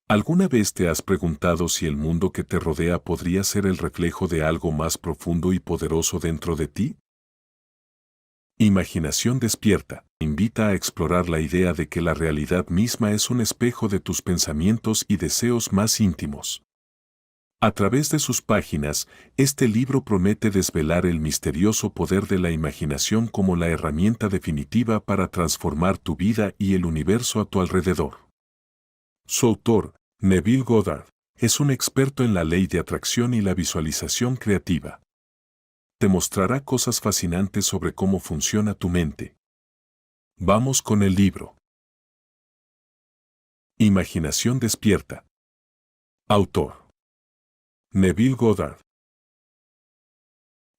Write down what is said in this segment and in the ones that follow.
¿Alguna vez te has preguntado si el mundo que te rodea podría ser el reflejo de algo más profundo y poderoso dentro de ti? Imaginación despierta invita a explorar la idea de que la realidad misma es un espejo de tus pensamientos y deseos más íntimos. A través de sus páginas, este libro promete desvelar el misterioso poder de la imaginación como la herramienta definitiva para transformar tu vida y el universo a tu alrededor. Su autor, Neville Goddard, es un experto en la ley de atracción y la visualización creativa. Te mostrará cosas fascinantes sobre cómo funciona tu mente. Vamos con el libro. Imaginación despierta. Autor: Neville Goddard.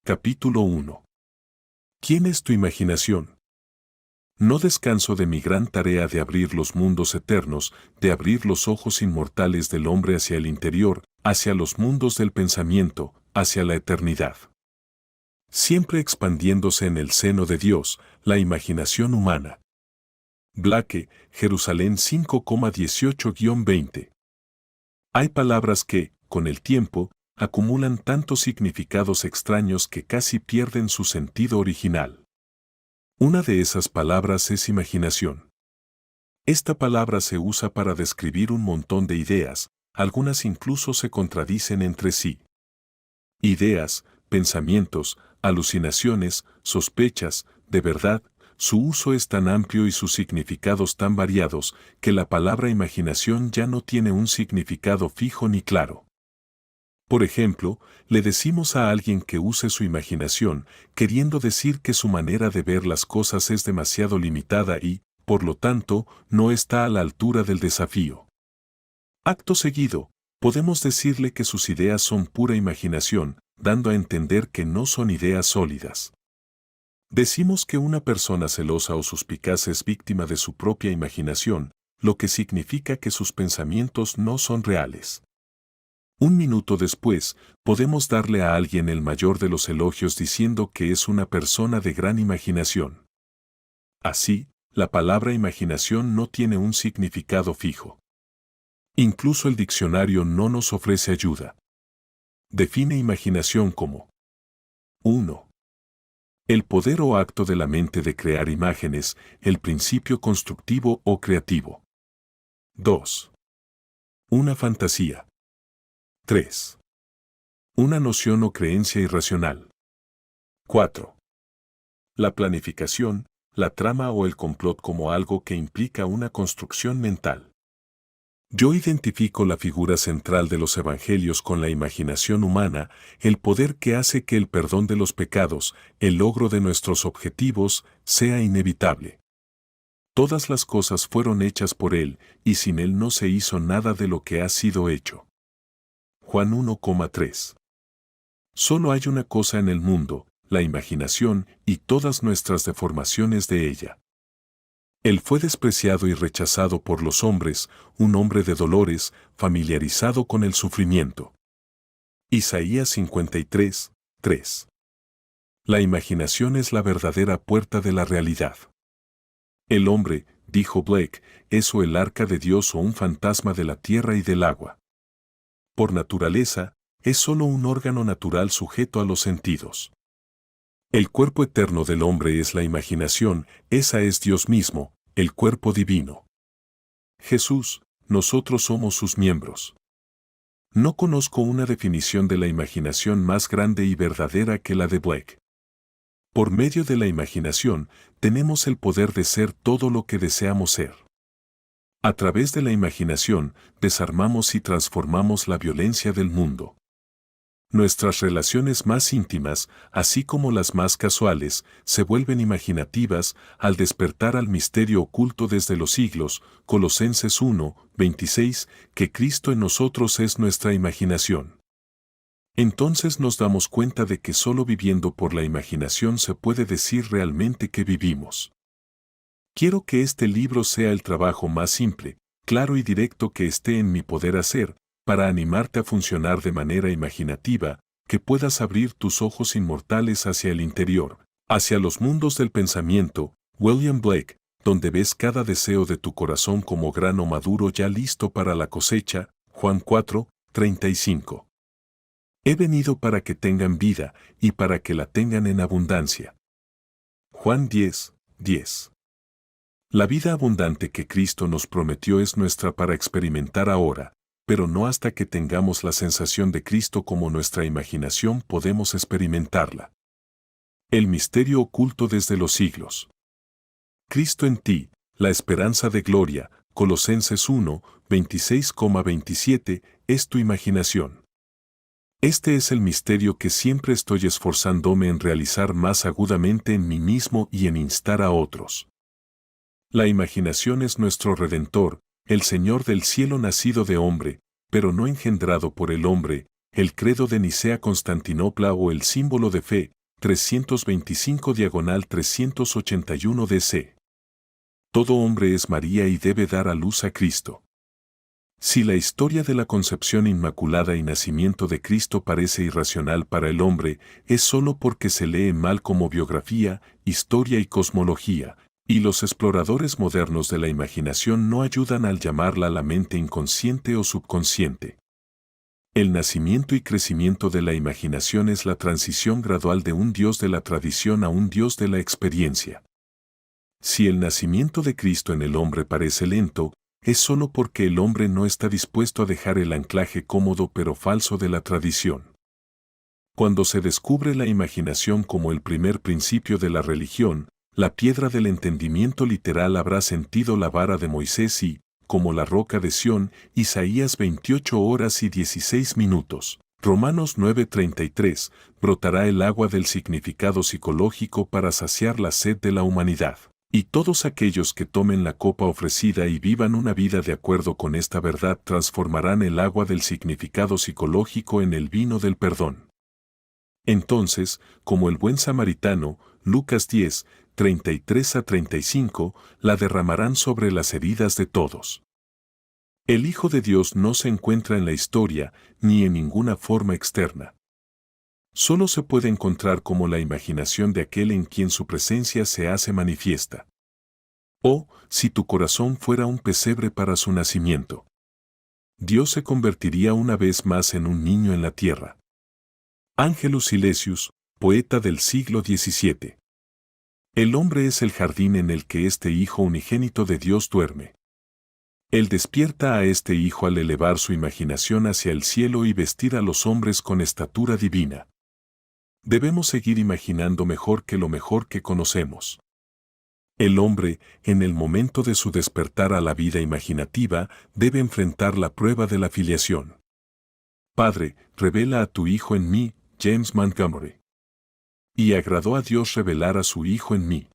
Capítulo 1. ¿Quién es tu imaginación? No descanso de mi gran tarea de abrir los mundos eternos, de abrir los ojos inmortales del hombre hacia el interior, hacia los mundos del pensamiento, hacia la eternidad. Siempre expandiéndose en el seno de Dios, la imaginación humana. Blake, Jerusalén 5,18-20. Hay palabras que, con el tiempo, acumulan tantos significados extraños que casi pierden su sentido original. Una de esas palabras es imaginación. Esta palabra se usa para describir un montón de ideas, algunas incluso se contradicen entre sí. Ideas, pensamientos, alucinaciones, sospechas, de verdad, su uso es tan amplio y sus significados tan variados que la palabra imaginación ya no tiene un significado fijo ni claro. Por ejemplo, le decimos a alguien que use su imaginación, queriendo decir que su manera de ver las cosas es demasiado limitada y, por lo tanto, no está a la altura del desafío. Acto seguido, podemos decirle que sus ideas son pura imaginación, dando a entender que no son ideas sólidas. Decimos que una persona celosa o suspicaz es víctima de su propia imaginación, lo que significa que sus pensamientos no son reales. Un minuto después, podemos darle a alguien el mayor de los elogios diciendo que es una persona de gran imaginación. Así, la palabra imaginación no tiene un significado fijo. Incluso el diccionario no nos ofrece ayuda. Define imaginación como 1. El poder o acto de la mente de crear imágenes, el principio constructivo o creativo. 2. Una fantasía. 3. Una noción o creencia irracional. 4. La planificación, la trama o el complot como algo que implica una construcción mental. Yo identifico la figura central de los evangelios con la imaginación humana, el poder que hace que el perdón de los pecados, el logro de nuestros objetivos, sea inevitable. Todas las cosas fueron hechas por Él, y sin Él no se hizo nada de lo que ha sido hecho. Juan 1,3. Solo hay una cosa en el mundo, la imaginación y todas nuestras deformaciones de ella. Él fue despreciado y rechazado por los hombres, un hombre de dolores, familiarizado con el sufrimiento. Isaías 53, 3. La imaginación es la verdadera puerta de la realidad. El hombre, dijo Blake, es o el arca de Dios o un fantasma de la tierra y del agua. Por naturaleza, es solo un órgano natural sujeto a los sentidos. El cuerpo eterno del hombre es la imaginación, esa es Dios mismo, el cuerpo divino. Jesús, nosotros somos sus miembros. No conozco una definición de la imaginación más grande y verdadera que la de Blake. Por medio de la imaginación, tenemos el poder de ser todo lo que deseamos ser. A través de la imaginación, desarmamos y transformamos la violencia del mundo. Nuestras relaciones más íntimas, así como las más casuales, se vuelven imaginativas al despertar al misterio oculto desde los siglos, Colosenses 1, 26, que Cristo en nosotros es nuestra imaginación. Entonces nos damos cuenta de que solo viviendo por la imaginación se puede decir realmente que vivimos. Quiero que este libro sea el trabajo más simple, claro y directo que esté en mi poder hacer, para animarte a funcionar de manera imaginativa, que puedas abrir tus ojos inmortales hacia el interior, hacia los mundos del pensamiento. William Blake, donde ves cada deseo de tu corazón como grano maduro ya listo para la cosecha. Juan 4, 35. He venido para que tengan vida y para que la tengan en abundancia. Juan 10, 10. La vida abundante que Cristo nos prometió es nuestra para experimentar ahora, pero no hasta que tengamos la sensación de Cristo como nuestra imaginación podemos experimentarla. El misterio oculto desde los siglos. Cristo en ti, la esperanza de gloria, Colosenses 1, 26,27, es tu imaginación. Este es el misterio que siempre estoy esforzándome en realizar más agudamente en mí mismo y en instar a otros. La imaginación es nuestro Redentor, el Señor del cielo nacido de hombre, pero no engendrado por el hombre, el credo de Nicea Constantinopla o el símbolo de fe, 325/381 DC. Todo hombre es María y debe dar a luz a Cristo. Si la historia de la concepción inmaculada y nacimiento de Cristo parece irracional para el hombre, es solo porque se lee mal como biografía, historia y cosmología, y los exploradores modernos de la imaginación no ayudan al llamarla la mente inconsciente o subconsciente. El nacimiento y crecimiento de la imaginación es la transición gradual de un Dios de la tradición a un Dios de la experiencia. Si el nacimiento de Cristo en el hombre parece lento, es solo porque el hombre no está dispuesto a dejar el anclaje cómodo pero falso de la tradición. Cuando se descubre la imaginación como el primer principio de la religión, la piedra del entendimiento literal habrá sentido la vara de Moisés y, como la roca de Sión, Isaías 28 horas y 16 minutos, Romanos 9:33, brotará el agua del significado psicológico para saciar la sed de la humanidad. Y todos aquellos que tomen la copa ofrecida y vivan una vida de acuerdo con esta verdad transformarán el agua del significado psicológico en el vino del perdón. Entonces, como el buen samaritano, Lucas 10, 33-35, la derramarán sobre las heridas de todos. El Hijo de Dios no se encuentra en la historia ni en ninguna forma externa. Solo se puede encontrar como la imaginación de aquel en quien su presencia se hace manifiesta. Oh, si tu corazón fuera un pesebre para su nacimiento. Dios se convertiría una vez más en un niño en la tierra. Angelus Silesius, poeta del siglo XVII. El hombre es el jardín en el que este Hijo unigénito de Dios duerme. Él despierta a este Hijo al elevar su imaginación hacia el cielo y vestir a los hombres con estatura divina. Debemos seguir imaginando mejor que lo mejor que conocemos. El hombre, en el momento de su despertar a la vida imaginativa, debe enfrentar la prueba de la filiación. Padre, revela a tu Hijo en mí, James Montgomery. Y agradó a Dios revelar a su Hijo en mí.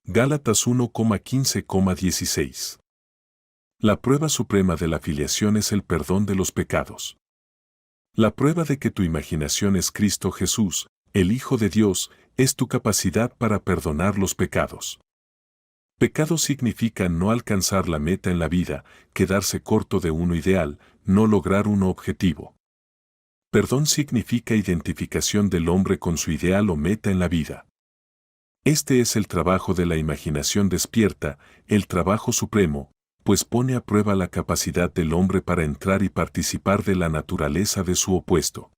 Gálatas 1,15,16. La prueba suprema de la filiación es el perdón de los pecados. La prueba de que tu imaginación es Cristo Jesús, el Hijo de Dios, es tu capacidad para perdonar los pecados. Pecado significa no alcanzar la meta en la vida, quedarse corto de uno ideal, no lograr uno objetivo. Perdón significa identificación del hombre con su ideal o meta en la vida. Este es el trabajo de la imaginación despierta, el trabajo supremo, pues pone a prueba la capacidad del hombre para entrar y participar de la naturaleza de su opuesto.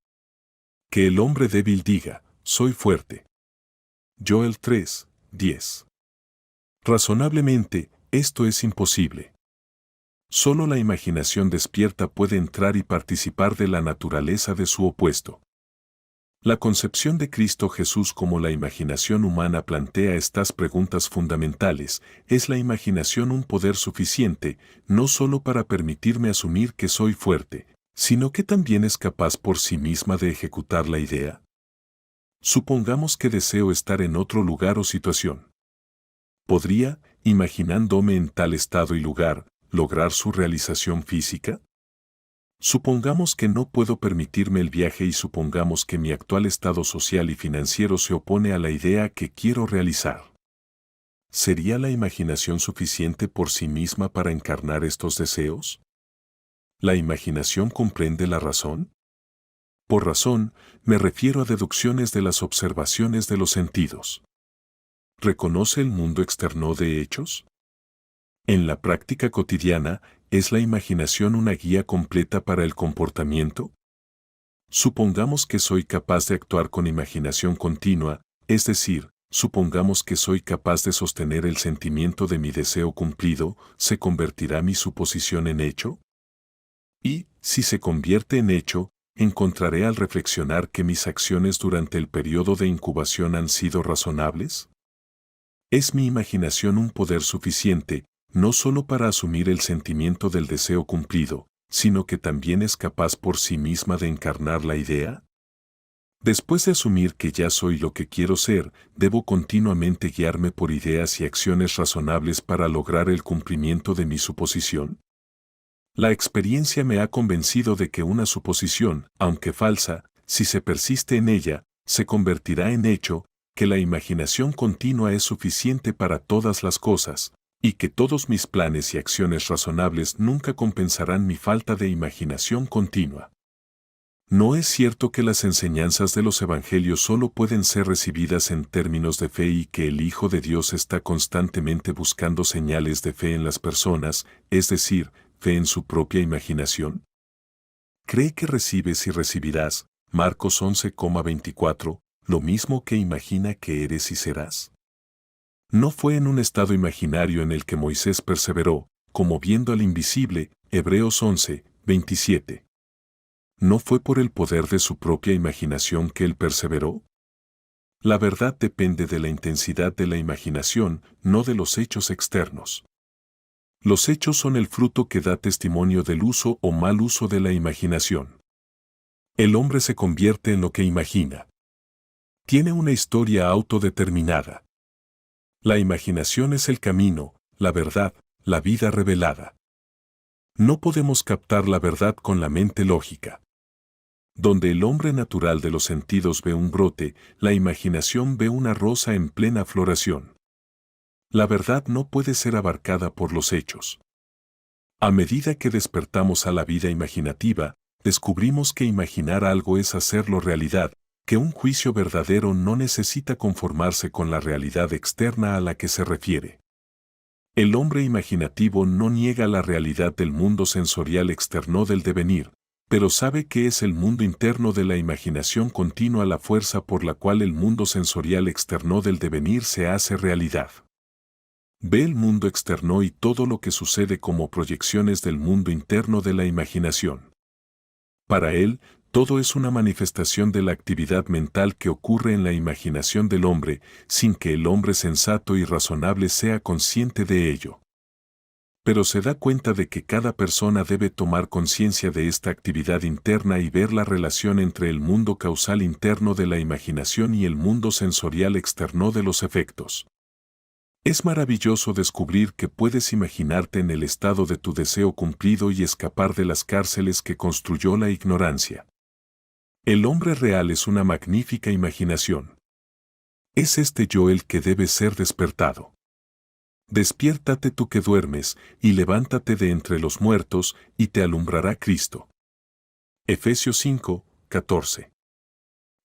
Que el hombre débil diga, soy fuerte. Joel 3, 10. Razonablemente, esto es imposible. Solo la imaginación despierta puede entrar y participar de la naturaleza de su opuesto. La concepción de Cristo Jesús como la imaginación humana plantea estas preguntas fundamentales. ¿Es la imaginación un poder suficiente, no solo para permitirme asumir que soy fuerte, sino que también es capaz por sí misma de ejecutar la idea? Supongamos que deseo estar en otro lugar o situación. ¿Podría, imaginándome en tal estado y lugar, lograr su realización física? Supongamos que no puedo permitirme el viaje y supongamos que mi actual estado social y financiero se opone a la idea que quiero realizar. ¿Sería la imaginación suficiente por sí misma para encarnar estos deseos? ¿La imaginación comprende la razón? Por razón, me refiero a deducciones de las observaciones de los sentidos. ¿Reconoce el mundo externo de hechos? En la práctica cotidiana, ¿es la imaginación una guía completa para el comportamiento? Supongamos que soy capaz de actuar con imaginación continua, es decir, supongamos que soy capaz de sostener el sentimiento de mi deseo cumplido, ¿se convertirá mi suposición en hecho? Y, si se convierte en hecho, ¿encontraré al reflexionar que mis acciones durante el periodo de incubación han sido razonables? ¿Es mi imaginación un poder suficiente, no solo para asumir el sentimiento del deseo cumplido, sino que también es capaz por sí misma de encarnar la idea? Después de asumir que ya soy lo que quiero ser, ¿debo continuamente guiarme por ideas y acciones razonables para lograr el cumplimiento de mi suposición? La experiencia me ha convencido de que una suposición, aunque falsa, si se persiste en ella, se convertirá en hecho, que la imaginación continua es suficiente para todas las cosas, y que todos mis planes y acciones razonables nunca compensarán mi falta de imaginación continua. ¿No es cierto que las enseñanzas de los evangelios solo pueden ser recibidas en términos de fe y que el Hijo de Dios está constantemente buscando señales de fe en las personas, es decir, fe en su propia imaginación? ¿Cree que recibes y recibirás, Marcos 11,24, lo mismo que imagina que eres y serás? No fue en un estado imaginario en el que Moisés perseveró, como viendo al invisible, Hebreos 11:27. ¿No fue por el poder de su propia imaginación que él perseveró? La verdad depende de la intensidad de la imaginación, no de los hechos externos. Los hechos son el fruto que da testimonio del uso o mal uso de la imaginación. El hombre se convierte en lo que imagina. Tiene una historia autodeterminada. La imaginación es el camino, la verdad, la vida revelada. No podemos captar la verdad con la mente lógica. Donde el hombre natural de los sentidos ve un brote, la imaginación ve una rosa en plena floración. La verdad no puede ser abarcada por los hechos. A medida que despertamos a la vida imaginativa, descubrimos que imaginar algo es hacerlo realidad, que un juicio verdadero no necesita conformarse con la realidad externa a la que se refiere. El hombre imaginativo no niega la realidad del mundo sensorial externo del devenir, pero sabe que es el mundo interno de la imaginación continua la fuerza por la cual el mundo sensorial externo del devenir se hace realidad. Ve el mundo externo y todo lo que sucede como proyecciones del mundo interno de la imaginación. Para él, todo es una manifestación de la actividad mental que ocurre en la imaginación del hombre, sin que el hombre sensato y razonable sea consciente de ello. Pero se da cuenta de que cada persona debe tomar conciencia de esta actividad interna y ver la relación entre el mundo causal interno de la imaginación y el mundo sensorial externo de los efectos. Es maravilloso descubrir que puedes imaginarte en el estado de tu deseo cumplido y escapar de las cárceles que construyó la ignorancia. El hombre real es una magnífica imaginación. Es este yo el que debe ser despertado. Despiértate tú que duermes, y levántate de entre los muertos, y te alumbrará Cristo. Efesios 5:14.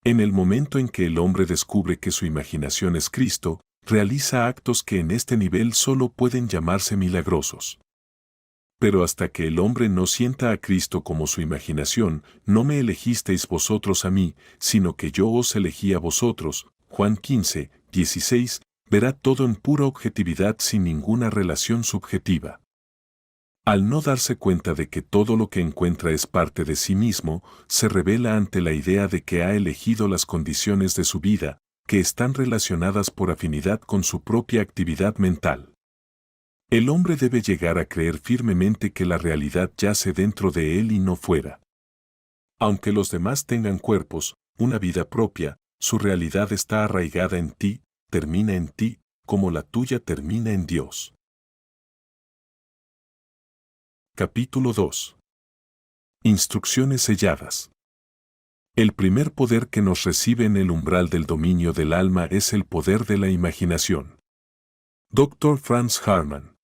En el momento en que el hombre descubre que su imaginación es Cristo, realiza actos que en este nivel solo pueden llamarse milagrosos. Pero hasta que el hombre no sienta a Cristo como su imaginación, no me elegisteis vosotros a mí, sino que yo os elegí a vosotros, Juan 15:16, verá todo en pura objetividad sin ninguna relación subjetiva. Al no darse cuenta de que todo lo que encuentra es parte de sí mismo, se revela ante la idea de que ha elegido las condiciones de su vida, que están relacionadas por afinidad con su propia actividad mental. El hombre debe llegar a creer firmemente que la realidad yace dentro de él y no fuera. Aunque los demás tengan cuerpos, una vida propia, su realidad está arraigada en ti, termina en ti, como la tuya termina en Dios. Capítulo 2. Instrucciones selladas. El primer poder que nos recibe en el umbral del dominio del alma es el poder de la imaginación. Dr. Franz Hartmann.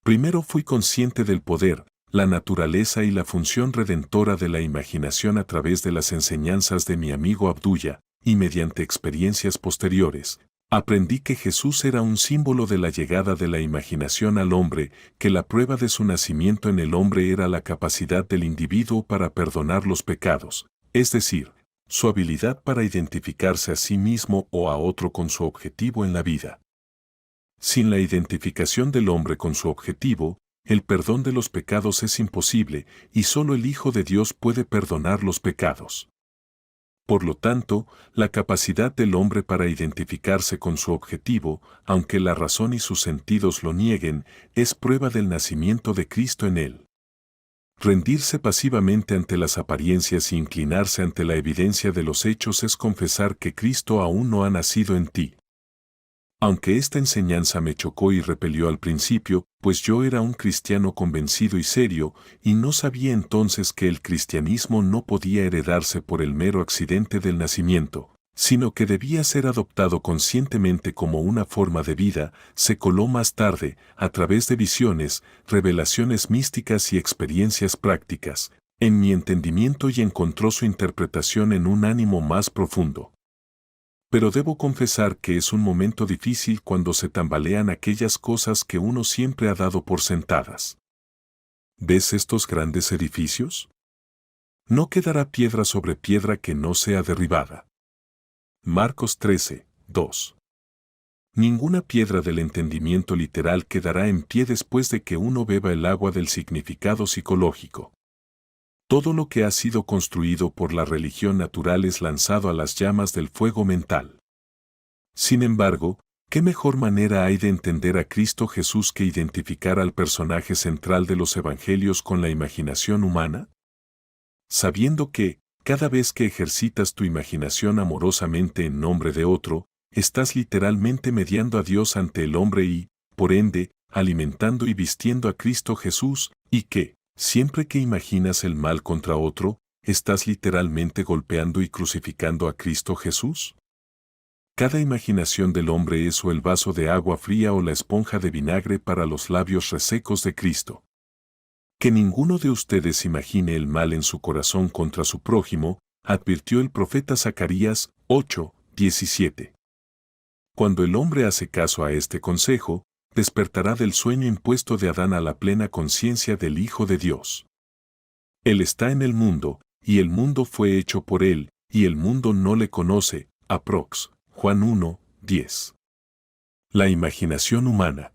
Primero fui consciente del poder, la naturaleza y la función redentora de la imaginación a través de las enseñanzas de mi amigo Abdullah, y mediante experiencias posteriores, Aprendí que Jesús era un símbolo de la llegada de la imaginación al hombre, que la prueba de su nacimiento en el hombre era la capacidad del individuo para perdonar los pecados, es decir, su habilidad para identificarse a sí mismo o a otro con su objetivo en la vida. Sin la identificación del hombre con su objetivo, el perdón de los pecados es imposible y solo el Hijo de Dios puede perdonar los pecados. Por lo tanto, la capacidad del hombre para identificarse con su objetivo, aunque la razón y sus sentidos lo nieguen, es prueba del nacimiento de Cristo en él. Rendirse pasivamente ante las apariencias e inclinarse ante la evidencia de los hechos es confesar que Cristo aún no ha nacido en ti. Aunque esta enseñanza me chocó y repelió al principio, pues yo era un cristiano convencido y serio, y no sabía entonces que el cristianismo no podía heredarse por el mero accidente del nacimiento, sino que debía ser adoptado conscientemente como una forma de vida, se coló más tarde, a través de visiones, revelaciones místicas y experiencias prácticas, en mi entendimiento y encontró su interpretación en un ánimo más profundo. Pero debo confesar que es un momento difícil cuando se tambalean aquellas cosas que uno siempre ha dado por sentadas. ¿Ves estos grandes edificios? No quedará piedra sobre piedra que no sea derribada. Marcos 13, 2. Ninguna piedra del entendimiento literal quedará en pie después de que uno beba el agua del significado psicológico. Todo lo que ha sido construido por la religión natural es lanzado a las llamas del fuego mental. Sin embargo, ¿qué mejor manera hay de entender a Cristo Jesús que identificar al personaje central de los evangelios con la imaginación humana? Sabiendo que, cada vez que ejercitas tu imaginación amorosamente en nombre de otro, estás literalmente mediando a Dios ante el hombre y, por ende, alimentando y vistiendo a Cristo Jesús, y que, siempre que imaginas el mal contra otro, ¿estás literalmente golpeando y crucificando a Cristo Jesús? Cada imaginación del hombre es o el vaso de agua fría o la esponja de vinagre para los labios resecos de Cristo. Que ninguno de ustedes imagine el mal en su corazón contra su prójimo, advirtió el profeta Zacarías 8:17. Cuando el hombre hace caso a este consejo, despertará del sueño impuesto de Adán a la plena conciencia del Hijo de Dios. Él está en el mundo, y el mundo fue hecho por él, y el mundo no le conoce. Aprox. Juan 1:10. La imaginación humana.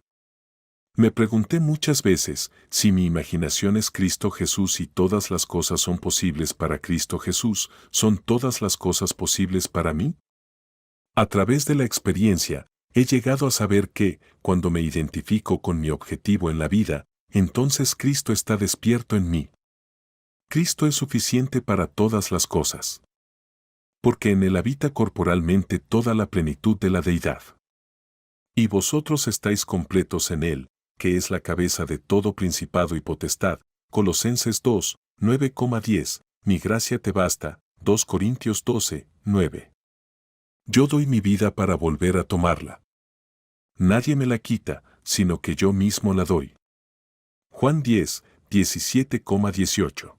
Me pregunté muchas veces, si mi imaginación es Cristo Jesús y todas las cosas son posibles para Cristo Jesús, ¿son todas las cosas posibles para mí? A través de la experiencia, he llegado a saber que, cuando me identifico con mi objetivo en la vida, entonces Cristo está despierto en mí. Cristo es suficiente para todas las cosas. Porque en él habita corporalmente toda la plenitud de la deidad. Y vosotros estáis completos en él, que es la cabeza de todo principado y potestad. Colosenses 2, 9,10, mi gracia te basta. 2 Corintios 12, 9. Yo doy mi vida para volver a tomarla. Nadie me la quita, sino que yo mismo la doy. Juan 10, 17,18.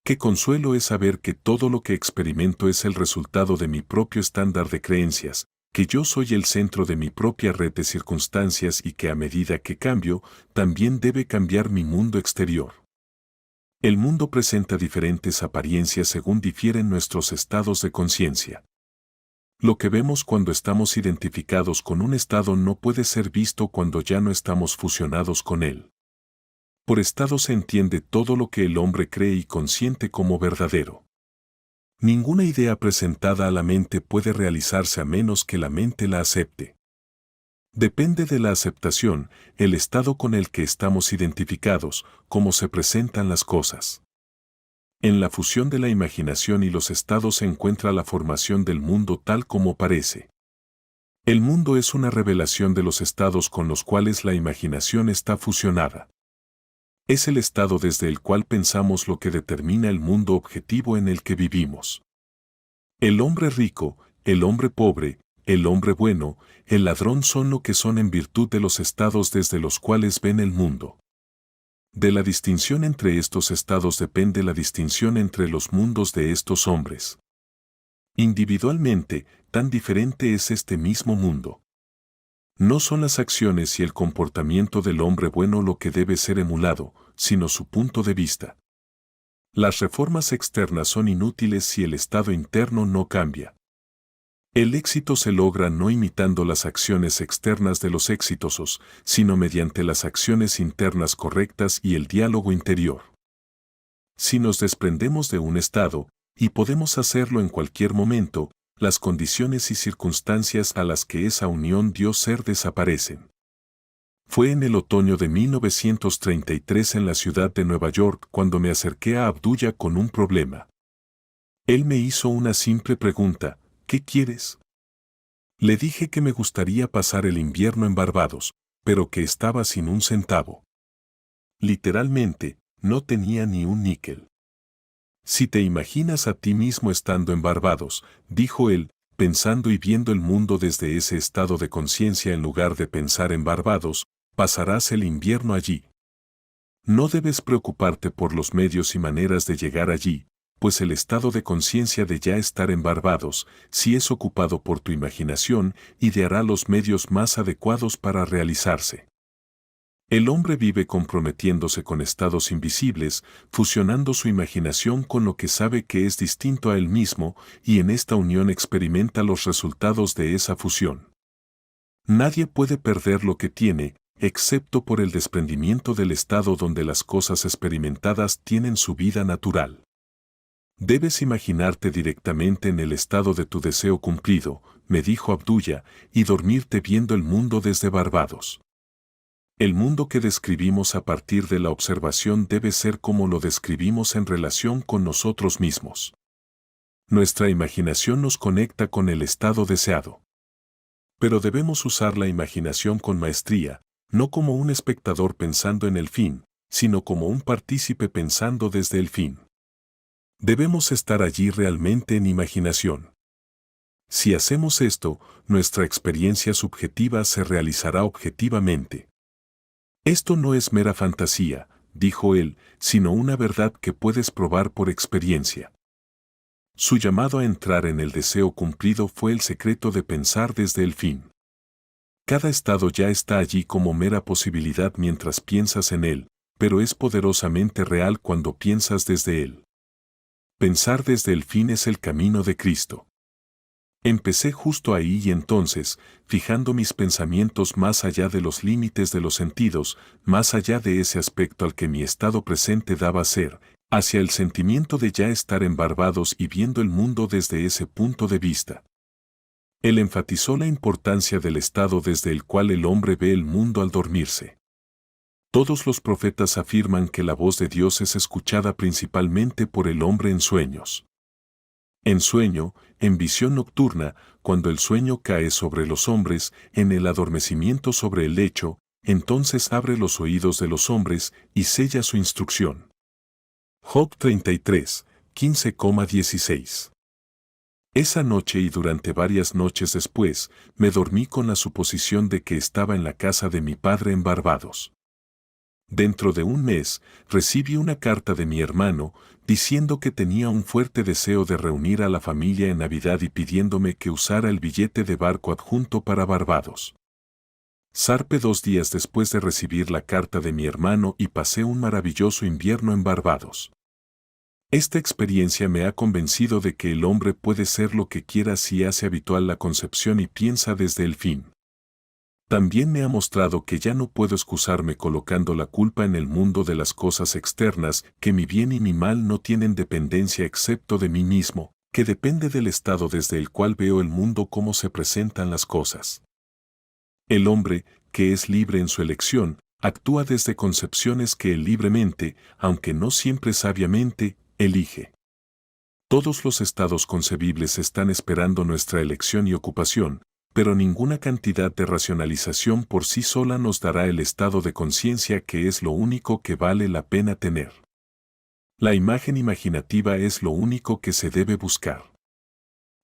Qué consuelo es saber que todo lo que experimento es el resultado de mi propio estándar de creencias, que yo soy el centro de mi propia red de circunstancias y que a medida que cambio, también debe cambiar mi mundo exterior. El mundo presenta diferentes apariencias según difieren nuestros estados de conciencia. Lo que vemos cuando estamos identificados con un estado no puede ser visto cuando ya no estamos fusionados con él. Por estado se entiende todo lo que el hombre cree y consiente como verdadero. Ninguna idea presentada a la mente puede realizarse a menos que la mente la acepte. Depende de la aceptación, el estado con el que estamos identificados, cómo se presentan las cosas. En la fusión de la imaginación y los estados se encuentra la formación del mundo tal como parece. El mundo es una revelación de los estados con los cuales la imaginación está fusionada. Es el estado desde el cual pensamos lo que determina el mundo objetivo en el que vivimos. El hombre rico, el hombre pobre, el hombre bueno, el ladrón son lo que son en virtud de los estados desde los cuales ven el mundo. De la distinción entre estos estados depende la distinción entre los mundos de estos hombres. Individualmente, tan diferente es este mismo mundo. No son las acciones y el comportamiento del hombre bueno lo que debe ser emulado, sino su punto de vista. Las reformas externas son inútiles si el estado interno no cambia. El éxito se logra no imitando las acciones externas de los exitosos, sino mediante las acciones internas correctas y el diálogo interior. Si nos desprendemos de un estado, y podemos hacerlo en cualquier momento, las condiciones y circunstancias a las que esa unión dio ser desaparecen. Fue en el otoño de 1933 en la ciudad de Nueva York cuando me acerqué a Abdullah con un problema. Él me hizo una simple pregunta: ¿qué quieres? Le dije que me gustaría pasar el invierno en Barbados, pero que estaba sin un centavo. Literalmente, no tenía ni un níquel. Si te imaginas a ti mismo estando en Barbados, dijo él, pensando y viendo el mundo desde ese estado de conciencia en lugar de pensar en Barbados, pasarás el invierno allí. No debes preocuparte por los medios y maneras de llegar allí, pues el estado de conciencia de ya estar en Barbados, si es ocupado por tu imaginación, ideará los medios más adecuados para realizarse. El hombre vive comprometiéndose con estados invisibles, fusionando su imaginación con lo que sabe que es distinto a él mismo, y en esta unión experimenta los resultados de esa fusión. Nadie puede perder lo que tiene, excepto por el desprendimiento del estado donde las cosas experimentadas tienen su vida natural. Debes imaginarte directamente en el estado de tu deseo cumplido, me dijo Abdullah, y dormirte viendo el mundo desde Barbados. El mundo que describimos a partir de la observación debe ser como lo describimos en relación con nosotros mismos. Nuestra imaginación nos conecta con el estado deseado. Pero debemos usar la imaginación con maestría, no como un espectador pensando en el fin, sino como un partícipe pensando desde el fin. Debemos estar allí realmente en imaginación. Si hacemos esto, nuestra experiencia subjetiva se realizará objetivamente. Esto no es mera fantasía, dijo él, sino una verdad que puedes probar por experiencia. Su llamado a entrar en el deseo cumplido fue el secreto de pensar desde el fin. Cada estado ya está allí como mera posibilidad mientras piensas en él, pero es poderosamente real cuando piensas desde él. Pensar desde el fin es el camino de Cristo. Empecé justo ahí y entonces, fijando mis pensamientos más allá de los límites de los sentidos, más allá de ese aspecto al que mi estado presente daba ser, hacia el sentimiento de ya estar en Barbados y viendo el mundo desde ese punto de vista. Él enfatizó la importancia del estado desde el cual el hombre ve el mundo al dormirse. Todos los profetas afirman que la voz de Dios es escuchada principalmente por el hombre en sueños. En sueño, en visión nocturna, cuando el sueño cae sobre los hombres, en el adormecimiento sobre el lecho, entonces abre los oídos de los hombres y sella su instrucción. Job 33, 15,16. Esa noche y durante varias noches después, me dormí con la suposición de que estaba en la casa de mi padre en Barbados. Dentro de un mes, recibí una carta de mi hermano, diciendo que tenía un fuerte deseo de reunir a la familia en Navidad y pidiéndome que usara el billete de barco adjunto para Barbados. Zarpé 2 días después de recibir la carta de mi hermano y pasé un maravilloso invierno en Barbados. Esta experiencia me ha convencido de que el hombre puede ser lo que quiera si hace habitual la concepción y piensa desde el fin. También me ha mostrado que ya no puedo excusarme colocando la culpa en el mundo de las cosas externas, que mi bien y mi mal no tienen dependencia excepto de mí mismo, que depende del estado desde el cual veo el mundo cómo se presentan las cosas. El hombre, que es libre en su elección, actúa desde concepciones que él libremente, aunque no siempre sabiamente, elige. Todos los estados concebibles están esperando nuestra elección y ocupación, pero ninguna cantidad de racionalización por sí sola nos dará el estado de conciencia que es lo único que vale la pena tener. La imagen imaginativa es lo único que se debe buscar.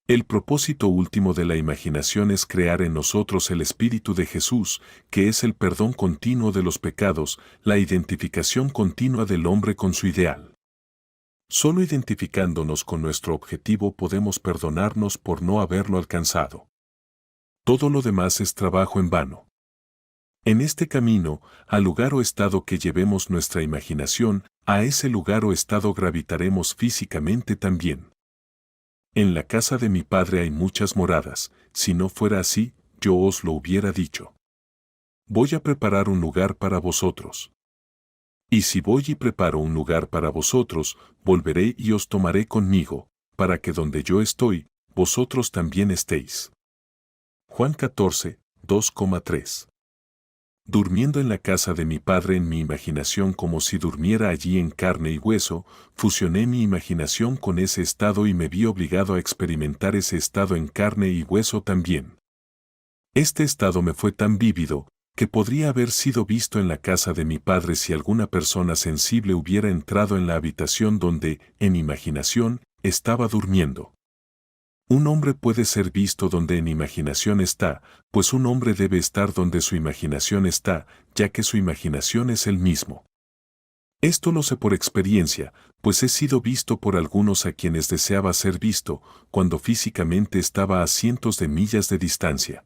El propósito último de la imaginación es crear en nosotros el Espíritu de Jesús, que es el perdón continuo de los pecados, la identificación continua del hombre con su ideal. Solo identificándonos con nuestro objetivo podemos perdonarnos por no haberlo alcanzado. Todo lo demás es trabajo en vano. En este camino, al lugar o estado que llevemos nuestra imaginación, a ese lugar o estado gravitaremos físicamente también. En la casa de mi padre hay muchas moradas, si no fuera así, yo os lo hubiera dicho. Voy a preparar un lugar para vosotros. Y si voy y preparo un lugar para vosotros, volveré y os tomaré conmigo, para que donde yo estoy, vosotros también estéis. Juan 14, 2,3. Durmiendo en la casa de mi padre en mi imaginación como si durmiera allí en carne y hueso, fusioné mi imaginación con ese estado y me vi obligado a experimentar ese estado en carne y hueso también. Este estado me fue tan vívido, que podría haber sido visto en la casa de mi padre si alguna persona sensible hubiera entrado en la habitación donde, en imaginación, estaba durmiendo. Un hombre puede ser visto donde en imaginación está, pues un hombre debe estar donde su imaginación está, ya que su imaginación es el mismo. Esto lo sé por experiencia, pues he sido visto por algunos a quienes deseaba ser visto, cuando físicamente estaba a cientos de millas de distancia.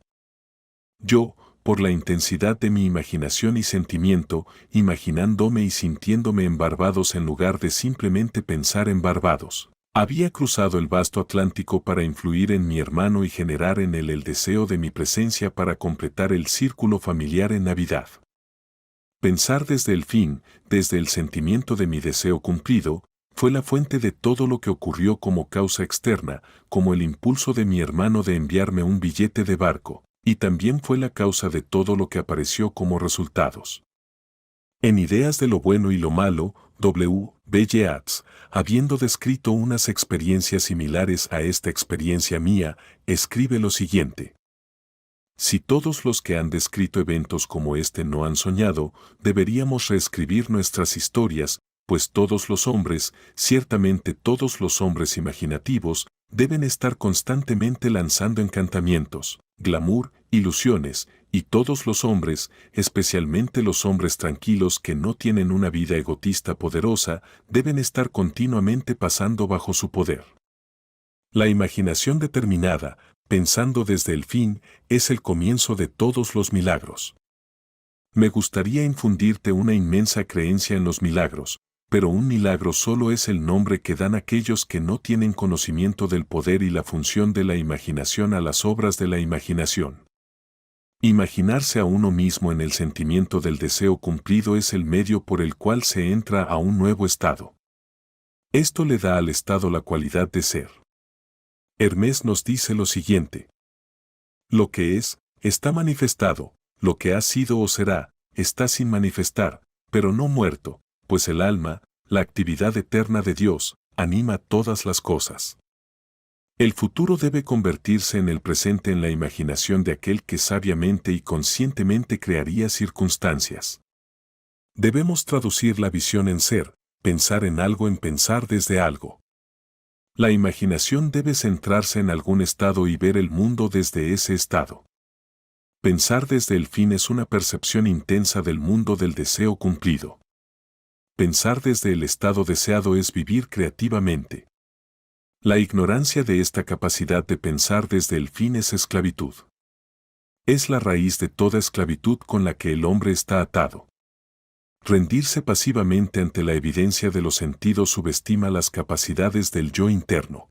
Yo, por la intensidad de mi imaginación y sentimiento, imaginándome y sintiéndome en Barbados en lugar de simplemente pensar en Barbados, había cruzado el vasto Atlántico para influir en mi hermano y generar en él el deseo de mi presencia para completar el círculo familiar en Navidad. Pensar desde el fin, desde el sentimiento de mi deseo cumplido, fue la fuente de todo lo que ocurrió como causa externa, como el impulso de mi hermano de enviarme un billete de barco, y también fue la causa de todo lo que apareció como resultados. En Ideas de lo bueno y lo malo, W. B. Yeats, habiendo descrito unas experiencias similares a esta experiencia mía, escribe lo siguiente. Si todos los que han descrito eventos como este no han soñado, deberíamos reescribir nuestras historias, pues todos los hombres, ciertamente todos los hombres imaginativos, deben estar constantemente lanzando encantamientos, glamour, ilusiones, y todos los hombres, especialmente los hombres tranquilos que no tienen una vida egotista poderosa, deben estar continuamente pasando bajo su poder. La imaginación determinada, pensando desde el fin, es el comienzo de todos los milagros. Me gustaría infundirte una inmensa creencia en los milagros, pero un milagro solo es el nombre que dan aquellos que no tienen conocimiento del poder y la función de la imaginación a las obras de la imaginación. Imaginarse a uno mismo en el sentimiento del deseo cumplido es el medio por el cual se entra a un nuevo estado. Esto le da al estado la cualidad de ser. Hermés nos dice lo siguiente. Lo que es, está manifestado, lo que ha sido o será, está sin manifestar, pero no muerto, pues el alma, la actividad eterna de Dios, anima todas las cosas. El futuro debe convertirse en el presente en la imaginación de aquel que sabiamente y conscientemente crearía circunstancias. Debemos traducir la visión en ser, pensar en algo en pensar desde algo. La imaginación debe centrarse en algún estado y ver el mundo desde ese estado. Pensar desde el fin es una percepción intensa del mundo del deseo cumplido. Pensar desde el estado deseado es vivir creativamente. La ignorancia de esta capacidad de pensar desde el fin es esclavitud. Es la raíz de toda esclavitud con la que el hombre está atado. Rendirse pasivamente ante la evidencia de los sentidos subestima las capacidades del yo interno.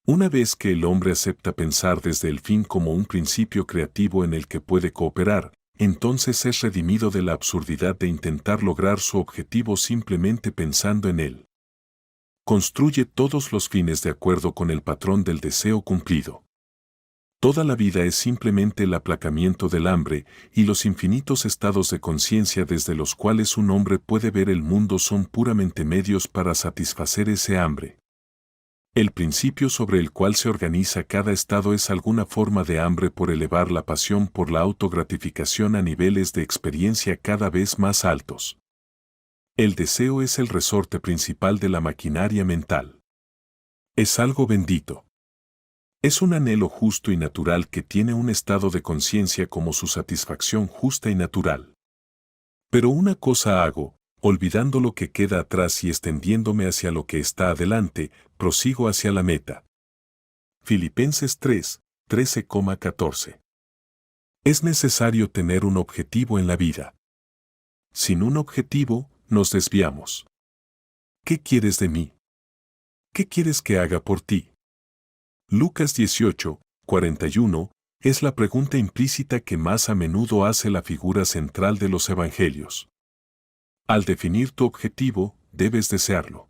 Una vez que el hombre acepta pensar desde el fin como un principio creativo en el que puede cooperar, entonces es redimido de la absurdidad de intentar lograr su objetivo simplemente pensando en él. Construye todos los fines de acuerdo con el patrón del deseo cumplido. Toda la vida es simplemente el aplacamiento del hambre, y los infinitos estados de conciencia desde los cuales un hombre puede ver el mundo son puramente medios para satisfacer ese hambre. El principio sobre el cual se organiza cada estado es alguna forma de hambre por elevar la pasión por la autogratificación a niveles de experiencia cada vez más altos. El deseo es el resorte principal de la maquinaria mental. Es algo bendito. Es un anhelo justo y natural que tiene un estado de conciencia como su satisfacción justa y natural. Pero una cosa hago, Olvidando lo que queda atrás y extendiéndome hacia lo que está adelante, prosigo hacia la meta. Filipenses 3, 13,14. Es necesario tener un objetivo en la vida. Sin un objetivo, nos desviamos. ¿Qué quieres de mí? ¿Qué quieres que haga por ti? Lucas 18, 41, es la pregunta implícita que más a menudo hace la figura central de los evangelios. Al definir tu objetivo, debes desearlo.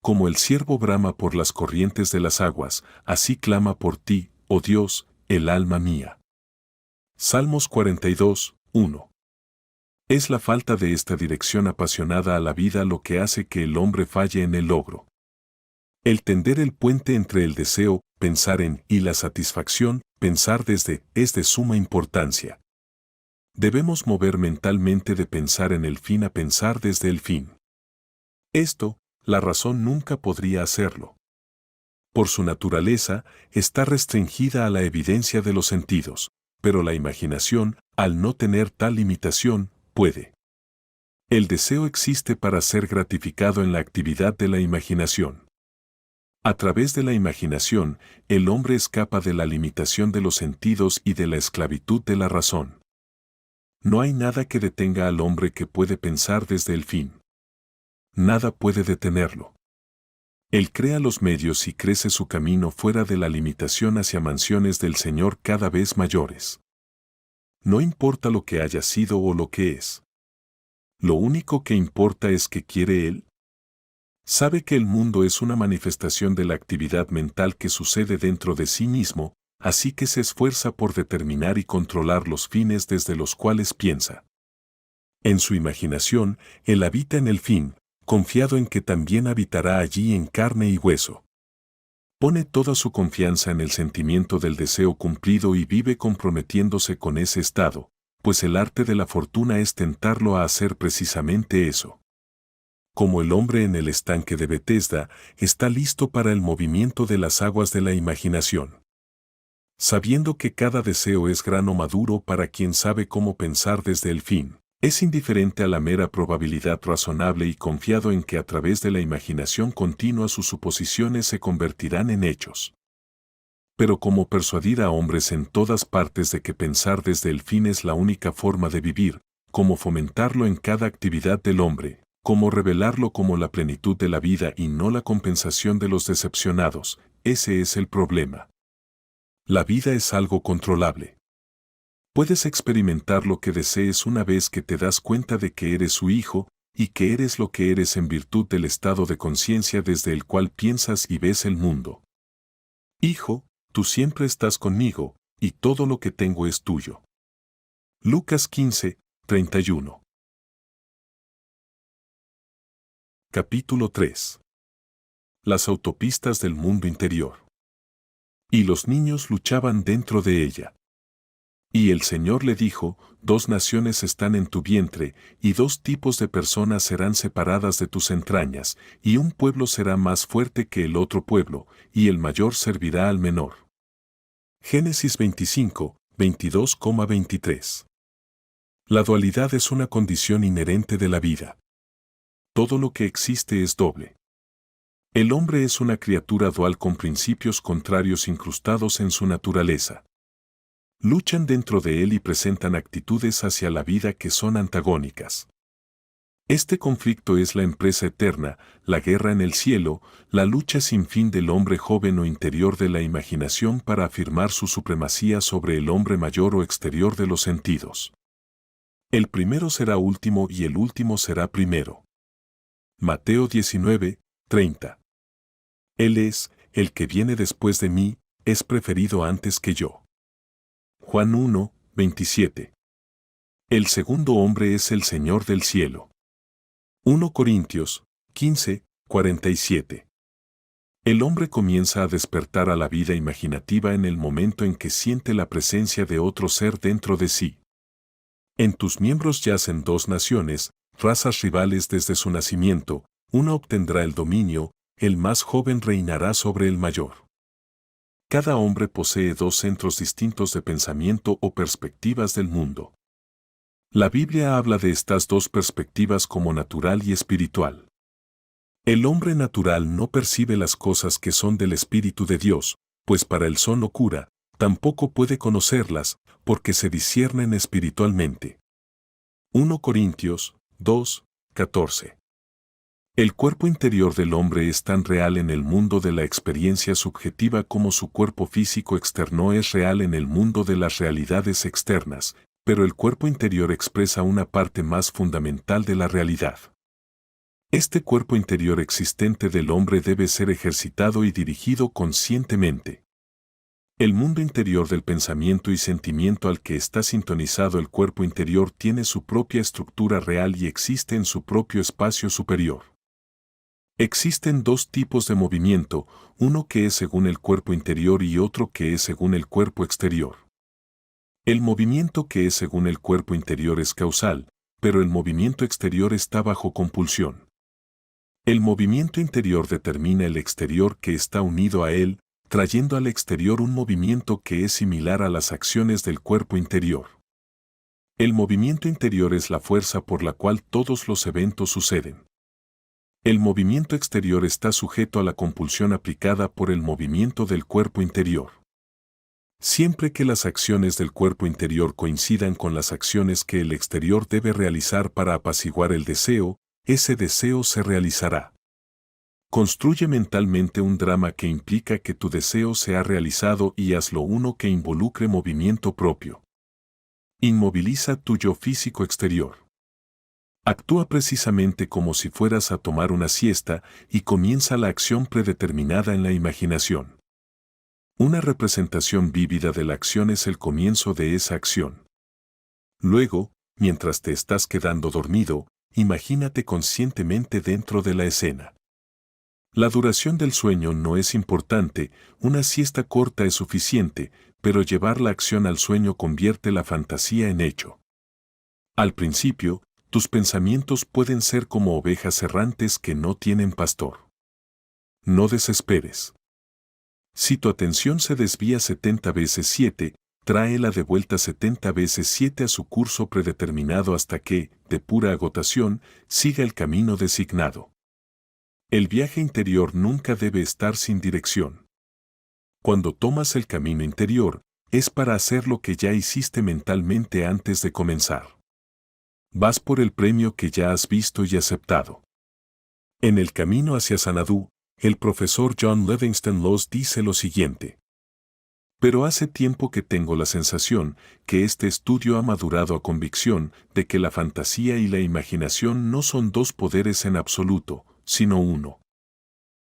Como el ciervo brama por las corrientes de las aguas, así clama por ti, oh Dios, el alma mía. Salmos 42, 1. Es la falta de esta dirección apasionada a la vida lo que hace que el hombre falle en el logro. El tender el puente entre el deseo, pensar en, y la satisfacción, pensar desde, es de suma importancia. Debemos mover mentalmente de pensar en el fin a pensar desde el fin. Esto, la razón nunca podría hacerlo. Por su naturaleza, está restringida a la evidencia de los sentidos, pero la imaginación, al no tener tal limitación, puede. El deseo existe para ser gratificado en la actividad de la imaginación. A través de la imaginación, el hombre escapa de la limitación de los sentidos y de la esclavitud de la razón. No hay nada que detenga al hombre que puede pensar desde el fin. Nada puede detenerlo. Él crea los medios y crece su camino fuera de la limitación hacia mansiones del Señor cada vez mayores. No importa lo que haya sido o lo que es. Lo único que importa es que quiere Él. Sabe que el mundo es una manifestación de la actividad mental que sucede dentro de sí mismo, así que se esfuerza por determinar y controlar los fines desde los cuales piensa. En su imaginación, Él habita en el fin, confiado en que también habitará allí en carne y hueso. Pone toda su confianza en el sentimiento del deseo cumplido y vive comprometiéndose con ese estado, pues el arte de la fortuna es tentarlo a hacer precisamente eso. Como el hombre en el estanque de Betesda, está listo para el movimiento de las aguas de la imaginación. Sabiendo que cada deseo es grano maduro para quien sabe cómo pensar desde el fin, es indiferente a la mera probabilidad razonable y confiado en que a través de la imaginación continua sus suposiciones se convertirán en hechos. Pero como persuadir a hombres en todas partes de que pensar desde el fin es la única forma de vivir, como fomentarlo en cada actividad del hombre, como revelarlo como la plenitud de la vida y no la compensación de los decepcionados, ese es el problema. La vida es algo controlable. Puedes experimentar lo que desees una vez que te das cuenta de que eres su hijo, y que eres lo que eres en virtud del estado de conciencia desde el cual piensas y ves el mundo. Hijo, tú siempre estás conmigo, y todo lo que tengo es tuyo. Lucas 15, 31. Capítulo 3. Las autopistas del mundo interior. Y los niños luchaban dentro de ella. Y el Señor le dijo, 2 naciones están en tu vientre, y 2 tipos de personas serán separadas de tus entrañas, y un pueblo será más fuerte que el otro pueblo, y el mayor servirá al menor. Génesis 25, 22,23. La dualidad es una condición inherente de la vida. Todo lo que existe es doble. El hombre es una criatura dual con principios contrarios incrustados en su naturaleza. Luchan dentro de él y presentan actitudes hacia la vida que son antagónicas. Este conflicto es la empresa eterna, la guerra en el cielo, la lucha sin fin del hombre joven o interior de la imaginación para afirmar su supremacía sobre el hombre mayor o exterior de los sentidos. El primero será último y el último será primero. Mateo 19, 30. Él es, el que viene después de mí, es preferido antes que yo. Juan 1, 27. El segundo hombre es el Señor del cielo. 1 Corintios 15, 47. El hombre comienza a despertar a la vida imaginativa en el momento en que siente la presencia de otro ser dentro de sí. En tus miembros yacen 2 naciones, razas rivales desde su nacimiento, una obtendrá el dominio, el más joven reinará sobre el mayor. Cada hombre posee 2 centros distintos de pensamiento o perspectivas del mundo. La Biblia habla de estas dos perspectivas como natural y espiritual. El hombre natural no percibe las cosas que son del Espíritu de Dios, pues para él son locura, tampoco puede conocerlas, porque se disciernen espiritualmente. 1 Corintios 2, 14. El cuerpo interior del hombre es tan real en el mundo de la experiencia subjetiva como su cuerpo físico externo es real en el mundo de las realidades externas, pero el cuerpo interior expresa una parte más fundamental de la realidad. Este cuerpo interior existente del hombre debe ser ejercitado y dirigido conscientemente. El mundo interior del pensamiento y sentimiento al que está sintonizado el cuerpo interior tiene su propia estructura real y existe en su propio espacio superior. Existen dos tipos de movimiento, uno que es según el cuerpo interior y otro que es según el cuerpo exterior. El movimiento que es según el cuerpo interior es causal, pero el movimiento exterior está bajo compulsión. El movimiento interior determina el exterior que está unido a él, trayendo al exterior un movimiento que es similar a las acciones del cuerpo interior. El movimiento interior es la fuerza por la cual todos los eventos suceden. El movimiento exterior está sujeto a la compulsión aplicada por el movimiento del cuerpo interior. Siempre que las acciones del cuerpo interior coincidan con las acciones que el exterior debe realizar para apaciguar el deseo, ese deseo se realizará. Construye mentalmente un drama que implica que tu deseo sea realizado y hazlo uno que involucre movimiento propio. Inmoviliza tu yo físico exterior. Actúa precisamente como si fueras a tomar una siesta y comienza la acción predeterminada en la imaginación. Una representación vívida de la acción es el comienzo de esa acción. Luego, mientras te estás quedando dormido, imagínate conscientemente dentro de la escena. La duración del sueño no es importante, una siesta corta es suficiente, pero llevar la acción al sueño convierte la fantasía en hecho. Al principio, tus pensamientos pueden ser como ovejas errantes que no tienen pastor. No desesperes. Si tu atención se desvía 70 veces 7, tráela de vuelta 70 veces 7 a su curso predeterminado hasta que, de pura agotación, siga el camino designado. El viaje interior nunca debe estar sin dirección. Cuando tomas el camino interior, es para hacer lo que ya hiciste mentalmente antes de comenzar. Vas por el premio que ya has visto y aceptado. En el camino hacia Sanadú, el profesor John Livingston Laws dice lo siguiente. Pero hace tiempo que tengo la sensación que este estudio ha madurado a convicción de que la fantasía y la imaginación no son dos poderes en absoluto, sino uno.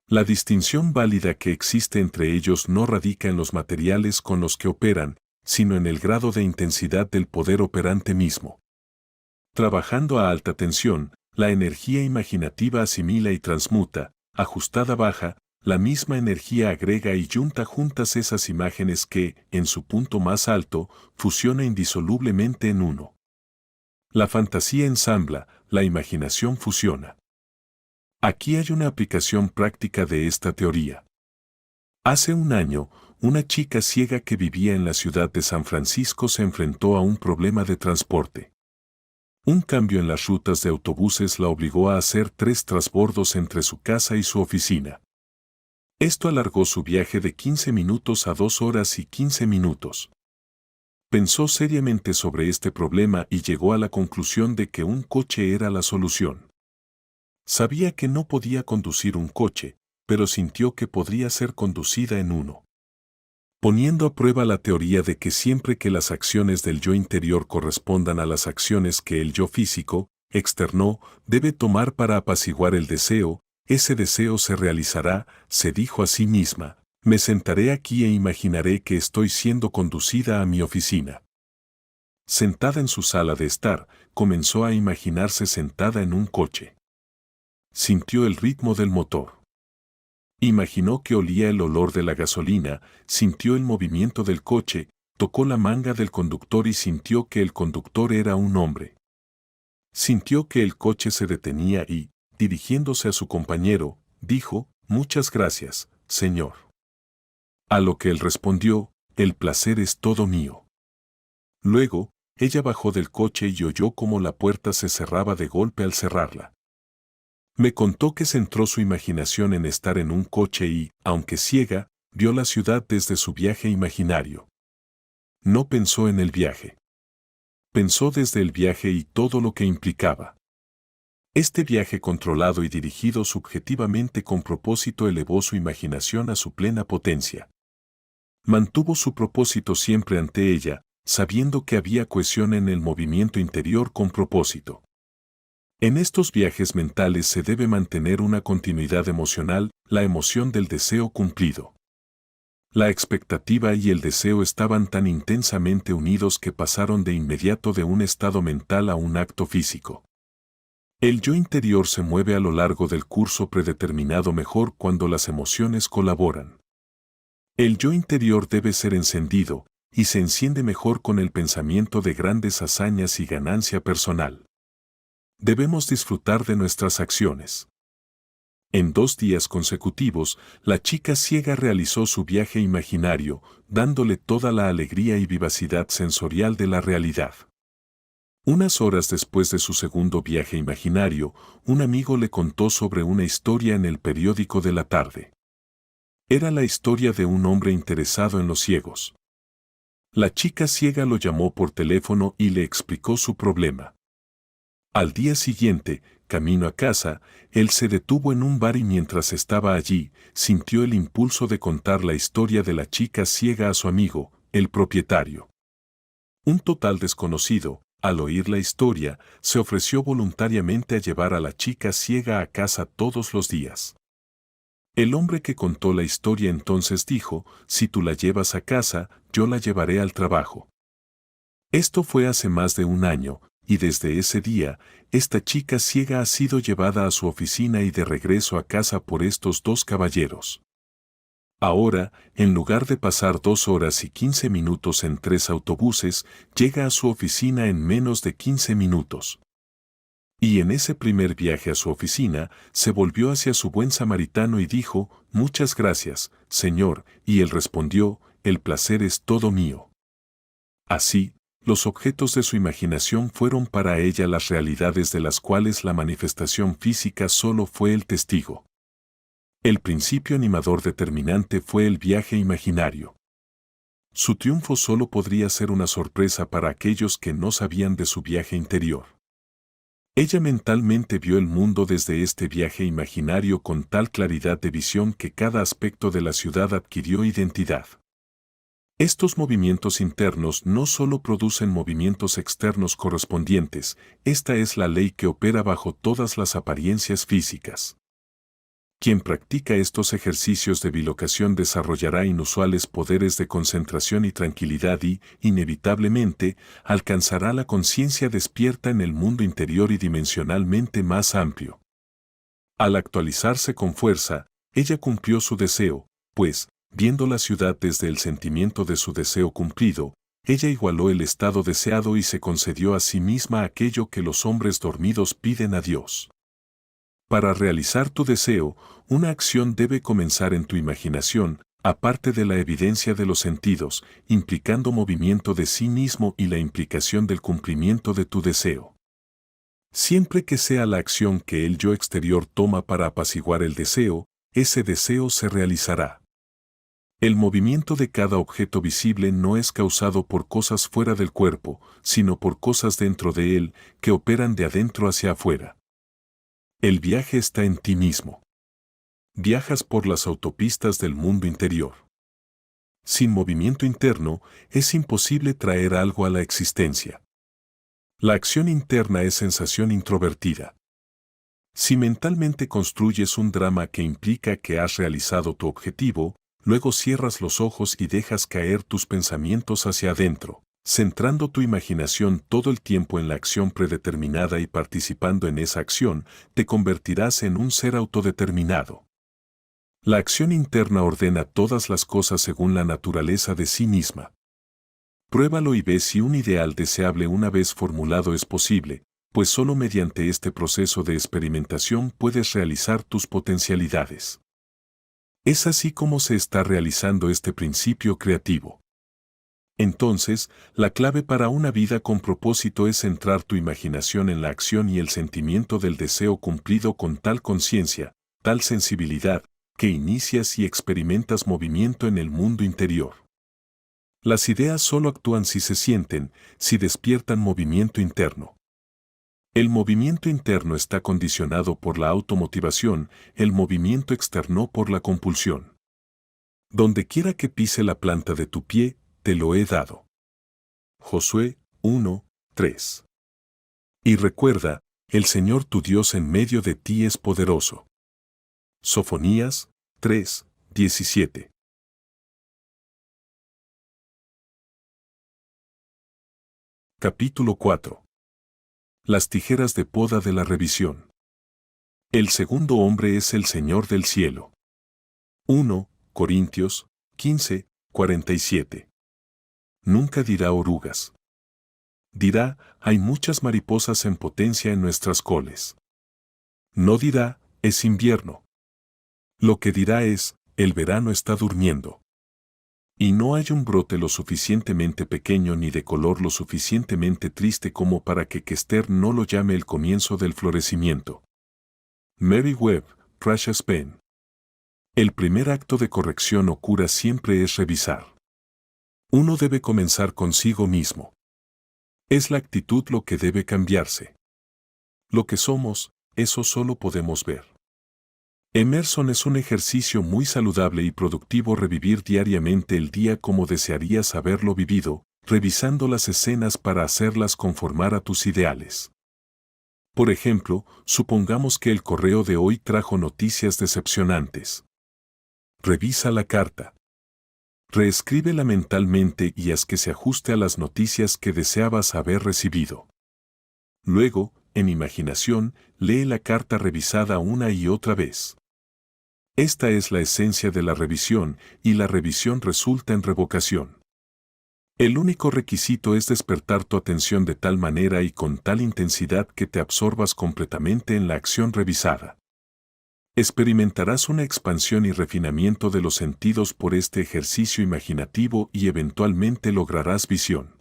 La distinción válida que existe entre ellos no radica en los materiales con los que operan, sino en el grado de intensidad del poder operante mismo. Trabajando a alta tensión, la energía imaginativa asimila y transmuta, ajustada baja, la misma energía agrega y junta juntas esas imágenes que, en su punto más alto, fusiona indisolublemente en uno. La fantasía ensambla, la imaginación fusiona. Aquí hay una aplicación práctica de esta teoría. Hace un año, una chica ciega que vivía en la ciudad de San Francisco se enfrentó a un problema de transporte. Un cambio en las rutas de autobuses la obligó a hacer 3 transbordos entre su casa y su oficina. Esto alargó su viaje de 15 minutos a 2 horas y 15 minutos. Pensó seriamente sobre este problema y llegó a la conclusión de que un coche era la solución. Sabía que no podía conducir un coche, pero sintió que podría ser conducida en uno. Poniendo a prueba la teoría de que siempre que las acciones del yo interior correspondan a las acciones que el yo físico, externo, debe tomar para apaciguar el deseo, ese deseo se realizará, se dijo a sí misma, me sentaré aquí e imaginaré que estoy siendo conducida a mi oficina. Sentada en su sala de estar, comenzó a imaginarse sentada en un coche. Sintió el ritmo del motor. Imaginó que olía el olor de la gasolina, sintió el movimiento del coche, tocó la manga del conductor y sintió que el conductor era un hombre. Sintió que el coche se detenía y, dirigiéndose a su compañero, dijo, «Muchas gracias, señor». A lo que él respondió, «El placer es todo mío». Luego, ella bajó del coche y oyó cómo la puerta se cerraba de golpe al cerrarla. Me contó que centró su imaginación en estar en un coche y, aunque ciega, vio la ciudad desde su viaje imaginario. No pensó en el viaje. Pensó desde el viaje y todo lo que implicaba. Este viaje controlado y dirigido subjetivamente con propósito elevó su imaginación a su plena potencia. Mantuvo su propósito siempre ante ella, sabiendo que había cohesión en el movimiento interior con propósito. En estos viajes mentales se debe mantener una continuidad emocional, la emoción del deseo cumplido. La expectativa y el deseo estaban tan intensamente unidos que pasaron de inmediato de un estado mental a un acto físico. El yo interior se mueve a lo largo del curso predeterminado mejor cuando las emociones colaboran. El yo interior debe ser encendido, y se enciende mejor con el pensamiento de grandes hazañas y ganancia personal. Debemos disfrutar de nuestras acciones. En 2 días consecutivos, la chica ciega realizó su viaje imaginario, dándole toda la alegría y vivacidad sensorial de la realidad. Unas horas después de su segundo viaje imaginario, un amigo le contó sobre una historia en el periódico de la tarde. Era la historia de un hombre interesado en los ciegos. La chica ciega lo llamó por teléfono y le explicó su problema. Al día siguiente, camino a casa, él se detuvo en un bar y mientras estaba allí, sintió el impulso de contar la historia de la chica ciega a su amigo, el propietario. Un total desconocido, al oír la historia, se ofreció voluntariamente a llevar a la chica ciega a casa todos los días. El hombre que contó la historia entonces dijo, si tú la llevas a casa, yo la llevaré al trabajo. Esto fue hace más de 1 año, y desde ese día, esta chica ciega ha sido llevada a su oficina y de regreso a casa por estos 2 caballeros. Ahora, en lugar de pasar 2 horas y 15 minutos en 3 autobuses, llega a su oficina en menos de 15 minutos. Y en ese primer viaje a su oficina, se volvió hacia su buen samaritano y dijo, «Muchas gracias, Señor», y él respondió, «El placer es todo mío». Así, los objetos de su imaginación fueron para ella las realidades de las cuales la manifestación física solo fue el testigo. El principio animador determinante fue el viaje imaginario. Su triunfo solo podría ser una sorpresa para aquellos que no sabían de su viaje interior. Ella mentalmente vio el mundo desde este viaje imaginario con tal claridad de visión que cada aspecto de la ciudad adquirió identidad. Estos movimientos internos no solo producen movimientos externos correspondientes, esta es la ley que opera bajo todas las apariencias físicas. Quien practica estos ejercicios de bilocación desarrollará inusuales poderes de concentración y tranquilidad y, inevitablemente, alcanzará la conciencia despierta en el mundo interior y dimensionalmente más amplio. Al actualizarse con fuerza, ella cumplió su deseo, pues, viendo la ciudad desde el sentimiento de su deseo cumplido, ella igualó el estado deseado y se concedió a sí misma aquello que los hombres dormidos piden a Dios. Para realizar tu deseo, una acción debe comenzar en tu imaginación, aparte de la evidencia de los sentidos, implicando movimiento de sí mismo y la implicación del cumplimiento de tu deseo. Siempre que sea la acción que el yo exterior toma para apaciguar el deseo, ese deseo se realizará. El movimiento de cada objeto visible no es causado por cosas fuera del cuerpo, sino por cosas dentro de él, que operan de adentro hacia afuera. El viaje está en ti mismo. Viajas por las autopistas del mundo interior. Sin movimiento interno, es imposible traer algo a la existencia. La acción interna es sensación introvertida. Si mentalmente construyes un drama que implica que has realizado tu objetivo, luego cierras los ojos y dejas caer tus pensamientos hacia adentro, centrando tu imaginación todo el tiempo en la acción predeterminada y participando en esa acción, te convertirás en un ser autodeterminado. La acción interna ordena todas las cosas según la naturaleza de sí misma. Pruébalo y ve si un ideal deseable una vez formulado es posible, pues solo mediante este proceso de experimentación puedes realizar tus potencialidades. Es así como se está realizando este principio creativo. Entonces, la clave para una vida con propósito es centrar tu imaginación en la acción y el sentimiento del deseo cumplido con tal conciencia, tal sensibilidad, que inicias y experimentas movimiento en el mundo interior. Las ideas solo actúan si se sienten, si despiertan movimiento interno. El movimiento interno está condicionado por la automotivación, el movimiento externo por la compulsión. Donde quiera que pise la planta de tu pie, te lo he dado. Josué 1:3. Y recuerda, el Señor tu Dios en medio de ti es poderoso. Sofonías 3:17. Capítulo 4. Las tijeras de poda de la revisión. El segundo hombre es el Señor del cielo. 1 Corintios 15:47. Nunca dirá orugas. Dirá, hay muchas mariposas en potencia en nuestras coles. No dirá, es invierno. Lo que dirá es, el verano está durmiendo. Y no hay un brote lo suficientemente pequeño ni de color lo suficientemente triste como para que Kester no lo llame el comienzo del florecimiento. Mary Webb, Precious Pen. El primer acto de corrección o cura siempre es revisar. Uno debe comenzar consigo mismo. Es la actitud lo que debe cambiarse. Lo que somos, eso solo podemos ver. Emerson es un ejercicio muy saludable y productivo revivir diariamente el día como desearías haberlo vivido, revisando las escenas para hacerlas conformar a tus ideales. Por ejemplo, supongamos que el correo de hoy trajo noticias decepcionantes. Revisa la carta. Reescríbela mentalmente y haz que se ajuste a las noticias que deseabas haber recibido. Luego, en imaginación, lee la carta revisada una y otra vez. Esta es la esencia de la revisión, y la revisión resulta en revocación. El único requisito es despertar tu atención de tal manera y con tal intensidad que te absorbas completamente en la acción revisada. Experimentarás una expansión y refinamiento de los sentidos por este ejercicio imaginativo y eventualmente lograrás visión.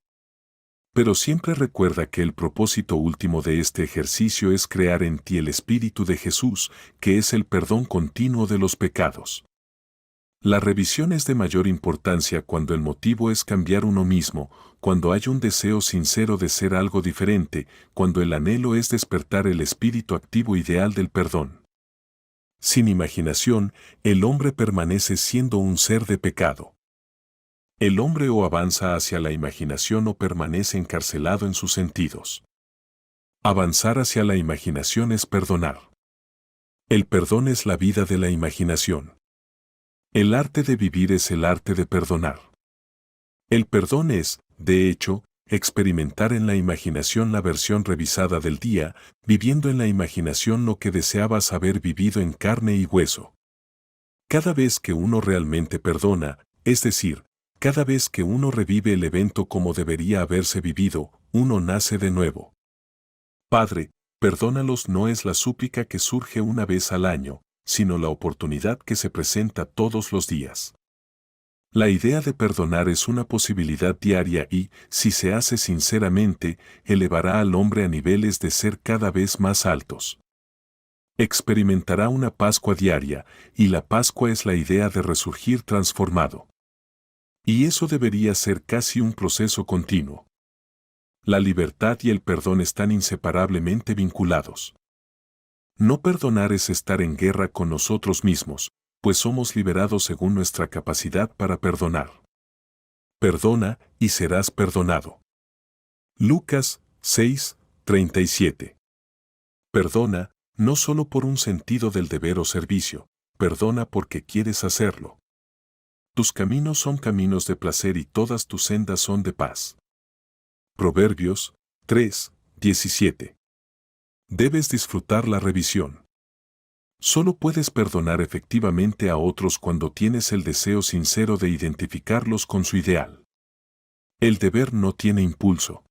Pero siempre recuerda que el propósito último de este ejercicio es crear en ti el Espíritu de Jesús, que es el perdón continuo de los pecados. La revisión es de mayor importancia cuando el motivo es cambiar uno mismo, cuando hay un deseo sincero de ser algo diferente, cuando el anhelo es despertar el espíritu activo ideal del perdón. Sin imaginación, el hombre permanece siendo un ser de pecado. El hombre o avanza hacia la imaginación o permanece encarcelado en sus sentidos. Avanzar hacia la imaginación es perdonar. El perdón es la vida de la imaginación. El arte de vivir es el arte de perdonar. El perdón es, de hecho, experimentar en la imaginación la versión revisada del día, viviendo en la imaginación lo que deseabas haber vivido en carne y hueso. Cada vez que uno realmente perdona, es decir, cada vez que uno revive el evento como debería haberse vivido, uno nace de nuevo. Padre, perdónalos no es la súplica que surge una vez al año, sino la oportunidad que se presenta todos los días. La idea de perdonar es una posibilidad diaria y, si se hace sinceramente, elevará al hombre a niveles de ser cada vez más altos. Experimentará una Pascua diaria, y la Pascua es la idea de resurgir transformado. Y eso debería ser casi un proceso continuo. La libertad y el perdón están inseparablemente vinculados. No perdonar es estar en guerra con nosotros mismos, pues somos liberados según nuestra capacidad para perdonar. Perdona y serás perdonado. Lucas 6:37. Perdona, no solo por un sentido del deber o servicio, perdona porque quieres hacerlo. Tus caminos son caminos de placer y todas tus sendas son de paz. Proverbios 3:17. Debes disfrutar la revisión. Solo puedes perdonar efectivamente a otros cuando tienes el deseo sincero de identificarlos con su ideal. El deber no tiene impulso.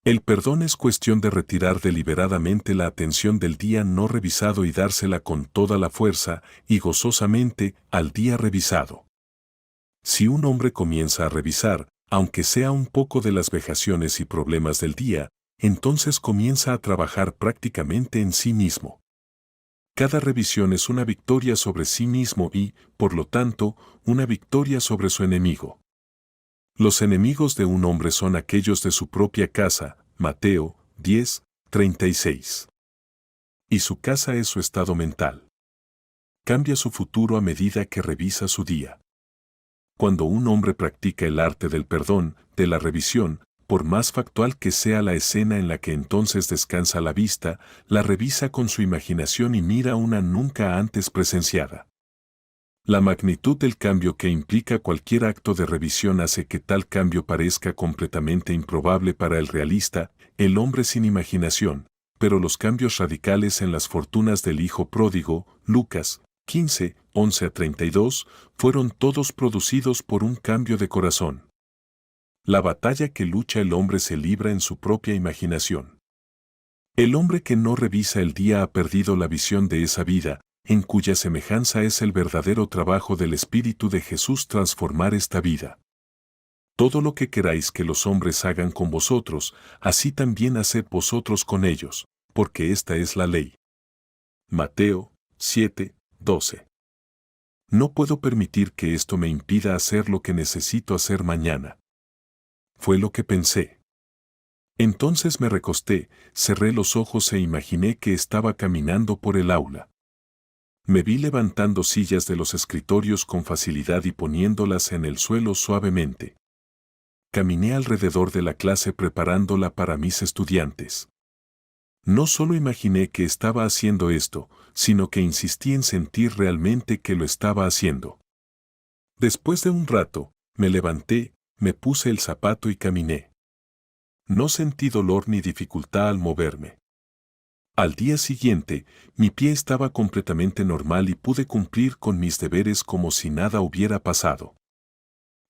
El perdón es cuestión de retirar deliberadamente la atención del día no revisado y dársela con toda la fuerza y gozosamente al día revisado. Si un hombre comienza a revisar, aunque sea un poco de las vejaciones y problemas del día, entonces comienza a trabajar prácticamente en sí mismo. Cada revisión es una victoria sobre sí mismo y, por lo tanto, una victoria sobre su enemigo. Los enemigos de un hombre son aquellos de su propia casa, Mateo 10:36. Y su casa es su estado mental. Cambia su futuro a medida que revisa su día. Cuando un hombre practica el arte del perdón, de la revisión, por más factual que sea la escena en la que entonces descansa la vista, la revisa con su imaginación y mira una nunca antes presenciada. La magnitud del cambio que implica cualquier acto de revisión hace que tal cambio parezca completamente improbable para el realista, el hombre sin imaginación, pero los cambios radicales en las fortunas del hijo pródigo, Lucas 15:11-32, fueron todos producidos por un cambio de corazón. La batalla que lucha el hombre se libra en su propia imaginación. El hombre que no revisa el día ha perdido la visión de esa vida, en cuya semejanza es el verdadero trabajo del Espíritu de Jesús transformar esta vida. Todo lo que queráis que los hombres hagan con vosotros, así también haced vosotros con ellos, porque esta es la ley. Mateo 7:12. No puedo permitir que esto me impida hacer lo que necesito hacer mañana. Fue lo que pensé. Entonces me recosté, cerré los ojos e imaginé que estaba caminando por el aula. Me vi levantando sillas de los escritorios con facilidad y poniéndolas en el suelo suavemente. Caminé alrededor de la clase preparándola para mis estudiantes. No solo imaginé que estaba haciendo esto, sino que insistí en sentir realmente que lo estaba haciendo. Después de un rato, me levanté, me puse el zapato y caminé. No sentí dolor ni dificultad al moverme. Al día siguiente, mi pie estaba completamente normal y pude cumplir con mis deberes como si nada hubiera pasado.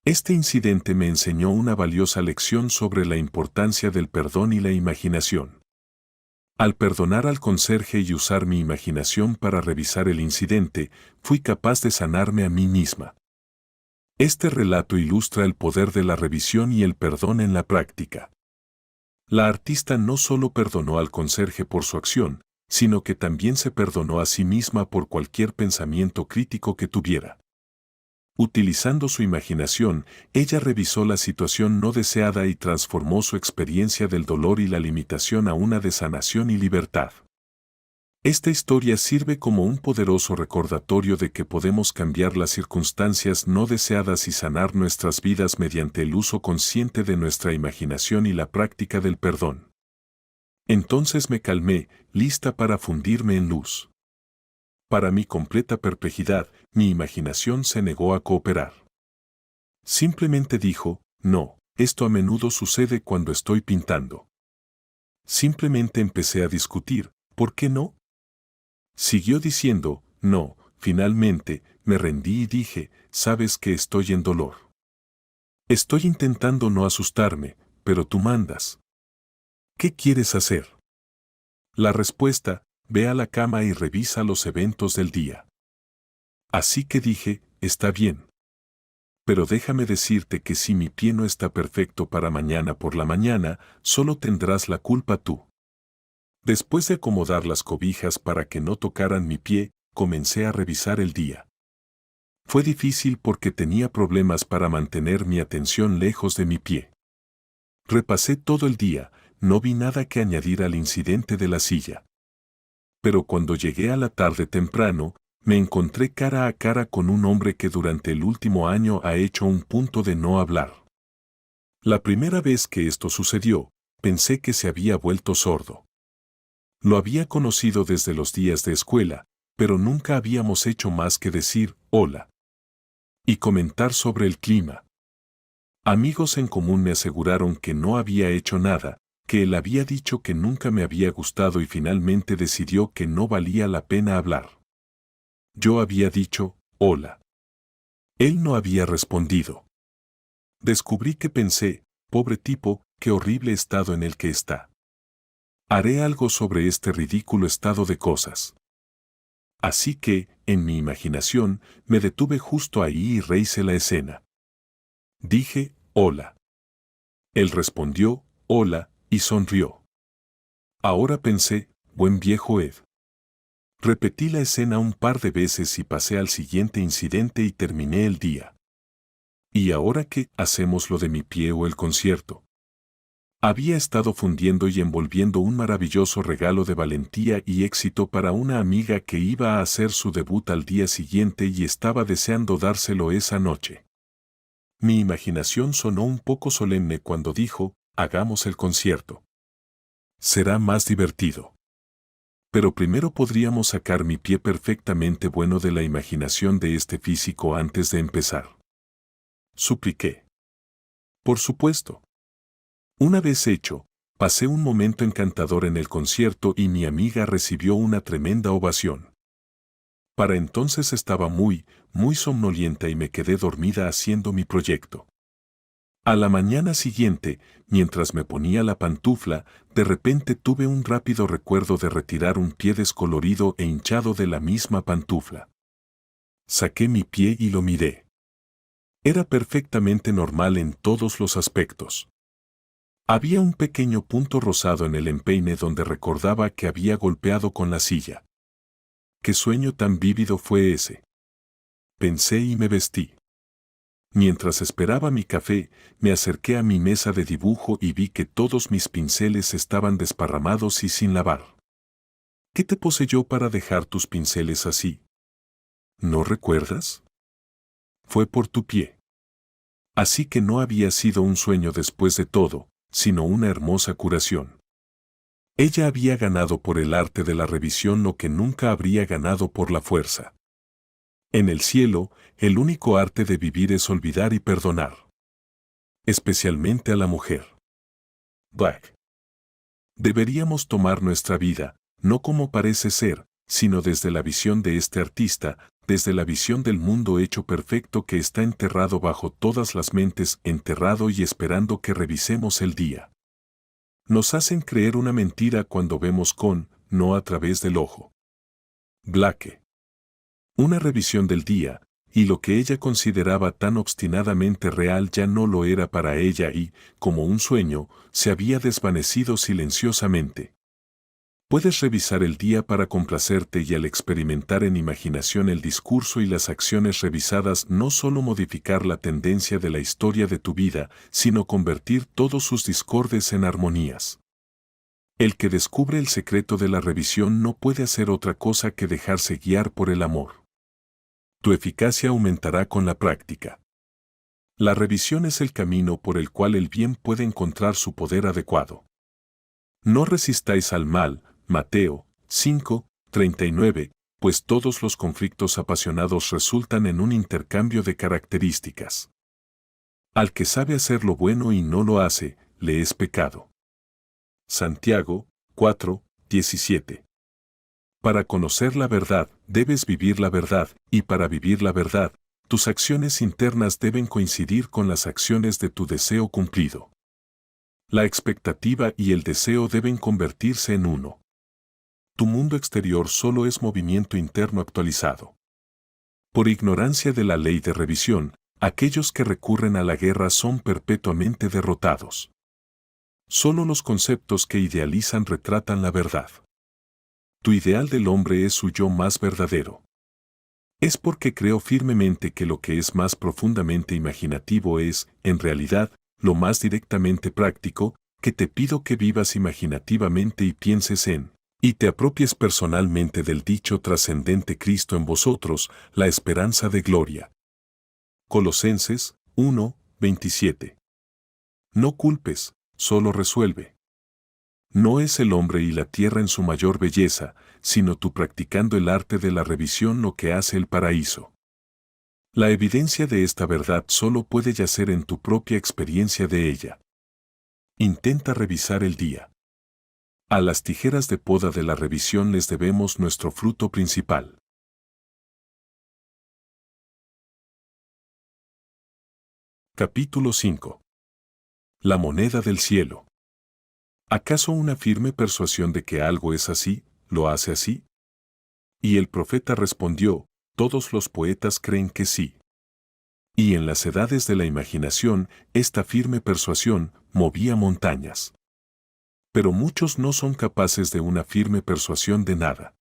Este incidente me enseñó una valiosa lección sobre la importancia del perdón y la imaginación. Al perdonar al conserje y usar mi imaginación para revisar el incidente, fui capaz de sanarme a mí misma. Este relato ilustra el poder de la revisión y el perdón en la práctica. La artista no solo perdonó al conserje por su acción, sino que también se perdonó a sí misma por cualquier pensamiento crítico que tuviera. Utilizando su imaginación, ella revisó la situación no deseada y transformó su experiencia del dolor y la limitación a una de sanación y libertad. Esta historia sirve como un poderoso recordatorio de que podemos cambiar las circunstancias no deseadas y sanar nuestras vidas mediante el uso consciente de nuestra imaginación y la práctica del perdón. Entonces me calmé, lista para fundirme en luz. Para mi completa perplejidad, mi imaginación se negó a cooperar. Simplemente dijo, no, esto a menudo sucede cuando estoy pintando. Simplemente empecé a discutir, ¿por qué no? Siguió diciendo, no, finalmente, me rendí y dije, sabes que estoy en dolor. Estoy intentando no asustarme, pero tú mandas. ¿Qué quieres hacer? La respuesta, ve a la cama y revisa los eventos del día. Así que dije, está bien. Pero déjame decirte que si mi pie no está perfecto para mañana por la mañana, solo tendrás la culpa tú. Después de acomodar las cobijas para que no tocaran mi pie, comencé a revisar el día. Fue difícil porque tenía problemas para mantener mi atención lejos de mi pie. Repasé todo el día, no vi nada que añadir al incidente de la silla. Pero cuando llegué a la tarde temprano, me encontré cara a cara con un hombre que durante el último año ha hecho un punto de no hablar. La primera vez que esto sucedió, pensé que se había vuelto sordo. Lo había conocido desde los días de escuela, pero nunca habíamos hecho más que decir hola y comentar sobre el clima. Amigos en común me aseguraron que no había hecho nada, que él había dicho que nunca me había gustado y finalmente decidió que no valía la pena hablar. Yo había dicho, hola. Él no había respondido. Descubrí que pensé, pobre tipo, qué horrible estado en el que está. Haré algo sobre este ridículo estado de cosas. Así que, en mi imaginación, me detuve justo ahí y rehice la escena. Dije, hola. Él respondió, hola, y sonrió. Ahora pensé, buen viejo Ed. Repetí la escena un par de veces y pasé al siguiente incidente y terminé el día. ¿Y ahora qué hacemos lo de mi pie o el concierto? Había estado fundiendo y envolviendo un maravilloso regalo de valentía y éxito para una amiga que iba a hacer su debut al día siguiente y estaba deseando dárselo esa noche. Mi imaginación sonó un poco solemne cuando dijo, hagamos el concierto. Será más divertido. Pero primero podríamos sacar mi pie perfectamente bueno de la imaginación de este físico antes de empezar. Supliqué. Por supuesto. Una vez hecho, pasé un momento encantador en el concierto y mi amiga recibió una tremenda ovación. Para entonces estaba muy somnolienta y me quedé dormida haciendo mi proyecto. A la mañana siguiente, mientras me ponía la pantufla, de repente tuve un rápido recuerdo de retirar un pie descolorido e hinchado de la misma pantufla. Saqué mi pie y lo miré. Era perfectamente normal en todos los aspectos. Había un pequeño punto rosado en el empeine donde recordaba que había golpeado con la silla. ¿Qué sueño tan vívido fue ese? Pensé y me vestí. Mientras esperaba mi café, me acerqué a mi mesa de dibujo y vi que todos mis pinceles estaban desparramados y sin lavar. ¿Qué te poseyó para dejar tus pinceles así? ¿No recuerdas? Fue por tu pie. Así que no había sido un sueño después de todo, sino una hermosa curación. Ella había ganado por el arte de la revisión lo que nunca habría ganado por la fuerza. En el cielo, el único arte de vivir es olvidar y perdonar. Especialmente a la mujer. Black. Deberíamos tomar nuestra vida, no como parece ser, sino desde la visión de este artista, desde la visión del mundo hecho perfecto que está enterrado bajo todas las mentes, enterrado y esperando que revisemos el día. Nos hacen creer una mentira cuando vemos no a través del ojo. Blake. Una revisión del día, y lo que ella consideraba tan obstinadamente real ya no lo era para ella y, como un sueño, se había desvanecido silenciosamente. Puedes revisar el día para complacerte y al experimentar en imaginación el discurso y las acciones revisadas no solo modificar la tendencia de la historia de tu vida, sino convertir todos sus discordes en armonías. El que descubre el secreto de la revisión no puede hacer otra cosa que dejarse guiar por el amor. Tu eficacia aumentará con la práctica. La revisión es el camino por el cual el bien puede encontrar su poder adecuado. No resistáis al mal, Mateo 5:39, pues todos los conflictos apasionados resultan en un intercambio de características. Al que sabe hacer lo bueno y no lo hace, le es pecado. Santiago 4:17. Para conocer la verdad, debes vivir la verdad, y para vivir la verdad, tus acciones internas deben coincidir con las acciones de tu deseo cumplido. La expectativa y el deseo deben convertirse en uno. Tu mundo exterior solo es movimiento interno actualizado. Por ignorancia de la ley de revisión, aquellos que recurren a la guerra son perpetuamente derrotados. Solo los conceptos que idealizan retratan la verdad. Tu ideal del hombre es su yo más verdadero. Es porque creo firmemente que lo que es más profundamente imaginativo es, en realidad, lo más directamente práctico, que te pido que vivas imaginativamente y pienses y te apropies personalmente del dicho trascendente Cristo en vosotros, la esperanza de gloria. Colosenses 1:27. No culpes, solo resuelve. No es el hombre y la tierra en su mayor belleza, sino tú practicando el arte de la revisión lo que hace el paraíso. La evidencia de esta verdad solo puede yacer en tu propia experiencia de ella. Intenta revisar el día. A las tijeras de poda de la revisión les debemos nuestro fruto principal. Capítulo 5. La moneda del cielo. ¿Acaso una firme persuasión de que algo es así, lo hace así? Y el profeta respondió, todos los poetas creen que sí. Y en las edades de la imaginación, esta firme persuasión, movía montañas. Pero muchos no son capaces de una firme persuasión de nada.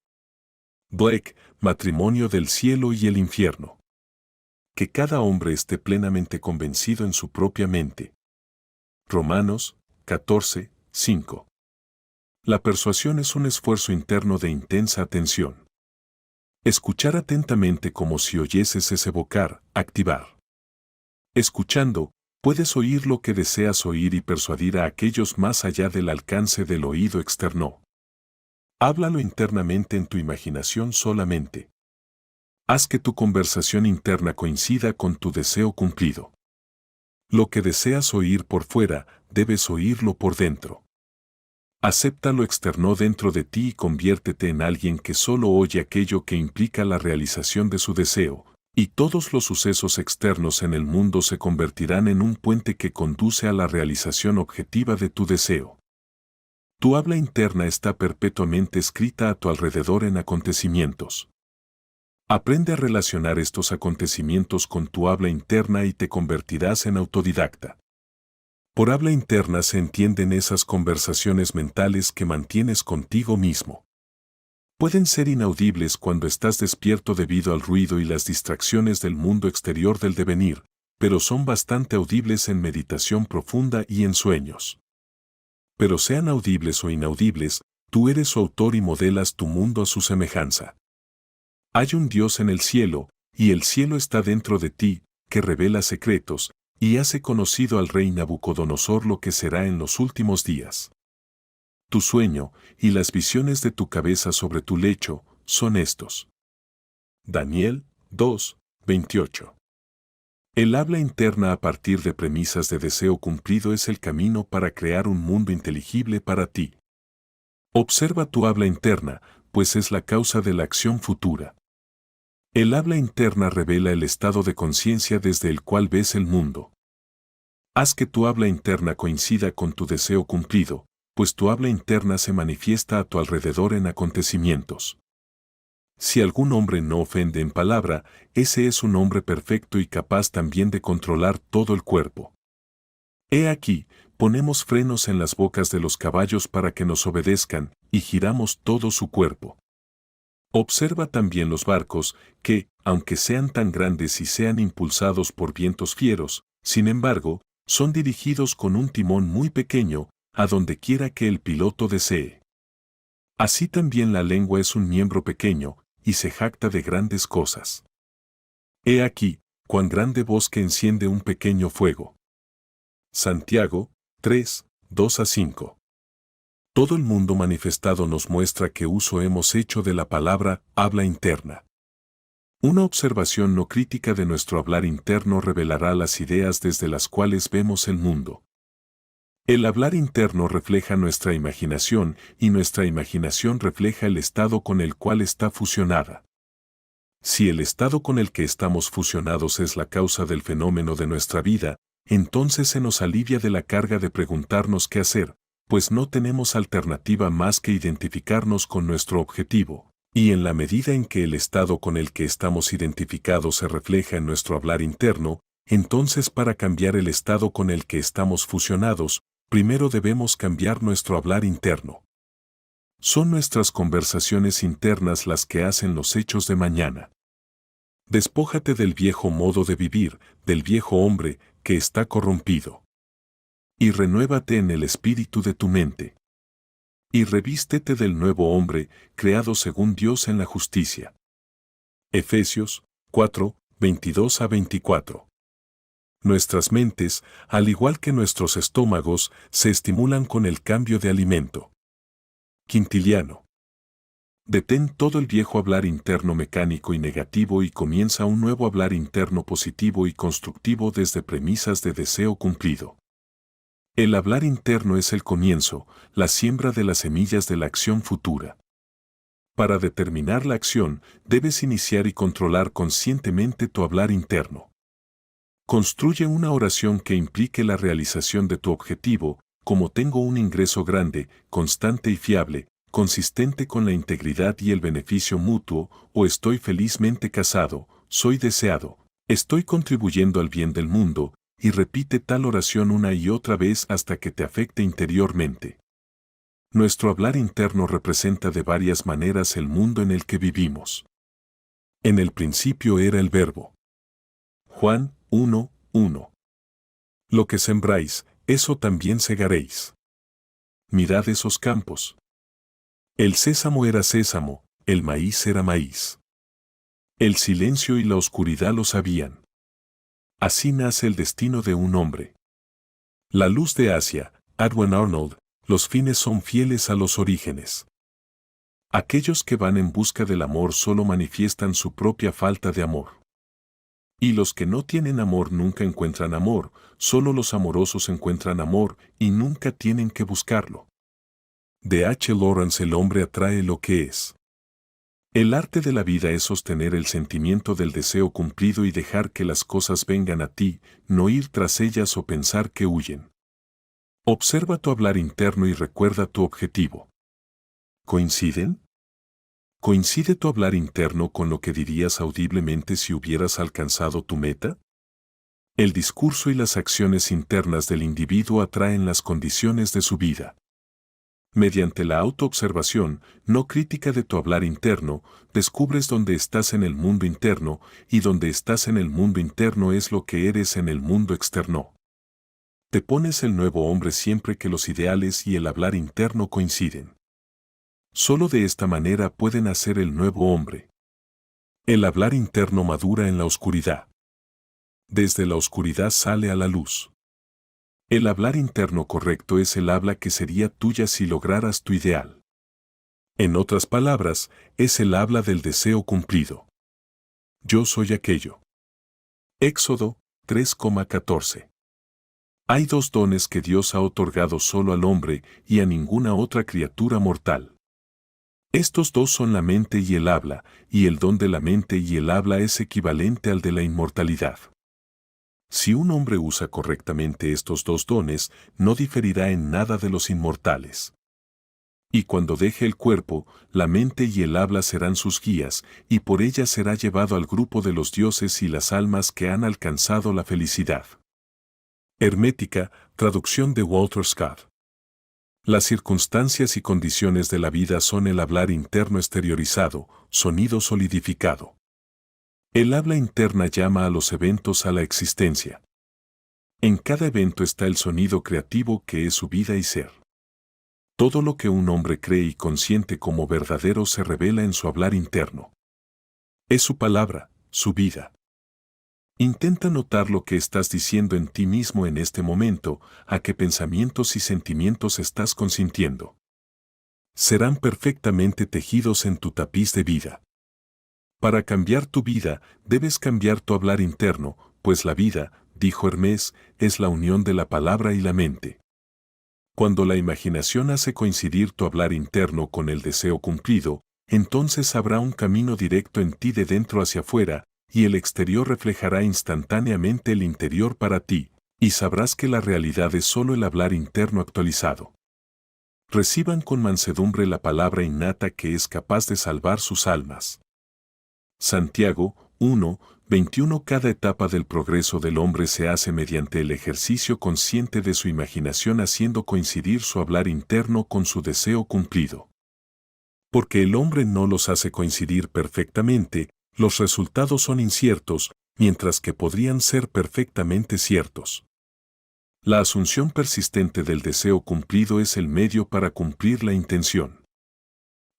Blake, Matrimonio del cielo y el infierno. Que cada hombre esté plenamente convencido en su propia mente. Romanos 14, 5. La persuasión es un esfuerzo interno de intensa atención. Escuchar atentamente como si oyeses ese evocar, activar. Escuchando, puedes oír lo que deseas oír y persuadir a aquellos más allá del alcance del oído externo. Háblalo internamente en tu imaginación solamente. Haz que tu conversación interna coincida con tu deseo cumplido. Lo que deseas oír por fuera, debes oírlo por dentro. Acepta lo externo dentro de ti y conviértete en alguien que solo oye aquello que implica la realización de su deseo, y todos los sucesos externos en el mundo se convertirán en un puente que conduce a la realización objetiva de tu deseo. Tu habla interna está perpetuamente escrita a tu alrededor en acontecimientos. Aprende a relacionar estos acontecimientos con tu habla interna y te convertirás en autodidacta. Por habla interna se entienden esas conversaciones mentales que mantienes contigo mismo. Pueden ser inaudibles cuando estás despierto debido al ruido y las distracciones del mundo exterior del devenir, pero son bastante audibles en meditación profunda y en sueños. Pero sean audibles o inaudibles, tú eres su autor y modelas tu mundo a su semejanza. Hay un Dios en el cielo, y el cielo está dentro de ti, que revela secretos, y hace conocido al rey Nabucodonosor lo que será en los últimos días. Tu sueño, y las visiones de tu cabeza sobre tu lecho, son estos. Daniel 2, 28. El habla interna a partir de premisas de deseo cumplido es el camino para crear un mundo inteligible para ti. Observa tu habla interna, pues es la causa de la acción futura. El habla interna revela el estado de conciencia desde el cual ves el mundo. Haz que tu habla interna coincida con tu deseo cumplido, pues tu habla interna se manifiesta a tu alrededor en acontecimientos. Si algún hombre no ofende en palabra, ese es un hombre perfecto y capaz también de controlar todo el cuerpo. He aquí, ponemos frenos en las bocas de los caballos para que nos obedezcan, y giramos todo su cuerpo. Observa también los barcos, que, aunque sean tan grandes y sean impulsados por vientos fieros, sin embargo, son dirigidos con un timón muy pequeño, a donde quiera que el piloto desee. Así también la lengua es un miembro pequeño, y se jacta de grandes cosas. He aquí, cuán grande bosque enciende un pequeño fuego. Santiago 3, 2-5. Todo el mundo manifestado nos muestra qué uso hemos hecho de la palabra habla interna. Una observación no crítica de nuestro hablar interno revelará las ideas desde las cuales vemos el mundo. El hablar interno refleja nuestra imaginación y nuestra imaginación refleja el estado con el cual está fusionada. Si el estado con el que estamos fusionados es la causa del fenómeno de nuestra vida, entonces se nos alivia de la carga de preguntarnos qué hacer, pues no tenemos alternativa más que identificarnos con nuestro objetivo, y en la medida en que el estado con el que estamos identificados se refleja en nuestro hablar interno, entonces para cambiar el estado con el que estamos fusionados, primero debemos cambiar nuestro hablar interno. Son nuestras conversaciones internas las que hacen los hechos de mañana. Despójate del viejo modo de vivir, del viejo hombre, que está corrompido. Y renuévate en el espíritu de tu mente. Y revístete del nuevo hombre, creado según Dios en la justicia. Efesios 4, 22-24. Nuestras mentes, al igual que nuestros estómagos, se estimulan con el cambio de alimento. Quintiliano. Detén todo el viejo hablar interno mecánico y negativo y comienza un nuevo hablar interno positivo y constructivo desde premisas de deseo cumplido. El hablar interno es el comienzo, la siembra de las semillas de la acción futura. Para determinar la acción, debes iniciar y controlar conscientemente tu hablar interno. Construye una oración que implique la realización de tu objetivo, como tengo un ingreso grande, constante y fiable, consistente con la integridad y el beneficio mutuo, o estoy felizmente casado, soy deseado, estoy contribuyendo al bien del mundo, y repite tal oración una y otra vez hasta que te afecte interiormente. Nuestro hablar interno representa de varias maneras el mundo en el que vivimos. En el principio era el Verbo. Juan 1:1. Lo que sembráis, eso también segaréis. Mirad esos campos. El sésamo era sésamo, el maíz era maíz. El silencio y la oscuridad lo sabían. Así nace el destino de un hombre. La luz de Asia, Edwin Arnold, los fines son fieles a los orígenes. Aquellos que van en busca del amor solo manifiestan su propia falta de amor. Y los que no tienen amor nunca encuentran amor, solo los amorosos encuentran amor y nunca tienen que buscarlo. De H. Lawrence. El hombre atrae lo que es. El arte de la vida es sostener el sentimiento del deseo cumplido y dejar que las cosas vengan a ti, no ir tras ellas o pensar que huyen. Observa tu hablar interno y recuerda tu objetivo. ¿Coinciden? ¿Coincide tu hablar interno con lo que dirías audiblemente si hubieras alcanzado tu meta? El discurso y las acciones internas del individuo atraen las condiciones de su vida. Mediante la autoobservación, no crítica de tu hablar interno, descubres dónde estás en el mundo interno, y donde estás en el mundo interno es lo que eres en el mundo externo. Te pones el nuevo hombre siempre que los ideales y el hablar interno coinciden. Solo de esta manera pueden hacer el nuevo hombre. El hablar interno madura en la oscuridad. Desde la oscuridad sale a la luz. El hablar interno correcto es el habla que sería tuya si lograras tu ideal. En otras palabras, es el habla del deseo cumplido. Yo soy aquello. Éxodo 3:14. Hay dos dones que Dios ha otorgado solo al hombre y a ninguna otra criatura mortal. Estos dos son la mente y el habla, y el don de la mente y el habla es equivalente al de la inmortalidad. Si un hombre usa correctamente estos dos dones, no diferirá en nada de los inmortales. Y cuando deje el cuerpo, la mente y el habla serán sus guías, y por ellas será llevado al grupo de los dioses y las almas que han alcanzado la felicidad. Hermética, traducción de Walter Scott. Las circunstancias y condiciones de la vida son el hablar interno exteriorizado, sonido solidificado. El habla interna llama a los eventos a la existencia. En cada evento está el sonido creativo que es su vida y ser. Todo lo que un hombre cree y consiente como verdadero se revela en su hablar interno. Es su palabra, su vida. Intenta notar lo que estás diciendo en ti mismo en este momento, a qué pensamientos y sentimientos estás consintiendo. Serán perfectamente tejidos en tu tapiz de vida. Para cambiar tu vida, debes cambiar tu hablar interno, pues la vida, dijo Hermés, es la unión de la palabra y la mente. Cuando la imaginación hace coincidir tu hablar interno con el deseo cumplido, entonces habrá un camino directo en ti de dentro hacia afuera, y el exterior reflejará instantáneamente el interior para ti, y sabrás que la realidad es solo el hablar interno actualizado. Reciban con mansedumbre la palabra innata que es capaz de salvar sus almas. Santiago 1:21. Cada etapa del progreso del hombre se hace mediante el ejercicio consciente de su imaginación haciendo coincidir su hablar interno con su deseo cumplido. Porque el hombre no los hace coincidir perfectamente, los resultados son inciertos, mientras que podrían ser perfectamente ciertos. La asunción persistente del deseo cumplido es el medio para cumplir la intención.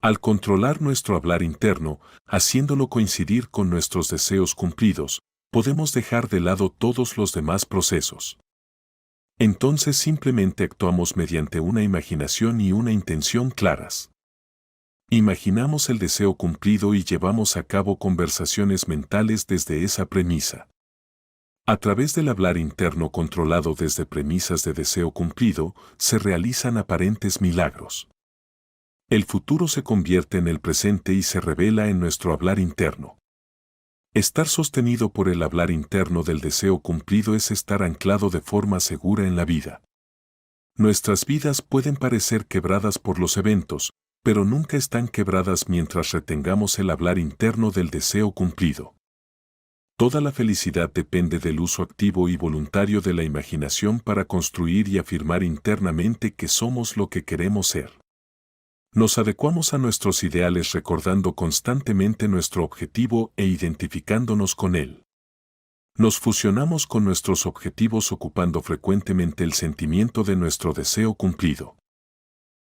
Al controlar nuestro hablar interno, haciéndolo coincidir con nuestros deseos cumplidos, podemos dejar de lado todos los demás procesos. Entonces simplemente actuamos mediante una imaginación y una intención claras. Imaginamos el deseo cumplido y llevamos a cabo conversaciones mentales desde esa premisa. A través del hablar interno controlado desde premisas de deseo cumplido, se realizan aparentes milagros. El futuro se convierte en el presente y se revela en nuestro hablar interno. Estar sostenido por el hablar interno del deseo cumplido es estar anclado de forma segura en la vida. Nuestras vidas pueden parecer quebradas por los eventos, pero nunca están quebradas mientras retengamos el hablar interno del deseo cumplido. Toda la felicidad depende del uso activo y voluntario de la imaginación para construir y afirmar internamente que somos lo que queremos ser. Nos adecuamos a nuestros ideales recordando constantemente nuestro objetivo e identificándonos con él. Nos fusionamos con nuestros objetivos ocupando frecuentemente el sentimiento de nuestro deseo cumplido.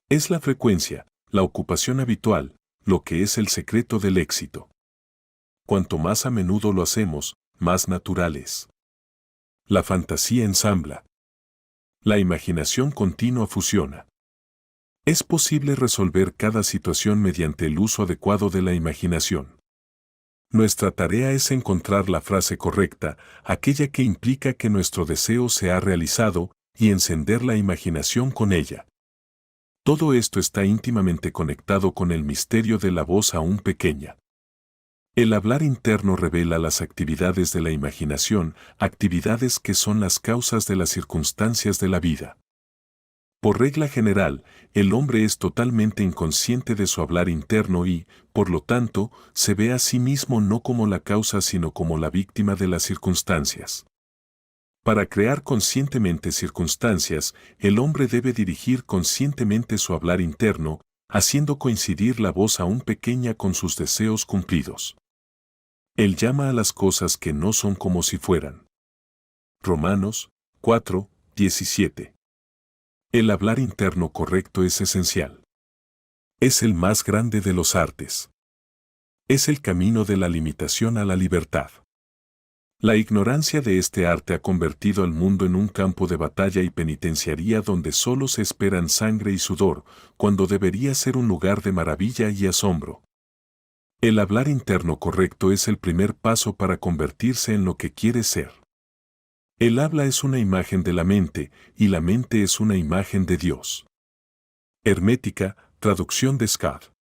Es la frecuencia, la ocupación habitual, lo que es el secreto del éxito. Cuanto más a menudo lo hacemos, más natural es. La fantasía ensambla. La imaginación continua fusiona. Es posible resolver cada situación mediante el uso adecuado de la imaginación. Nuestra tarea es encontrar la frase correcta, aquella que implica que nuestro deseo se ha realizado, y encender la imaginación con ella. Todo esto está íntimamente conectado con el misterio de la voz aún pequeña. El hablar interno revela las actividades de la imaginación, actividades que son las causas de las circunstancias de la vida. Por regla general, el hombre es totalmente inconsciente de su hablar interno y, por lo tanto, se ve a sí mismo no como la causa sino como la víctima de las circunstancias. Para crear conscientemente circunstancias, el hombre debe dirigir conscientemente su hablar interno, haciendo coincidir la voz aún pequeña con sus deseos cumplidos. Él llama a las cosas que no son como si fueran. Romanos 4, 17. El hablar interno correcto es esencial. Es el más grande de los artes. Es el camino de la limitación a la libertad. La ignorancia de este arte ha convertido al mundo en un campo de batalla y penitenciaría donde solo se esperan sangre y sudor, cuando debería ser un lugar de maravilla y asombro. El hablar interno correcto es el primer paso para convertirse en lo que quiere ser. El habla es una imagen de la mente, y la mente es una imagen de Dios. Hermética, traducción de Scott.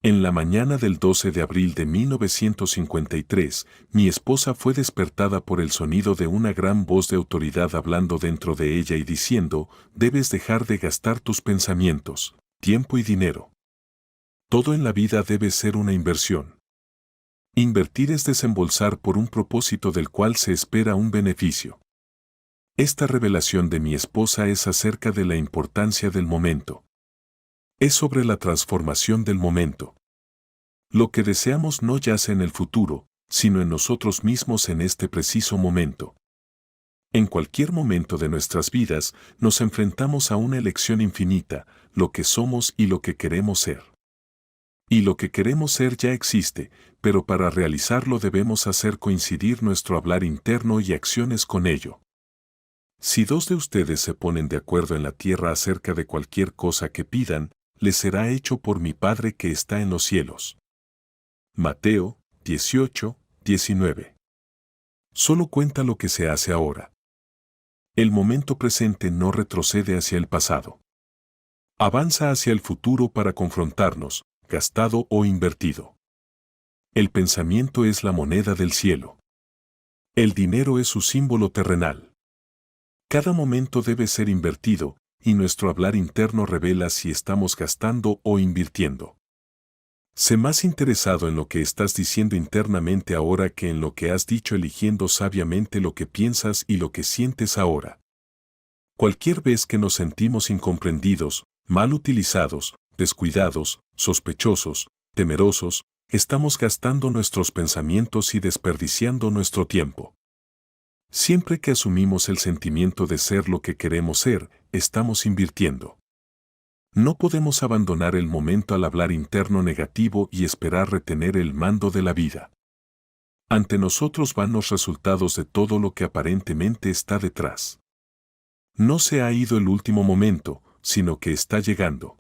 En la mañana del 12 de abril de 1953, mi esposa fue despertada por el sonido de una gran voz de autoridad hablando dentro de ella y diciendo, debes dejar de gastar tus pensamientos, tiempo y dinero. Todo en la vida debe ser una inversión. Invertir es desembolsar por un propósito del cual se espera un beneficio. Esta revelación de mi esposa es acerca de la importancia del momento. Es sobre la transformación del momento. Lo que deseamos no yace en el futuro, sino en nosotros mismos en este preciso momento. En cualquier momento de nuestras vidas, nos enfrentamos a una elección infinita, lo que somos y lo que queremos ser. Y lo que queremos ser ya existe, pero para realizarlo debemos hacer coincidir nuestro hablar interno y acciones con ello. Si dos de ustedes se ponen de acuerdo en la tierra acerca de cualquier cosa que pidan, les será hecho por mi Padre que está en los cielos. Mateo 18, 19. Solo cuenta lo que se hace ahora. El momento presente no retrocede hacia el pasado. Avanza hacia el futuro para confrontarnos, gastado o invertido. El pensamiento es la moneda del cielo. El dinero es su símbolo terrenal. Cada momento debe ser invertido, y nuestro hablar interno revela si estamos gastando o invirtiendo. Sé más interesado en lo que estás diciendo internamente ahora que en lo que has dicho eligiendo sabiamente lo que piensas y lo que sientes ahora. Cualquier vez que nos sentimos incomprendidos, mal utilizados, descuidados, sospechosos, temerosos, estamos gastando nuestros pensamientos y desperdiciando nuestro tiempo. Siempre que asumimos el sentimiento de ser lo que queremos ser, estamos invirtiendo. No podemos abandonar el momento al hablar interno negativo y esperar retener el mando de la vida. Ante nosotros van los resultados de todo lo que aparentemente está detrás. No se ha ido el último momento, sino que está llegando.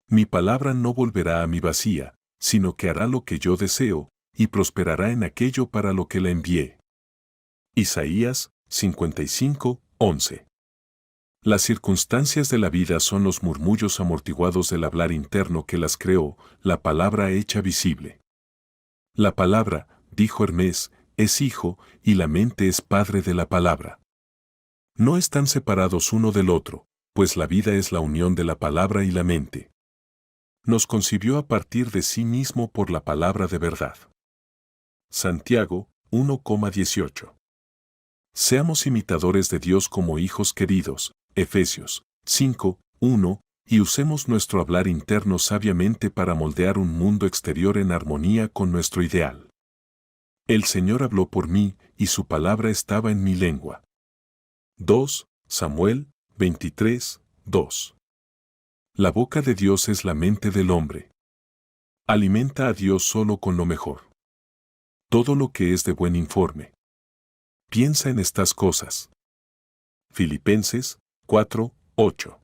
Mi palabra no volverá a mí vacía, sino que hará lo que yo deseo, y prosperará en aquello para lo que la envié. Isaías 55, 11. Las circunstancias de la vida son los murmullos amortiguados del hablar interno que las creó, la palabra hecha visible. La palabra, dijo Hermés, es hijo, y la mente es padre de la palabra. No están separados uno del otro, pues la vida es la unión de la palabra y la mente. Nos concibió a partir de sí mismo por la palabra de verdad. Santiago 1,18. Seamos imitadores de Dios como hijos queridos, Efesios 5, 1, y usemos nuestro hablar interno sabiamente para moldear un mundo exterior en armonía con nuestro ideal. El Señor habló por mí, y su palabra estaba en mi lengua. 2 Samuel 23, 2. La boca de Dios es la mente del hombre. Alimenta a Dios solo con lo mejor. Todo lo que es de buen informe. Piensa en estas cosas. Filipenses 4, 8.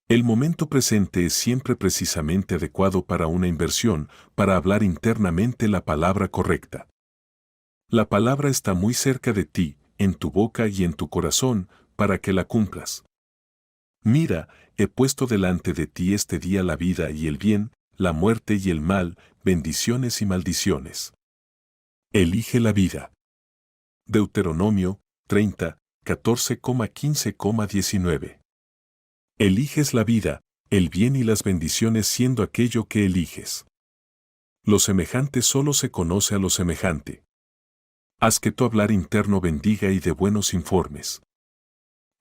El momento presente es siempre precisamente adecuado para una inversión, para hablar internamente la palabra correcta. La palabra está muy cerca de ti, en tu boca y en tu corazón, para que la cumplas. Mira, he puesto delante de ti este día la vida y el bien, la muerte y el mal, bendiciones y maldiciones. Elige la vida. Deuteronomio 30, 14,15,19. Eliges la vida, el bien y las bendiciones siendo aquello que eliges. Lo semejante solo se conoce a lo semejante. Haz que tu hablar interno bendiga y de buenos informes.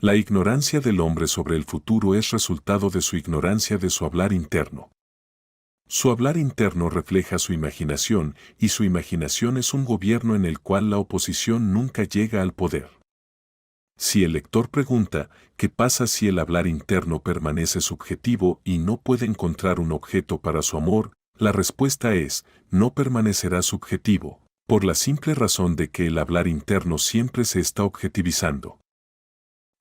La ignorancia del hombre sobre el futuro es resultado de su ignorancia de su hablar interno. Su hablar interno refleja su imaginación, y su imaginación es un gobierno en el cual la oposición nunca llega al poder. Si el lector pregunta, ¿qué pasa si el hablar interno permanece subjetivo y no puede encontrar un objeto para su amor? La respuesta es, no permanecerá subjetivo, por la simple razón de que el hablar interno siempre se está objetivizando.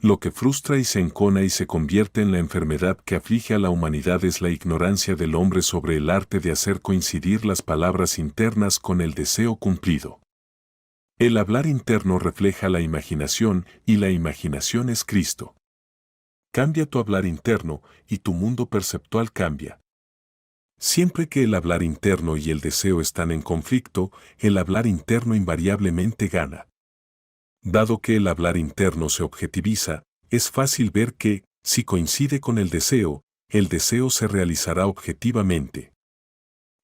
Lo que frustra y se encona y se convierte en la enfermedad que aflige a la humanidad es la ignorancia del hombre sobre el arte de hacer coincidir las palabras internas con el deseo cumplido. El hablar interno refleja la imaginación y la imaginación es Cristo. Cambia tu hablar interno y tu mundo perceptual cambia. Siempre que el hablar interno y el deseo están en conflicto, el hablar interno invariablemente gana. Dado que el hablar interno se objetiviza, es fácil ver que, si coincide con el deseo se realizará objetivamente.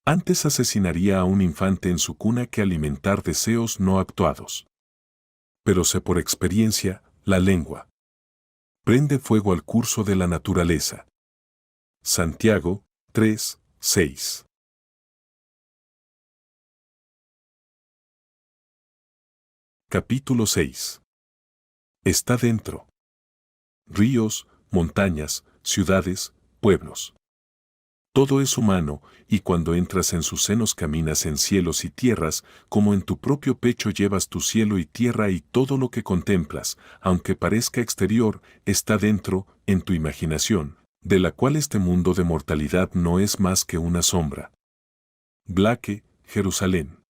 Antes asesinaría a un infante en su cuna que alimentar deseos no actuados. Pero sé por experiencia, la lengua prende fuego al curso de la naturaleza. Santiago 3, 6. Capítulo 6. Está dentro. Ríos, montañas, ciudades, pueblos. Todo es humano, y cuando entras en sus senos caminas en cielos y tierras, como en tu propio pecho llevas tu cielo y tierra y todo lo que contemplas, aunque parezca exterior, está dentro, en tu imaginación, de la cual este mundo de mortalidad no es más que una sombra. Blake, Jerusalén.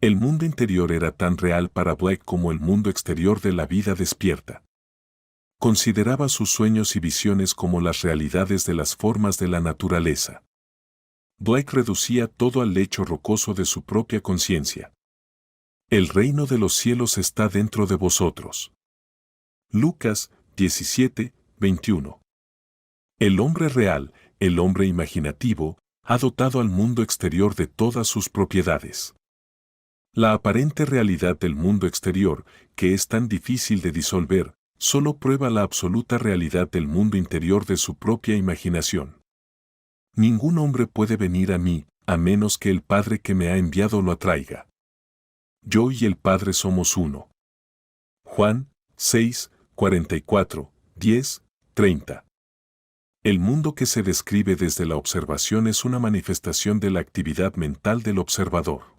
El mundo interior era tan real para Blake como el mundo exterior de la vida despierta. Consideraba sus sueños y visiones como las realidades de las formas de la naturaleza. Blake reducía todo al lecho rocoso de su propia conciencia. El reino de los cielos está dentro de vosotros. Lucas 17, 21. El hombre real, el hombre imaginativo, ha dotado al mundo exterior de todas sus propiedades. La aparente realidad del mundo exterior, que es tan difícil de disolver, solo prueba la absoluta realidad del mundo interior de su propia imaginación. Ningún hombre puede venir a mí, a menos que el Padre que me ha enviado lo atraiga. Yo y el Padre somos uno. Juan 6, 44, 10, 30. El mundo que se describe desde la observación es una manifestación de la actividad mental del observador.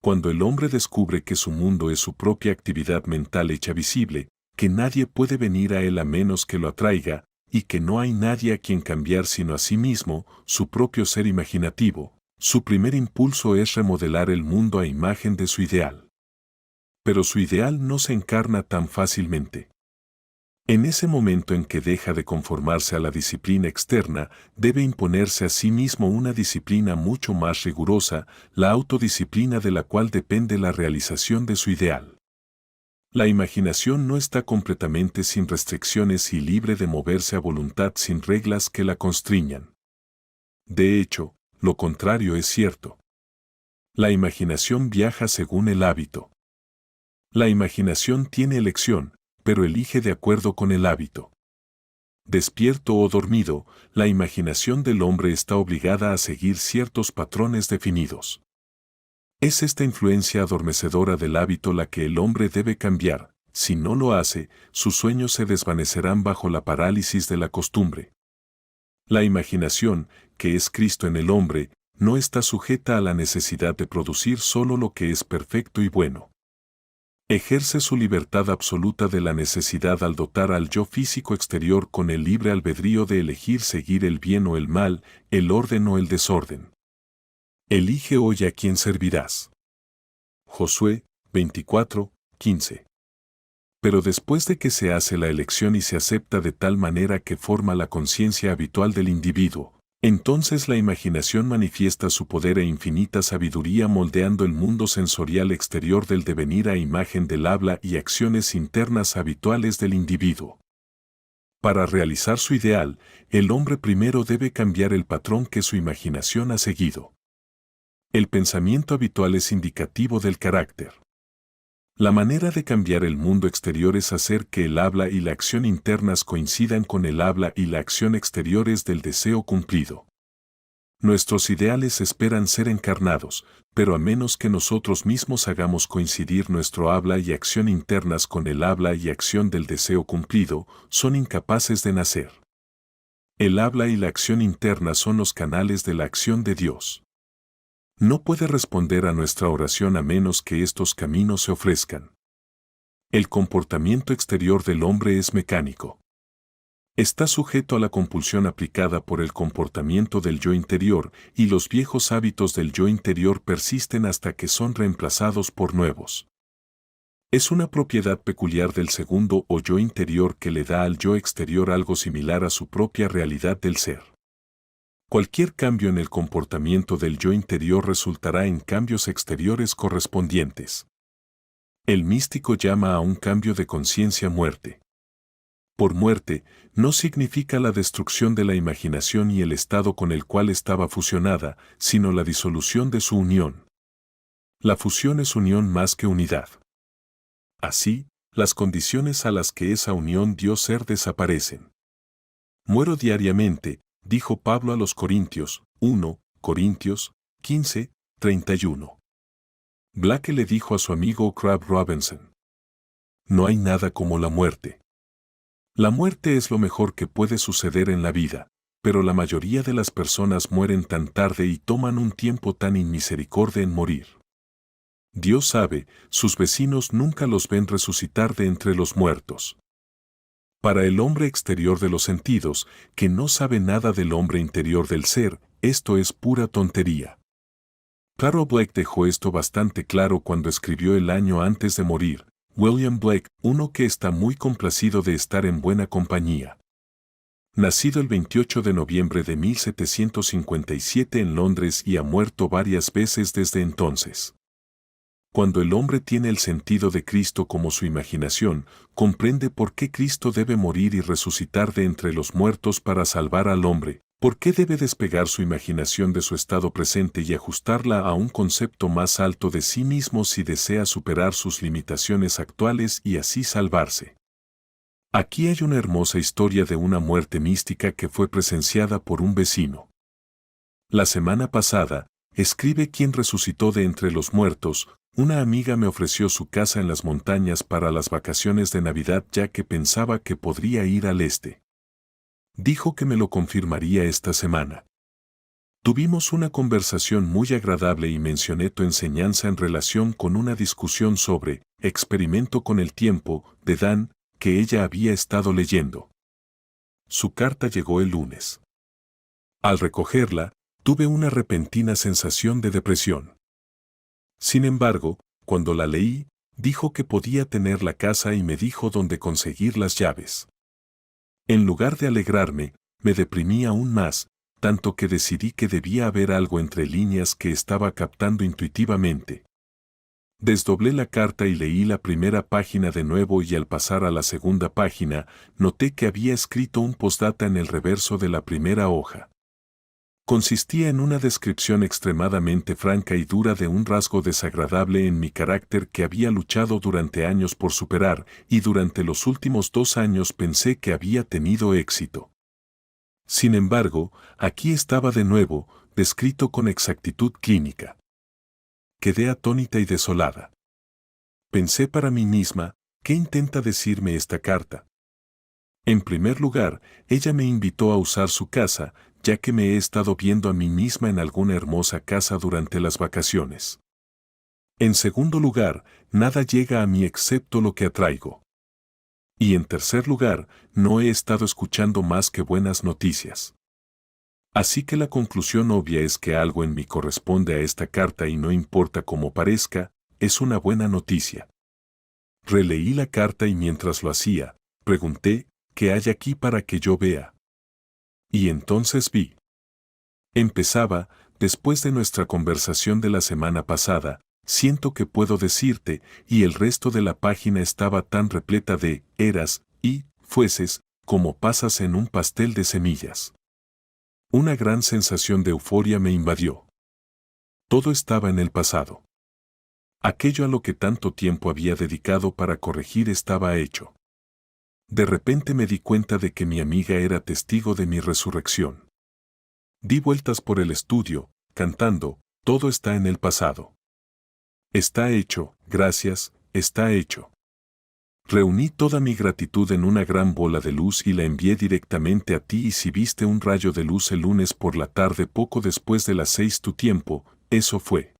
Cuando el hombre descubre que su mundo es su propia actividad mental hecha visible, que nadie puede venir a él a menos que lo atraiga, y que no hay nadie a quien cambiar sino a sí mismo, su propio ser imaginativo, su primer impulso es remodelar el mundo a imagen de su ideal. Pero su ideal no se encarna tan fácilmente. En ese momento en que deja de conformarse a la disciplina externa, debe imponerse a sí mismo una disciplina mucho más rigurosa, la autodisciplina de la cual depende la realización de su ideal. La imaginación no está completamente sin restricciones y libre de moverse a voluntad sin reglas que la constriñan. De hecho, lo contrario es cierto. La imaginación viaja según el hábito. La imaginación tiene elección, pero elige de acuerdo con el hábito. Despierto o dormido, la imaginación del hombre está obligada a seguir ciertos patrones definidos. Es esta influencia adormecedora del hábito la que el hombre debe cambiar. Si no lo hace, sus sueños se desvanecerán bajo la parálisis de la costumbre. La imaginación, que es Cristo en el hombre, no está sujeta a la necesidad de producir solo lo que es perfecto y bueno. Ejerce su libertad absoluta de la necesidad al dotar al yo físico exterior con el libre albedrío de elegir seguir el bien o el mal, el orden o el desorden. Elige hoy a quién servirás. Josué 24:15. Pero después de que se hace la elección y se acepta de tal manera que forma la conciencia habitual del individuo, entonces la imaginación manifiesta su poder e infinita sabiduría moldeando el mundo sensorial exterior del devenir a imagen del habla y acciones internas habituales del individuo. Para realizar su ideal, el hombre primero debe cambiar el patrón que su imaginación ha seguido. El pensamiento habitual es indicativo del carácter. La manera de cambiar el mundo exterior es hacer que el habla y la acción internas coincidan con el habla y la acción exteriores del deseo cumplido. Nuestros ideales esperan ser encarnados, pero a menos que nosotros mismos hagamos coincidir nuestro habla y acción internas con el habla y acción del deseo cumplido, son incapaces de nacer. El habla y la acción interna son los canales de la acción de Dios. No puede responder a nuestra oración a menos que estos caminos se ofrezcan. El comportamiento exterior del hombre es mecánico. Está sujeto a la compulsión aplicada por el comportamiento del yo interior, y los viejos hábitos del yo interior persisten hasta que son reemplazados por nuevos. Es una propiedad peculiar del segundo o yo interior que le da al yo exterior algo similar a su propia realidad del ser. Cualquier cambio en el comportamiento del yo interior resultará en cambios exteriores correspondientes. El místico llama a un cambio de conciencia muerte. Por muerte, no significa la destrucción de la imaginación y el estado con el cual estaba fusionada, sino la disolución de su unión. La fusión es unión más que unidad. Así, las condiciones a las que esa unión dio ser desaparecen. Muero diariamente, dijo Pablo a los Corintios, 1 Corintios 15:31. Blake le dijo a su amigo Craig Robinson: no hay nada como la muerte. La muerte es lo mejor que puede suceder en la vida, pero la mayoría de las personas mueren tan tarde y toman un tiempo tan inmisericordia en morir. Dios sabe, sus vecinos nunca los ven resucitar de entre los muertos. Para el hombre exterior de los sentidos, que no sabe nada del hombre interior del ser, esto es pura tontería. Carroll Blake dejó esto bastante claro cuando escribió el año antes de morir. William Blake, uno que está muy complacido de estar en buena compañía. Nacido el 28 de noviembre de 1757 en Londres y ha muerto varias veces desde entonces. Cuando el hombre tiene el sentido de Cristo como su imaginación, comprende por qué Cristo debe morir y resucitar de entre los muertos para salvar al hombre, por qué debe despegar su imaginación de su estado presente y ajustarla a un concepto más alto de sí mismo si desea superar sus limitaciones actuales y así salvarse. Aquí hay una hermosa historia de una muerte mística que fue presenciada por un vecino. La semana pasada, escribe quien resucitó de entre los muertos, una amiga me ofreció su casa en las montañas para las vacaciones de Navidad ya que pensaba que podría ir al este. Dijo que me lo confirmaría esta semana. Tuvimos una conversación muy agradable y mencioné tu enseñanza en relación con una discusión sobre Experimento con el tiempo, de Dan, que ella había estado leyendo. Su carta llegó el lunes. Al recogerla, tuve una repentina sensación de depresión. Sin embargo, cuando la leí, dijo que podía tener la casa y me dijo dónde conseguir las llaves. En lugar de alegrarme, me deprimí aún más, tanto que decidí que debía haber algo entre líneas que estaba captando intuitivamente. Desdoblé la carta y leí la primera página de nuevo y al pasar a la segunda página, noté que había escrito un postdata en el reverso de la primera hoja. Consistía en una descripción extremadamente franca y dura de un rasgo desagradable en mi carácter que había luchado durante años por superar, y durante los últimos 2 años pensé que había tenido éxito. Sin embargo, aquí estaba de nuevo, descrito con exactitud clínica. Quedé atónita y desolada. Pensé para mí misma, ¿qué intenta decirme esta carta? En primer lugar, ella me invitó a usar su casa, ya que me he estado viendo a mí misma en alguna hermosa casa durante las vacaciones. En segundo lugar, nada llega a mí excepto lo que atraigo. Y en tercer lugar, no he estado escuchando más que buenas noticias. Así que la conclusión obvia es que algo en mí corresponde a esta carta y no importa cómo parezca, es una buena noticia. Releí la carta y mientras lo hacía, pregunté, ¿qué hay aquí para que yo vea? Y entonces vi. Empezaba, después de nuestra conversación de la semana pasada, siento que puedo decirte, y el resto de la página estaba tan repleta de eras y fueses, como pasas en un pastel de semillas. Una gran sensación de euforia me invadió. Todo estaba en el pasado. Aquello a lo que tanto tiempo había dedicado para corregir estaba hecho. De repente me di cuenta de que mi amiga era testigo de mi resurrección. Di vueltas por el estudio, cantando, todo está en el pasado. Está hecho, gracias, está hecho. Reuní toda mi gratitud en una gran bola de luz y la envié directamente a ti y si viste un rayo de luz el lunes por la tarde poco después de las 6 tu tiempo, eso fue.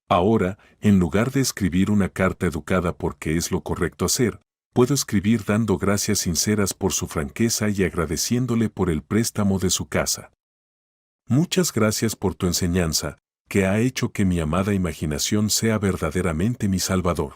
Ahora, en lugar de escribir una carta educada porque es lo correcto hacer, puedo escribir dando gracias sinceras por su franqueza y agradeciéndole por el préstamo de su casa. Muchas gracias por tu enseñanza, que ha hecho que mi amada imaginación sea verdaderamente mi Salvador.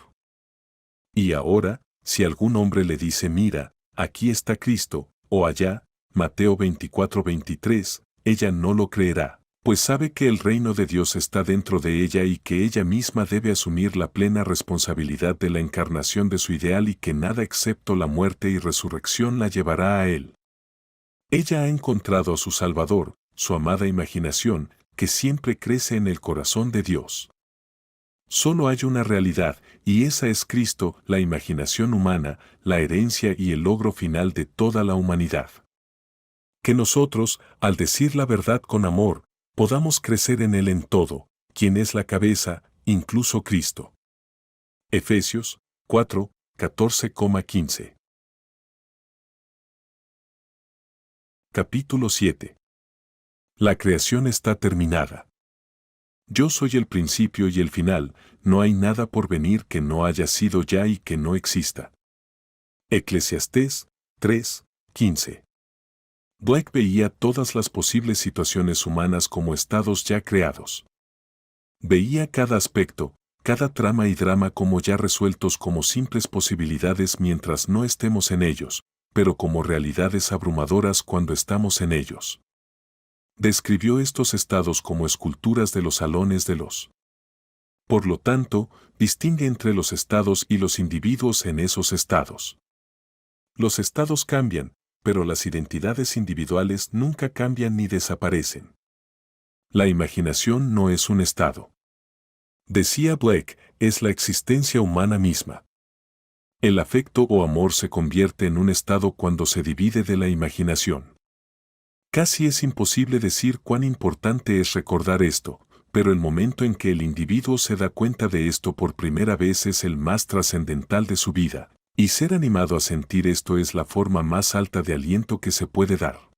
Y ahora, si algún hombre le dice mira, aquí está Cristo, o allá, Mateo 24:23, ella no lo creerá, pues sabe que el reino de Dios está dentro de ella y que ella misma debe asumir la plena responsabilidad de la encarnación de su ideal y que nada excepto la muerte y resurrección la llevará a él. Ella ha encontrado a su Salvador, su amada imaginación, que siempre crece en el corazón de Dios. Solo hay una realidad, y esa es Cristo, la imaginación humana, la herencia y el logro final de toda la humanidad. Que nosotros, al decir la verdad con amor, podamos crecer en Él en todo, quien es la cabeza, incluso Cristo. Efesios 4, 14,15. Capítulo 7. La creación está terminada. Yo soy el principio y el final, no hay nada por venir que no haya sido ya y que no exista. Eclesiastés 3:15. Blake veía todas las posibles situaciones humanas como estados ya creados. Veía cada aspecto, cada trama y drama como ya resueltos como simples posibilidades mientras no estemos en ellos, pero como realidades abrumadoras cuando estamos en ellos. Describió estos estados como esculturas de los salones de los. Por lo tanto, distingue entre los estados y los individuos en esos estados. Los estados cambian, pero las identidades individuales nunca cambian ni desaparecen. La imaginación no es un estado. Decía Blake, es la existencia humana misma. El afecto o amor se convierte en un estado cuando se divide de la imaginación. Casi es imposible decir cuán importante es recordar esto, pero el momento en que el individuo se da cuenta de esto por primera vez es el más trascendental de su vida, y ser animado a sentir esto es la forma más alta de aliento que se puede dar.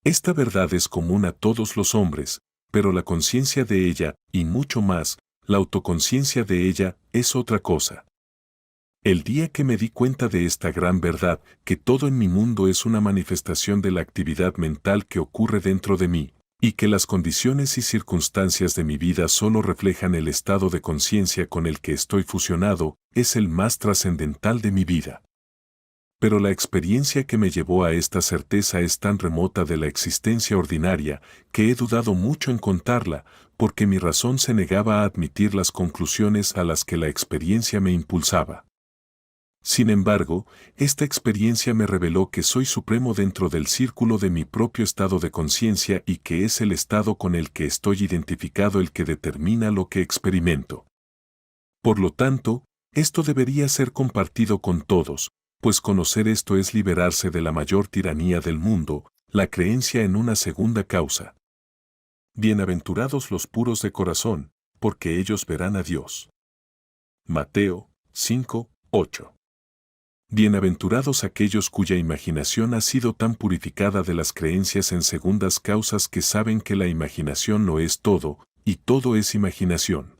Esta verdad es común a todos los hombres, pero la conciencia de ella, y mucho más, la autoconciencia de ella, es otra cosa. El día que me di cuenta de esta gran verdad, que todo en mi mundo es una manifestación de la actividad mental que ocurre dentro de mí, y que las condiciones y circunstancias de mi vida solo reflejan el estado de conciencia con el que estoy fusionado, es el más trascendental de mi vida. Pero la experiencia que me llevó a esta certeza es tan remota de la existencia ordinaria, que he dudado mucho en contarla, porque mi razón se negaba a admitir las conclusiones a las que la experiencia me impulsaba. Sin embargo, esta experiencia me reveló que soy supremo dentro del círculo de mi propio estado de conciencia y que es el estado con el que estoy identificado el que determina lo que experimento. Por lo tanto, esto debería ser compartido con todos, pues conocer esto es liberarse de la mayor tiranía del mundo, la creencia en una segunda causa. Bienaventurados los puros de corazón, porque ellos verán a Dios. Mateo 5, 8. Bienaventurados aquellos cuya imaginación ha sido tan purificada de las creencias en segundas causas que saben que la imaginación no es todo, y todo es imaginación.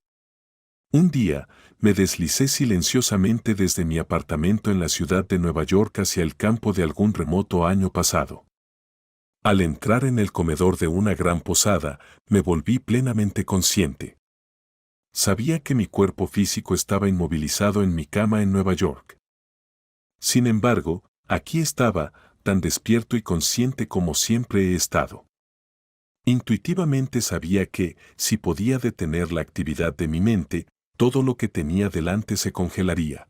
Un día, me deslicé silenciosamente desde mi apartamento en la ciudad de Nueva York hacia el campo de algún remoto año pasado. Al entrar en el comedor de una gran posada, me volví plenamente consciente. Sabía que mi cuerpo físico estaba inmovilizado en mi cama en Nueva York. Sin embargo, aquí estaba, tan despierto y consciente como siempre he estado. Intuitivamente sabía que, si podía detener la actividad de mi mente, todo lo que tenía delante se congelaría.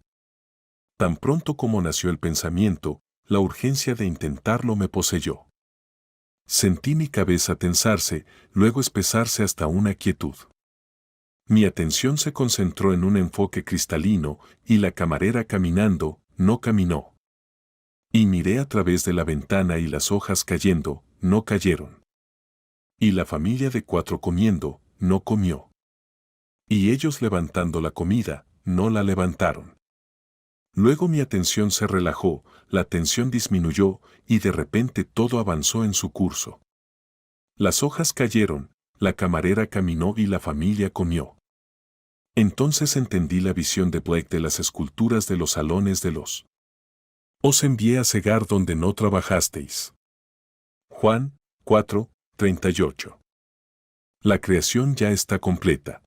Tan pronto como nació el pensamiento, la urgencia de intentarlo me poseyó. Sentí mi cabeza tensarse, luego espesarse hasta una quietud. Mi atención se concentró en un enfoque cristalino, y la camarera caminando, no caminó. Y miré a través de la ventana y las hojas cayendo, no cayeron. Y la familia de 4 comiendo, no comió. Y ellos levantando la comida, no la levantaron. Luego mi atención se relajó, la tensión disminuyó, y de repente todo avanzó en su curso. Las hojas cayeron, la camarera caminó y la familia comió. Entonces entendí la visión de Blake de las esculturas de los salones de los. Os envié a cegar donde no trabajasteis. Juan 4, 38. La creación ya está completa.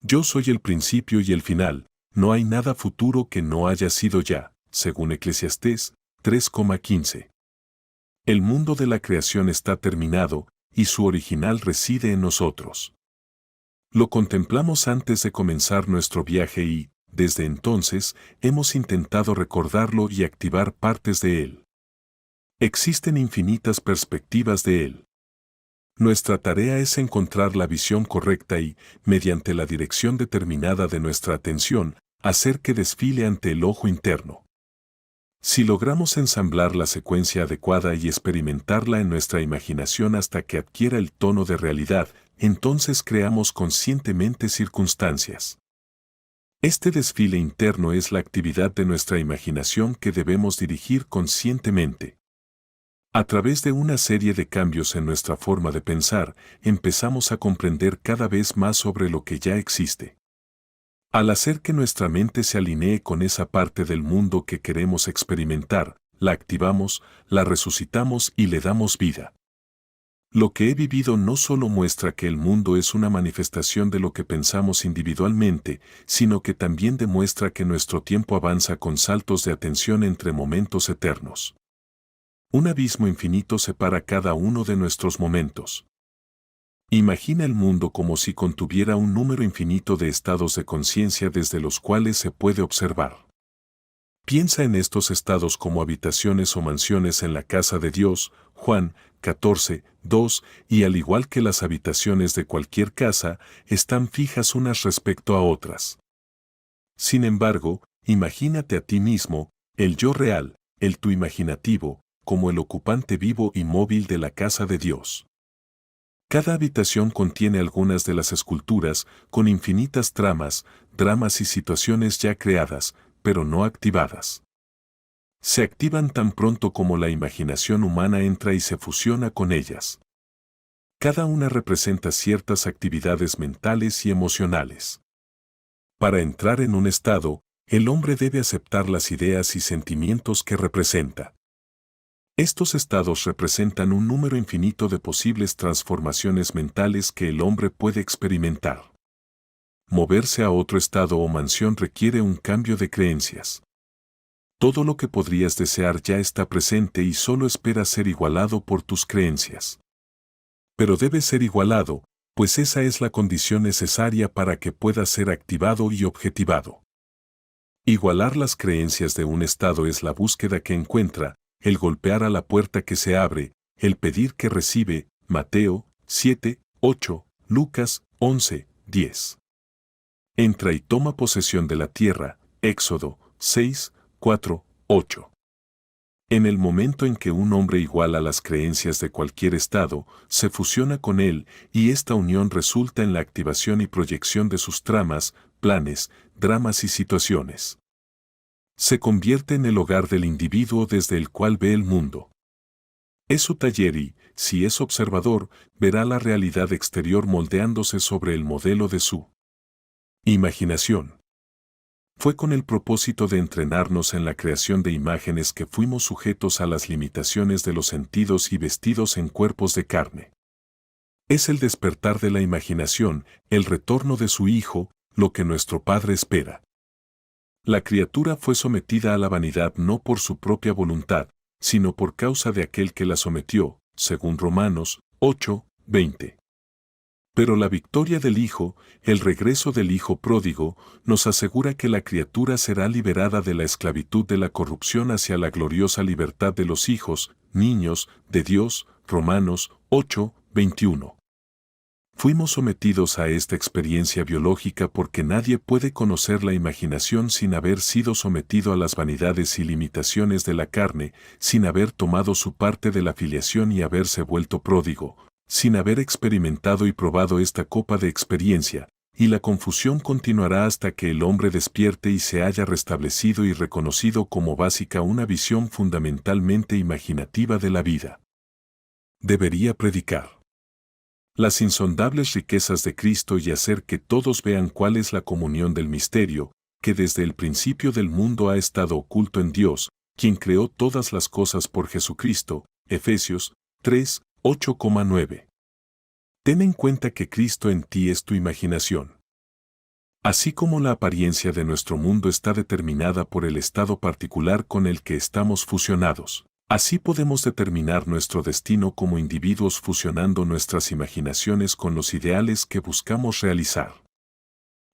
Yo soy el principio y el final, no hay nada futuro que no haya sido ya, según Eclesiastés 3,15. El mundo de la creación está terminado, y su original reside en nosotros. Lo contemplamos antes de comenzar nuestro viaje y, desde entonces, hemos intentado recordarlo y activar partes de él. Existen infinitas perspectivas de él. Nuestra tarea es encontrar la visión correcta y, mediante la dirección determinada de nuestra atención, hacer que desfile ante el ojo interno. Si logramos ensamblar la secuencia adecuada y experimentarla en nuestra imaginación hasta que adquiera el tono de realidad, entonces creamos conscientemente circunstancias. Este desfile interno es la actividad de nuestra imaginación que debemos dirigir conscientemente. A través de una serie de cambios en nuestra forma de pensar, empezamos a comprender cada vez más sobre lo que ya existe. Al hacer que nuestra mente se alinee con esa parte del mundo que queremos experimentar, la activamos, la resucitamos y le damos vida. Lo que he vivido no solo muestra que el mundo es una manifestación de lo que pensamos individualmente, sino que también demuestra que nuestro tiempo avanza con saltos de atención entre momentos eternos. Un abismo infinito separa cada uno de nuestros momentos. Imagina el mundo como si contuviera un número infinito de estados de conciencia desde los cuales se puede observar. Piensa en estos estados como habitaciones o mansiones en la casa de Dios, Juan 14, 2, y al igual que las habitaciones de cualquier casa, están fijas unas respecto a otras. Sin embargo, imagínate a ti mismo, el yo real, el tú imaginativo, como el ocupante vivo y móvil de la casa de Dios. Cada habitación contiene algunas de las esculturas, con infinitas tramas, dramas y situaciones ya creadas, pero no activadas. Se activan tan pronto como la imaginación humana entra y se fusiona con ellas. Cada una representa ciertas actividades mentales y emocionales. Para entrar en un estado, el hombre debe aceptar las ideas y sentimientos que representa. Estos estados representan un número infinito de posibles transformaciones mentales que el hombre puede experimentar. Moverse a otro estado o mansión requiere un cambio de creencias. Todo lo que podrías desear ya está presente y solo espera ser igualado por tus creencias. Pero debe ser igualado, pues esa es la condición necesaria para que pueda ser activado y objetivado. Igualar las creencias de un estado es la búsqueda que encuentra, el golpear a la puerta que se abre, el pedir que recibe. Mateo 7, 8, Lucas 11, 10. Entra y toma posesión de la tierra. Éxodo 6, 4, 8. En el momento en que un hombre iguala las creencias de cualquier estado, se fusiona con él, y esta unión resulta en la activación y proyección de sus tramas, planes, dramas y situaciones. Se convierte en el hogar del individuo desde el cual ve el mundo. Es su taller y, si es observador, verá la realidad exterior moldeándose sobre el modelo de su imaginación. Fue con el propósito de entrenarnos en la creación de imágenes que fuimos sujetos a las limitaciones de los sentidos y vestidos en cuerpos de carne. Es el despertar de la imaginación, el retorno de su Hijo, lo que nuestro Padre espera. La criatura fue sometida a la vanidad no por su propia voluntad, sino por causa de aquel que la sometió, según Romanos 8, 20. Pero la victoria del Hijo, el regreso del Hijo pródigo, nos asegura que la criatura será liberada de la esclavitud de la corrupción hacia la gloriosa libertad de los hijos, niños, de Dios. Romanos 8, 21. Fuimos sometidos a esta experiencia biológica porque nadie puede conocer la imaginación sin haber sido sometido a las vanidades y limitaciones de la carne, sin haber tomado su parte de la filiación y haberse vuelto pródigo, sin haber experimentado y probado esta copa de experiencia, y la confusión continuará hasta que el hombre despierte y se haya restablecido y reconocido como básica una visión fundamentalmente imaginativa de la vida. Debería predicar las insondables riquezas de Cristo y hacer que todos vean cuál es la comunión del misterio, que desde el principio del mundo ha estado oculto en Dios, quien creó todas las cosas por Jesucristo. Efesios 3, 8,9. Ten en cuenta que Cristo en ti es tu imaginación. Así como la apariencia de nuestro mundo está determinada por el estado particular con el que estamos fusionados, así podemos determinar nuestro destino como individuos fusionando nuestras imaginaciones con los ideales que buscamos realizar.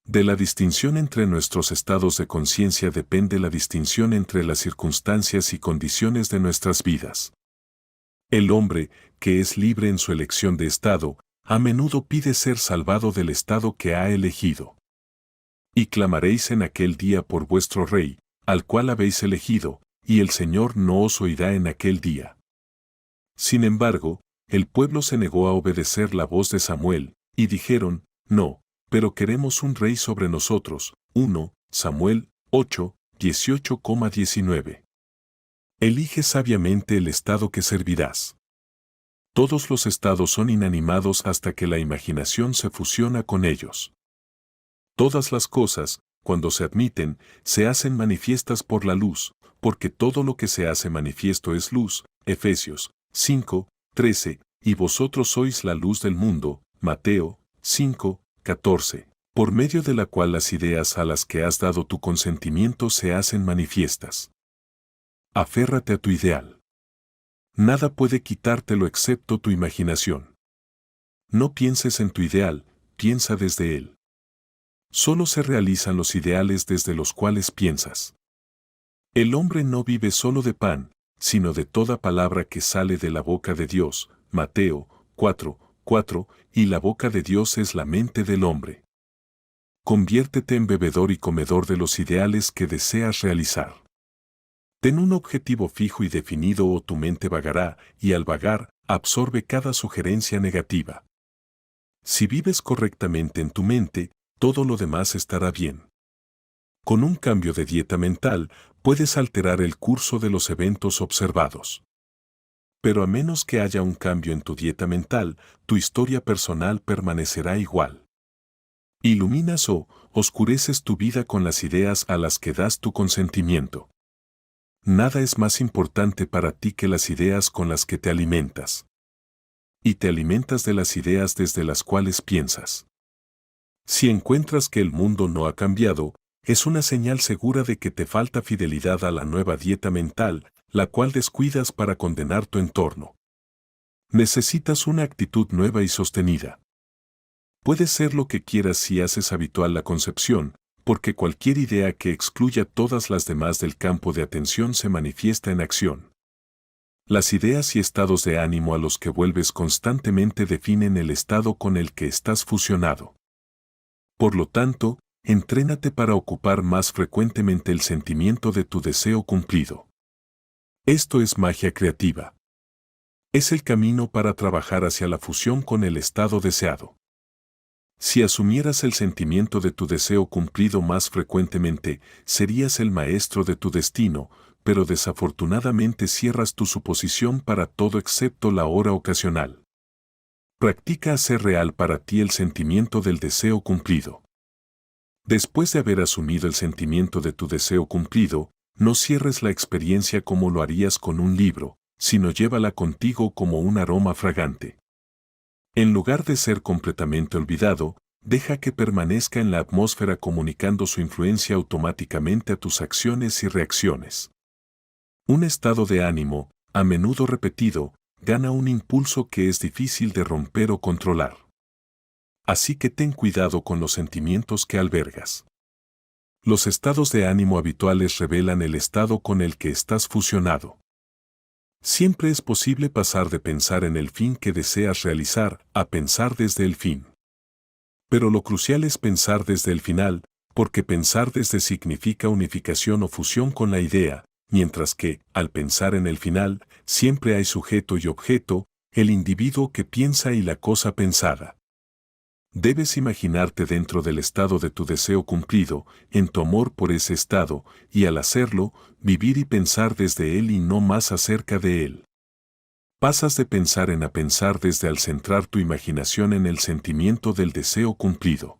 De la distinción entre nuestros estados de conciencia depende la distinción entre las circunstancias y condiciones de nuestras vidas. El hombre, que es libre en su elección de estado, a menudo pide ser salvado del estado que ha elegido. Y clamaréis en aquel día por vuestro Rey, al cual habéis elegido, y el Señor no os oirá en aquel día. Sin embargo, el pueblo se negó a obedecer la voz de Samuel, y dijeron, no, pero queremos un rey sobre nosotros. 1 Samuel 8, 18,19. Elige sabiamente el estado que servirás. Todos los estados son inanimados hasta que la imaginación se fusiona con ellos. Todas las cosas, cuando se admiten, se hacen manifiestas por la luz, porque todo lo que se hace manifiesto es luz. Efesios 5, 13, y vosotros sois la luz del mundo. Mateo 5, 14, por medio de la cual las ideas a las que has dado tu consentimiento se hacen manifiestas. Aférrate a tu ideal. Nada puede quitártelo excepto tu imaginación. No pienses en tu ideal, piensa desde él. Solo se realizan los ideales desde los cuales piensas. El hombre no vive solo de pan, sino de toda palabra que sale de la boca de Dios. Mateo 4, 4, y la boca de Dios es la mente del hombre. Conviértete en bebedor y comedor de los ideales que deseas realizar. Ten un objetivo fijo y definido o tu mente vagará, y al vagar, absorbe cada sugerencia negativa. Si vives correctamente en tu mente, todo lo demás estará bien. Con un cambio de dieta mental, puedes alterar el curso de los eventos observados. Pero a menos que haya un cambio en tu dieta mental, tu historia personal permanecerá igual. Iluminas o oscureces tu vida con las ideas a las que das tu consentimiento. Nada es más importante para ti que las ideas con las que te alimentas. Y te alimentas de las ideas desde las cuales piensas. Si encuentras que el mundo no ha cambiado, es una señal segura de que te falta fidelidad a la nueva dieta mental, la cual descuidas para condenar tu entorno. Necesitas una actitud nueva y sostenida. Puedes ser lo que quieras si haces habitual la concepción, porque cualquier idea que excluya todas las demás del campo de atención se manifiesta en acción. Las ideas y estados de ánimo a los que vuelves constantemente definen el estado con el que estás fusionado. Por lo tanto, entrénate para ocupar más frecuentemente el sentimiento de tu deseo cumplido. Esto es magia creativa. Es el camino para trabajar hacia la fusión con el estado deseado. Si asumieras el sentimiento de tu deseo cumplido más frecuentemente, serías el maestro de tu destino, pero desafortunadamente cierras tu suposición para todo excepto la hora ocasional. Practica hacer real para ti el sentimiento del deseo cumplido. Después de haber asumido el sentimiento de tu deseo cumplido, no cierres la experiencia como lo harías con un libro, sino llévala contigo como un aroma fragante. En lugar de ser completamente olvidado, deja que permanezca en la atmósfera comunicando su influencia automáticamente a tus acciones y reacciones. Un estado de ánimo, a menudo repetido, gana un impulso que es difícil de romper o controlar. Así que ten cuidado con los sentimientos que albergas. Los estados de ánimo habituales revelan el estado con el que estás fusionado. Siempre es posible pasar de pensar en el fin que deseas realizar a pensar desde el fin. Pero lo crucial es pensar desde el final, porque pensar desde significa unificación o fusión con la idea, mientras que, al pensar en el final, siempre hay sujeto y objeto, el individuo que piensa y la cosa pensada. Debes imaginarte dentro del estado de tu deseo cumplido, en tu amor por ese estado, y al hacerlo, vivir y pensar desde él y no más acerca de él. Pasas de pensar en a pensar desde al centrar tu imaginación en el sentimiento del deseo cumplido.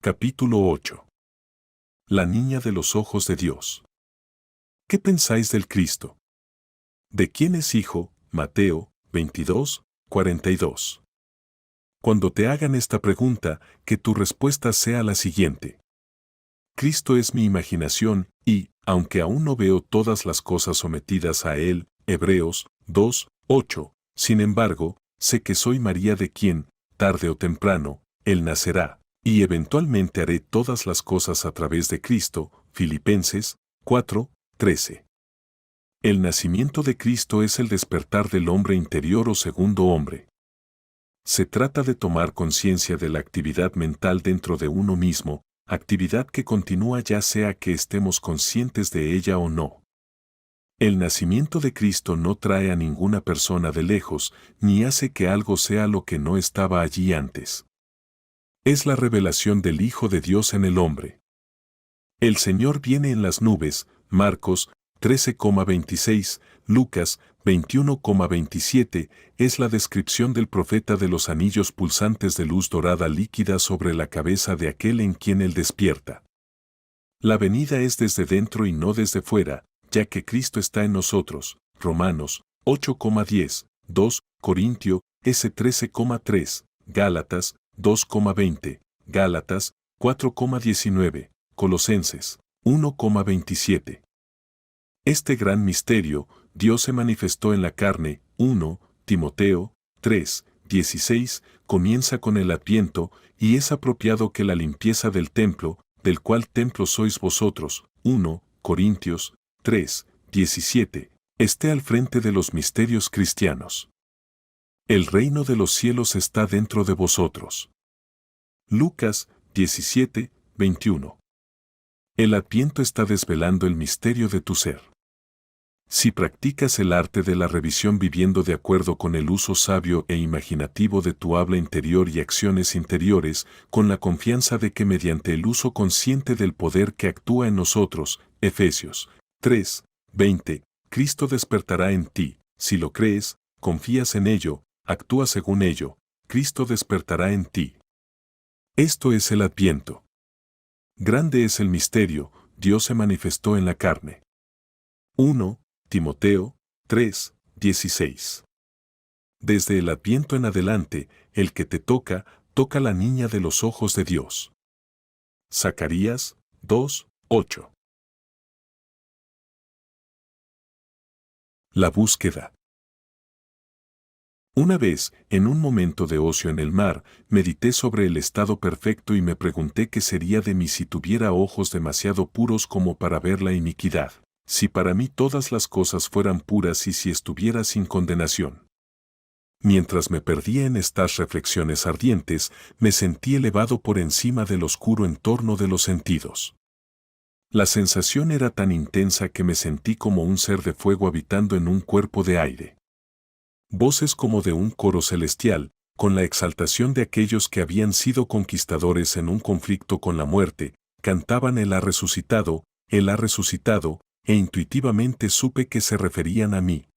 Capítulo 8. La niña de los ojos de Dios. ¿Qué pensáis del Cristo? ¿De quién es hijo? Mateo 22, 42. Cuando te hagan esta pregunta, que tu respuesta sea la siguiente. Cristo es mi imaginación y, aunque aún no veo todas las cosas sometidas a Él, Hebreos 2, 8, sin embargo, sé que soy María de quien, tarde o temprano, Él nacerá, y eventualmente haré todas las cosas a través de Cristo, Filipenses 4, 13. El nacimiento de Cristo es el despertar del hombre interior o segundo hombre. Se trata de tomar conciencia de la actividad mental dentro de uno mismo, actividad que continúa ya sea que estemos conscientes de ella o no. El nacimiento de Cristo no trae a ninguna persona de lejos, ni hace que algo sea lo que no estaba allí antes. Es la revelación del Hijo de Dios en el hombre. El Señor viene en las nubes, Marcos 13,26, Lucas 21,27, es la descripción del profeta de los anillos pulsantes de luz dorada líquida sobre la cabeza de aquel en quien él despierta. La venida es desde dentro y no desde fuera, ya que Cristo está en nosotros. Romanos 8,10, 2 Corintio S 13,3, Gálatas 2,20, Gálatas 4,19, Colosenses 1,27. Este gran misterio, Dios se manifestó en la carne, 1 Timoteo 3, 16, comienza con el Adviento, y es apropiado que la limpieza del templo, del cual templo sois vosotros, 1 Corintios 3, 17, esté al frente de los misterios cristianos. El reino de los cielos está dentro de vosotros. Lucas 17, 21. El Adviento está desvelando el misterio de tu ser. Si practicas el arte de la revisión viviendo de acuerdo con el uso sabio e imaginativo de tu habla interior y acciones interiores, con la confianza de que mediante el uso consciente del poder que actúa en nosotros, Efesios 3, 20, Cristo despertará en ti, si lo crees, confías en ello, actúas según ello, Cristo despertará en ti. Esto es el Adviento. Grande es el misterio, Dios se manifestó en la carne. 1 Timoteo 3, 16. Desde el Adviento en adelante, el que te toca, toca la niña de los ojos de Dios. Zacarías 2, 8. La búsqueda. Una vez, en un momento de ocio en el mar, medité sobre el estado perfecto y me pregunté qué sería de mí si tuviera ojos demasiado puros como para ver la iniquidad, si para mí todas las cosas fueran puras y si estuviera sin condenación. Mientras me perdía en estas reflexiones ardientes, me sentí elevado por encima del oscuro entorno de los sentidos. La sensación era tan intensa que me sentí como un ser de fuego habitando en un cuerpo de aire. Voces como de un coro celestial, con la exaltación de aquellos que habían sido conquistadores en un conflicto con la muerte, cantaban Él ha resucitado, e intuitivamente supe que se referían a mí.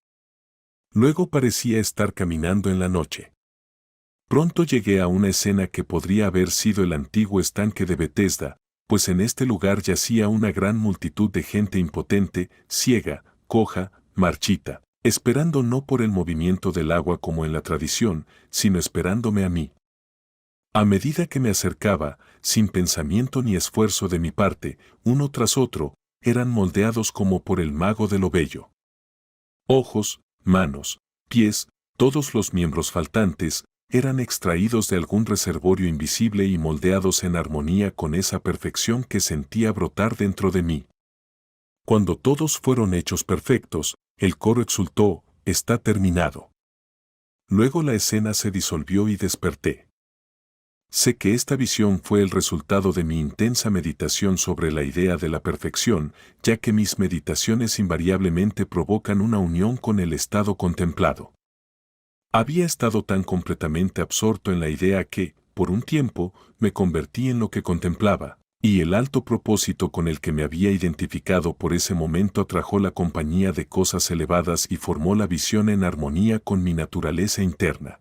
Luego parecía estar caminando en la noche. Pronto llegué a una escena que podría haber sido el antiguo estanque de Betesda, pues en este lugar yacía una gran multitud de gente impotente, ciega, coja, marchita, esperando no por el movimiento del agua como en la tradición, sino esperándome a mí. A medida que me acercaba, sin pensamiento ni esfuerzo de mi parte, uno tras otro, eran moldeados como por el mago de lo bello. Ojos, manos, pies, todos los miembros faltantes, eran extraídos de algún reservorio invisible y moldeados en armonía con esa perfección que sentía brotar dentro de mí. Cuando todos fueron hechos perfectos, el coro exultó, está terminado. Luego la escena se disolvió y desperté. Sé que esta visión fue el resultado de mi intensa meditación sobre la idea de la perfección, ya que mis meditaciones invariablemente provocan una unión con el estado contemplado. Había estado tan completamente absorto en la idea que, por un tiempo, me convertí en lo que contemplaba, y el alto propósito con el que me había identificado por ese momento atrajo la compañía de cosas elevadas y formó la visión en armonía con mi naturaleza interna.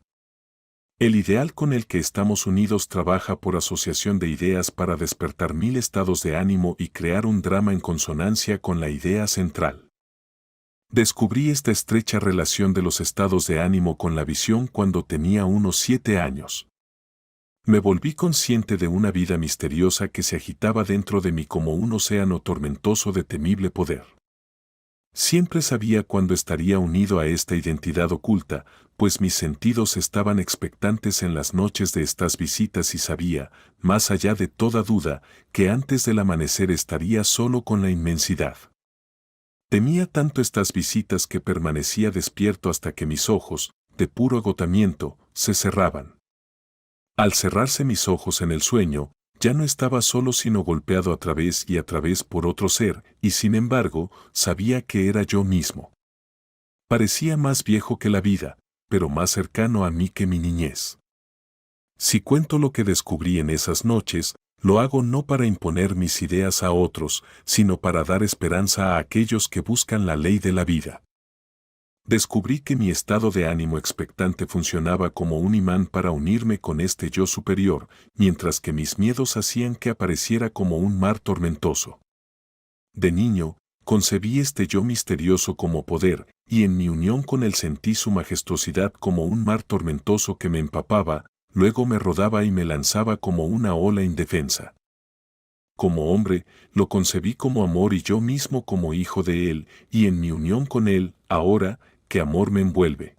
El ideal con el que estamos unidos trabaja por asociación de ideas para despertar 1000 estados de ánimo y crear un drama en consonancia con la idea central. Descubrí esta estrecha relación de los estados de ánimo con la visión cuando tenía unos 7 años. Me volví consciente de una vida misteriosa que se agitaba dentro de mí como un océano tormentoso de temible poder. Siempre sabía cuándo estaría unido a esta identidad oculta, pues mis sentidos estaban expectantes en las noches de estas visitas y sabía, más allá de toda duda, que antes del amanecer estaría solo con la inmensidad. Temía tanto estas visitas que permanecía despierto hasta que mis ojos, de puro agotamiento, se cerraban. Al cerrarse mis ojos en el sueño, ya no estaba solo sino golpeado a través por otro ser, y sin embargo, sabía que era yo mismo. Parecía más viejo que la vida, pero más cercano a mí que mi niñez. Si cuento lo que descubrí en esas noches, lo hago no para imponer mis ideas a otros, sino para dar esperanza a aquellos que buscan la ley de la vida. Descubrí que mi estado de ánimo expectante funcionaba como un imán para unirme con este yo superior, mientras que mis miedos hacían que apareciera como un mar tormentoso. De niño, concebí este yo misterioso como poder, y en mi unión con él sentí su majestuosidad como un mar tormentoso que me empapaba, luego me rodaba y me lanzaba como una ola indefensa. Como hombre, lo concebí como amor y yo mismo como hijo de él, y en mi unión con él, ahora, que amor me envuelve.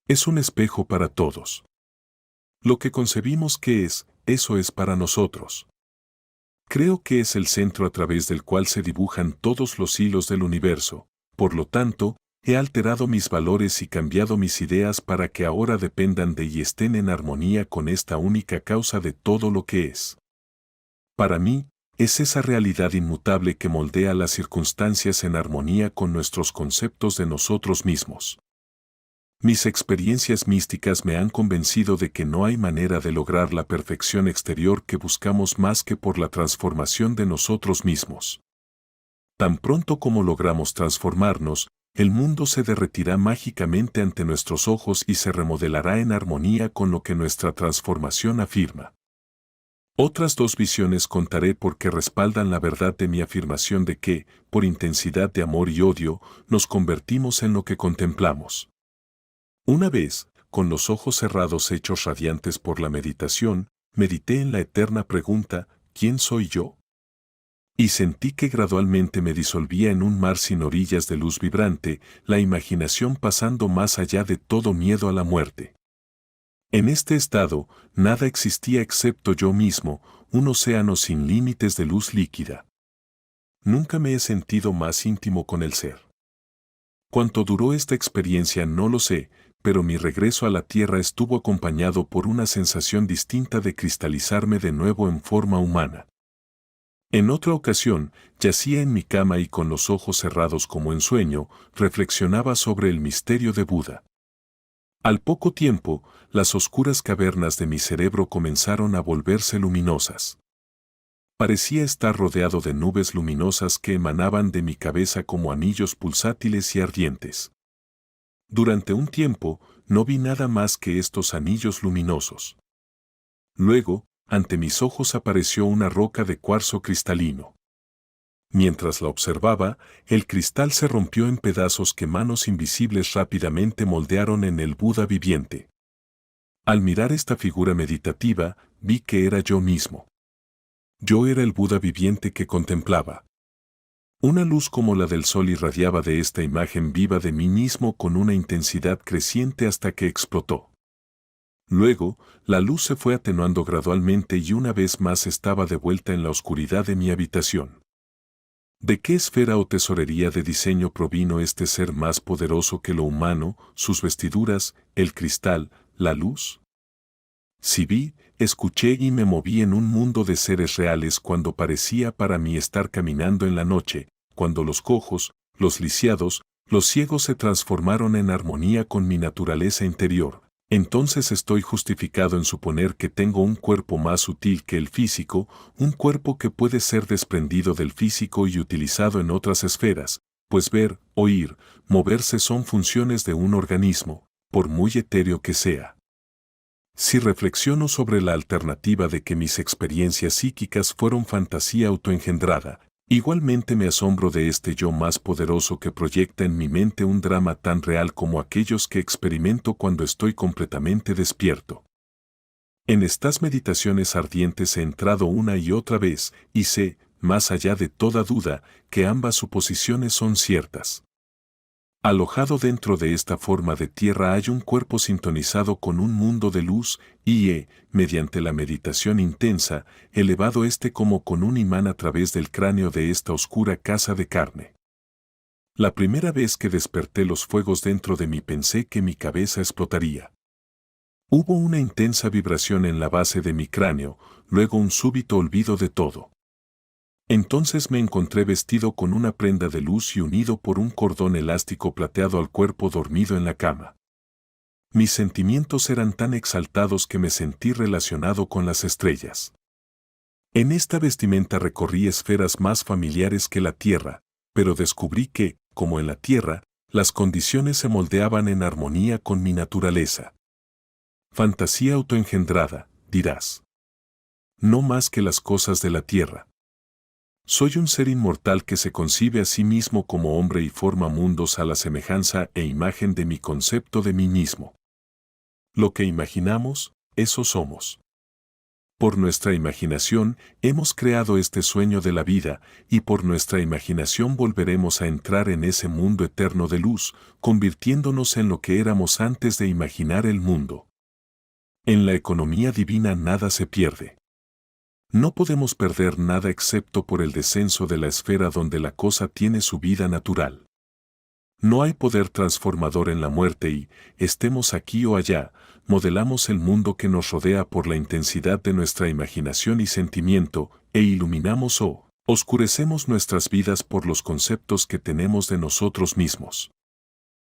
Es un espejo para todos. Lo que concebimos que es, eso es para nosotros. Creo que es el centro a través del cual se dibujan todos los hilos del universo, por lo tanto, he alterado mis valores y cambiado mis ideas para que ahora dependan de y estén en armonía con esta única causa de todo lo que es. Para mí, es esa realidad inmutable que moldea las circunstancias en armonía con nuestros conceptos de nosotros mismos. Mis experiencias místicas me han convencido de que no hay manera de lograr la perfección exterior que buscamos más que por la transformación de nosotros mismos. Tan pronto como logramos transformarnos, el mundo se derretirá mágicamente ante nuestros ojos y se remodelará en armonía con lo que nuestra transformación afirma. Otras dos visiones contaré porque respaldan la verdad de mi afirmación de que, por intensidad de amor y odio, nos convertimos en lo que contemplamos. Una vez, con los ojos cerrados hechos radiantes por la meditación, medité en la eterna pregunta, ¿quién soy yo? Y sentí que gradualmente me disolvía en un mar sin orillas de luz vibrante, la imaginación pasando más allá de todo miedo a la muerte. En este estado, nada existía excepto yo mismo, un océano sin límites de luz líquida. Nunca me he sentido más íntimo con el ser. Cuánto duró esta experiencia no lo sé, pero mi regreso a la Tierra estuvo acompañado por una sensación distinta de cristalizarme de nuevo en forma humana. En otra ocasión, yacía en mi cama y con los ojos cerrados como en sueño, reflexionaba sobre el misterio de Buda. Al poco tiempo, las oscuras cavernas de mi cerebro comenzaron a volverse luminosas. Parecía estar rodeado de nubes luminosas que emanaban de mi cabeza como anillos pulsátiles y ardientes. Durante un tiempo, no vi nada más que estos anillos luminosos. Luego, ante mis ojos apareció una roca de cuarzo cristalino. Mientras la observaba, el cristal se rompió en pedazos que manos invisibles rápidamente moldearon en el Buda viviente. Al mirar esta figura meditativa, vi que era yo mismo. Yo era el Buda viviente que contemplaba. Una luz como la del sol irradiaba de esta imagen viva de mí mismo con una intensidad creciente hasta que explotó. Luego, la luz se fue atenuando gradualmente y una vez más estaba de vuelta en la oscuridad de mi habitación. ¿De qué esfera o tesorería de diseño provino este ser más poderoso que lo humano, sus vestiduras, el cristal, la luz? Sí vi, escuché y me moví en un mundo de seres reales cuando parecía para mí estar caminando en la noche, cuando los cojos, los lisiados, los ciegos se transformaron en armonía con mi naturaleza interior. Entonces estoy justificado en suponer que tengo un cuerpo más sutil que el físico, un cuerpo que puede ser desprendido del físico y utilizado en otras esferas, pues ver, oír, moverse son funciones de un organismo, por muy etéreo que sea. Si reflexiono sobre la alternativa de que mis experiencias psíquicas fueron fantasía autoengendrada, igualmente me asombro de este yo más poderoso que proyecta en mi mente un drama tan real como aquellos que experimento cuando estoy completamente despierto. En estas meditaciones ardientes he entrado una y otra vez y sé, más allá de toda duda, que ambas suposiciones son ciertas. Alojado dentro de esta forma de tierra hay un cuerpo sintonizado con un mundo de luz y he, mediante la meditación intensa, elevado como con un imán a través del cráneo de esta oscura casa de carne. La primera vez que desperté los fuegos dentro de mí pensé que mi cabeza explotaría. Hubo una intensa vibración en la base de mi cráneo, luego un súbito olvido de todo. Entonces me encontré vestido con una prenda de luz y unido por un cordón elástico plateado al cuerpo dormido en la cama. Mis sentimientos eran tan exaltados que me sentí relacionado con las estrellas. En esta vestimenta recorrí esferas más familiares que la Tierra, pero descubrí que, como en la Tierra, las condiciones se moldeaban en armonía con mi naturaleza. Fantasía autoengendrada, dirás. No más que las cosas de la Tierra. Soy un ser inmortal que se concibe a sí mismo como hombre y forma mundos a la semejanza e imagen de mi concepto de mí mismo. Lo que imaginamos, eso somos. Por nuestra imaginación hemos creado este sueño de la vida y por nuestra imaginación volveremos a entrar en ese mundo eterno de luz, convirtiéndonos en lo que éramos antes de imaginar el mundo. En la economía divina nada se pierde. No podemos perder nada excepto por el descenso de la esfera donde la cosa tiene su vida natural. No hay poder transformador en la muerte y, estemos aquí o allá, modelamos el mundo que nos rodea por la intensidad de nuestra imaginación y sentimiento, e iluminamos o oscurecemos nuestras vidas por los conceptos que tenemos de nosotros mismos.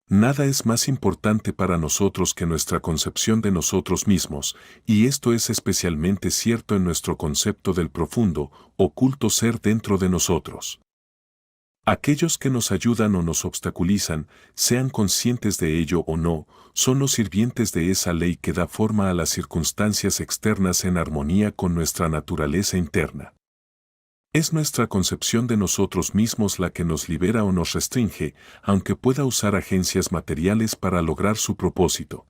Nada es más importante para nosotros que nuestra concepción de nosotros mismos, y esto es especialmente cierto en nuestro concepto del profundo, oculto ser dentro de nosotros. Aquellos que nos ayudan o nos obstaculizan, sean conscientes de ello o no, son los sirvientes de esa ley que da forma a las circunstancias externas en armonía con nuestra naturaleza interna. Es nuestra concepción de nosotros mismos la que nos libera o nos restringe, aunque pueda usar agencias materiales para lograr su propósito.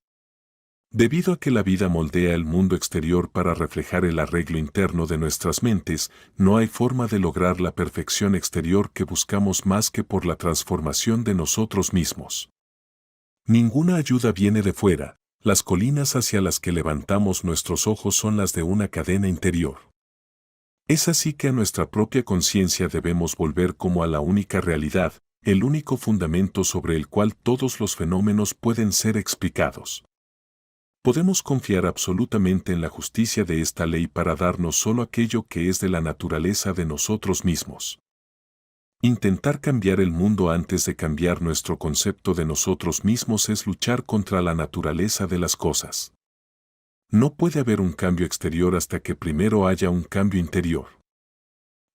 Debido a que la vida moldea el mundo exterior para reflejar el arreglo interno de nuestras mentes, no hay forma de lograr la perfección exterior que buscamos más que por la transformación de nosotros mismos. Ninguna ayuda viene de fuera, las colinas hacia las que levantamos nuestros ojos son las de una cadena interior. Es así que a nuestra propia conciencia debemos volver como a la única realidad, el único fundamento sobre el cual todos los fenómenos pueden ser explicados. Podemos confiar absolutamente en la justicia de esta ley para darnos solo aquello que es de la naturaleza de nosotros mismos. Intentar cambiar el mundo antes de cambiar nuestro concepto de nosotros mismos es luchar contra la naturaleza de las cosas. No puede haber un cambio exterior hasta que primero haya un cambio interior.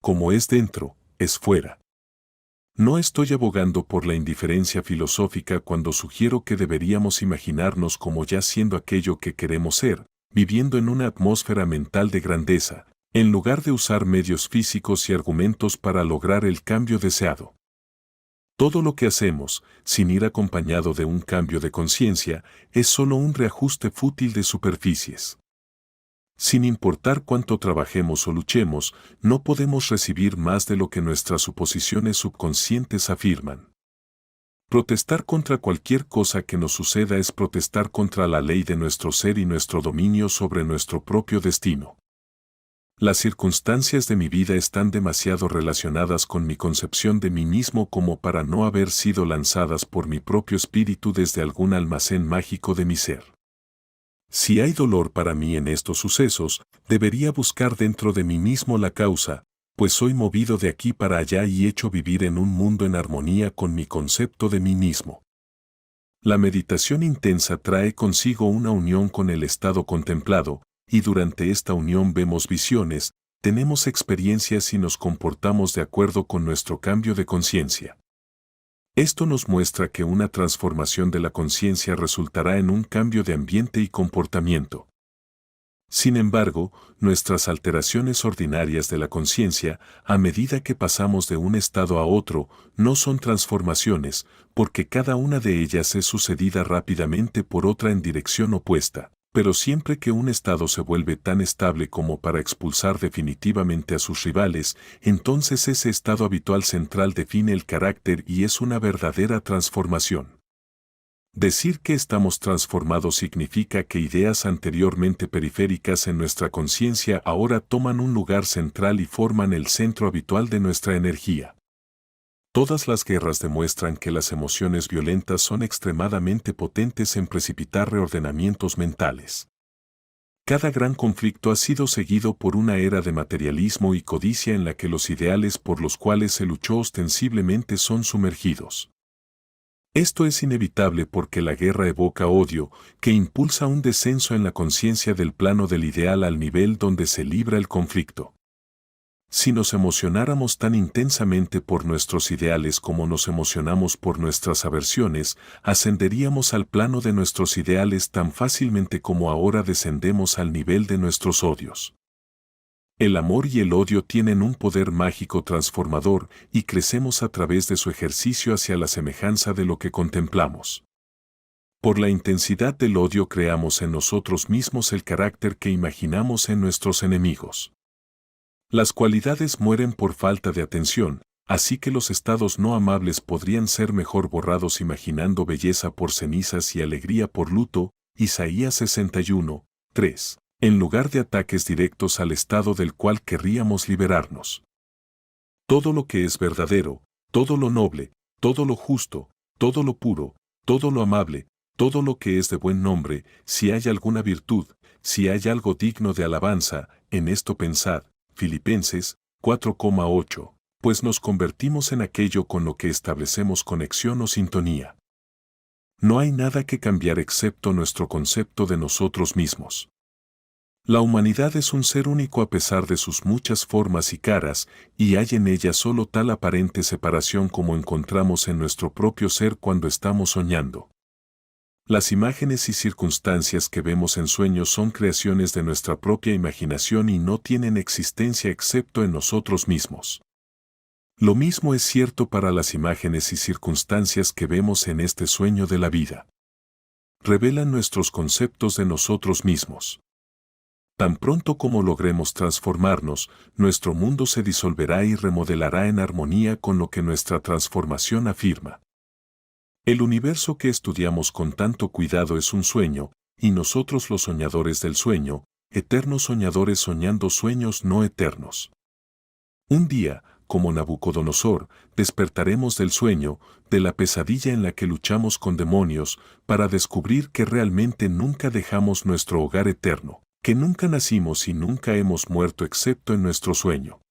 Como es dentro, es fuera. No estoy abogando por la indiferencia filosófica cuando sugiero que deberíamos imaginarnos como ya siendo aquello que queremos ser, viviendo en una atmósfera mental de grandeza, en lugar de usar medios físicos y argumentos para lograr el cambio deseado. Todo lo que hacemos, sin ir acompañado de un cambio de conciencia, es solo un reajuste fútil de superficies. Sin importar cuánto trabajemos o luchemos, no podemos recibir más de lo que nuestras suposiciones subconscientes afirman. Protestar contra cualquier cosa que nos suceda es protestar contra la ley de nuestro ser y nuestro dominio sobre nuestro propio destino. Las circunstancias de mi vida están demasiado relacionadas con mi concepción de mí mismo como para no haber sido lanzadas por mi propio espíritu desde algún almacén mágico de mi ser. Si hay dolor para mí en estos sucesos, debería buscar dentro de mí mismo la causa, pues soy movido de aquí para allá y hecho vivir en un mundo en armonía con mi concepto de mí mismo. La meditación intensa trae consigo una unión con el estado contemplado, y durante esta unión vemos visiones, tenemos experiencias y nos comportamos de acuerdo con nuestro cambio de conciencia. Esto nos muestra que una transformación de la conciencia resultará en un cambio de ambiente y comportamiento. Sin embargo, nuestras alteraciones ordinarias de la conciencia, a medida que pasamos de un estado a otro, no son transformaciones, porque cada una de ellas es sucedida rápidamente por otra en dirección opuesta. Pero siempre que un estado se vuelve tan estable como para expulsar definitivamente a sus rivales, entonces ese estado habitual central define el carácter y es una verdadera transformación. Decir que estamos transformados significa que ideas anteriormente periféricas en nuestra conciencia ahora toman un lugar central y forman el centro habitual de nuestra energía. Todas las guerras demuestran que las emociones violentas son extremadamente potentes en precipitar reordenamientos mentales. Cada gran conflicto ha sido seguido por una era de materialismo y codicia en la que los ideales por los cuales se luchó ostensiblemente son sumergidos. Esto es inevitable porque la guerra evoca odio, que impulsa un descenso en la conciencia del plano del ideal al nivel donde se libra el conflicto. Si nos emocionáramos tan intensamente por nuestros ideales como nos emocionamos por nuestras aversiones, ascenderíamos al plano de nuestros ideales tan fácilmente como ahora descendemos al nivel de nuestros odios. El amor y el odio tienen un poder mágico transformador y crecemos a través de su ejercicio hacia la semejanza de lo que contemplamos. Por la intensidad del odio creamos en nosotros mismos el carácter que imaginamos en nuestros enemigos. Las cualidades mueren por falta de atención, así que los estados no amables podrían ser mejor borrados imaginando belleza por cenizas y alegría por luto, Isaías 61, 3, en lugar de ataques directos al estado del cual querríamos liberarnos. Todo lo que es verdadero, todo lo noble, todo lo justo, todo lo puro, todo lo amable, todo lo que es de buen nombre, si hay alguna virtud, si hay algo digno de alabanza, en esto pensad. Filipenses 4,8, pues nos convertimos en aquello con lo que establecemos conexión o sintonía. No hay nada que cambiar excepto nuestro concepto de nosotros mismos. La humanidad es un ser único a pesar de sus muchas formas y caras, y hay en ella solo tal aparente separación como encontramos en nuestro propio ser cuando estamos soñando. Las imágenes y circunstancias que vemos en sueños son creaciones de nuestra propia imaginación y no tienen existencia excepto en nosotros mismos. Lo mismo es cierto para las imágenes y circunstancias que vemos en este sueño de la vida. revelan nuestros conceptos de nosotros mismos. Tan pronto como logremos transformarnos, nuestro mundo se disolverá y remodelará en armonía con lo que nuestra transformación afirma. El universo que estudiamos con tanto cuidado es un sueño, y nosotros los soñadores del sueño, eternos soñadores soñando sueños no eternos. Un día, como Nabucodonosor, despertaremos del sueño, de la pesadilla en la que luchamos con demonios, para descubrir que realmente nunca dejamos nuestro hogar eterno, que nunca nacimos y nunca hemos muerto excepto en nuestro sueño.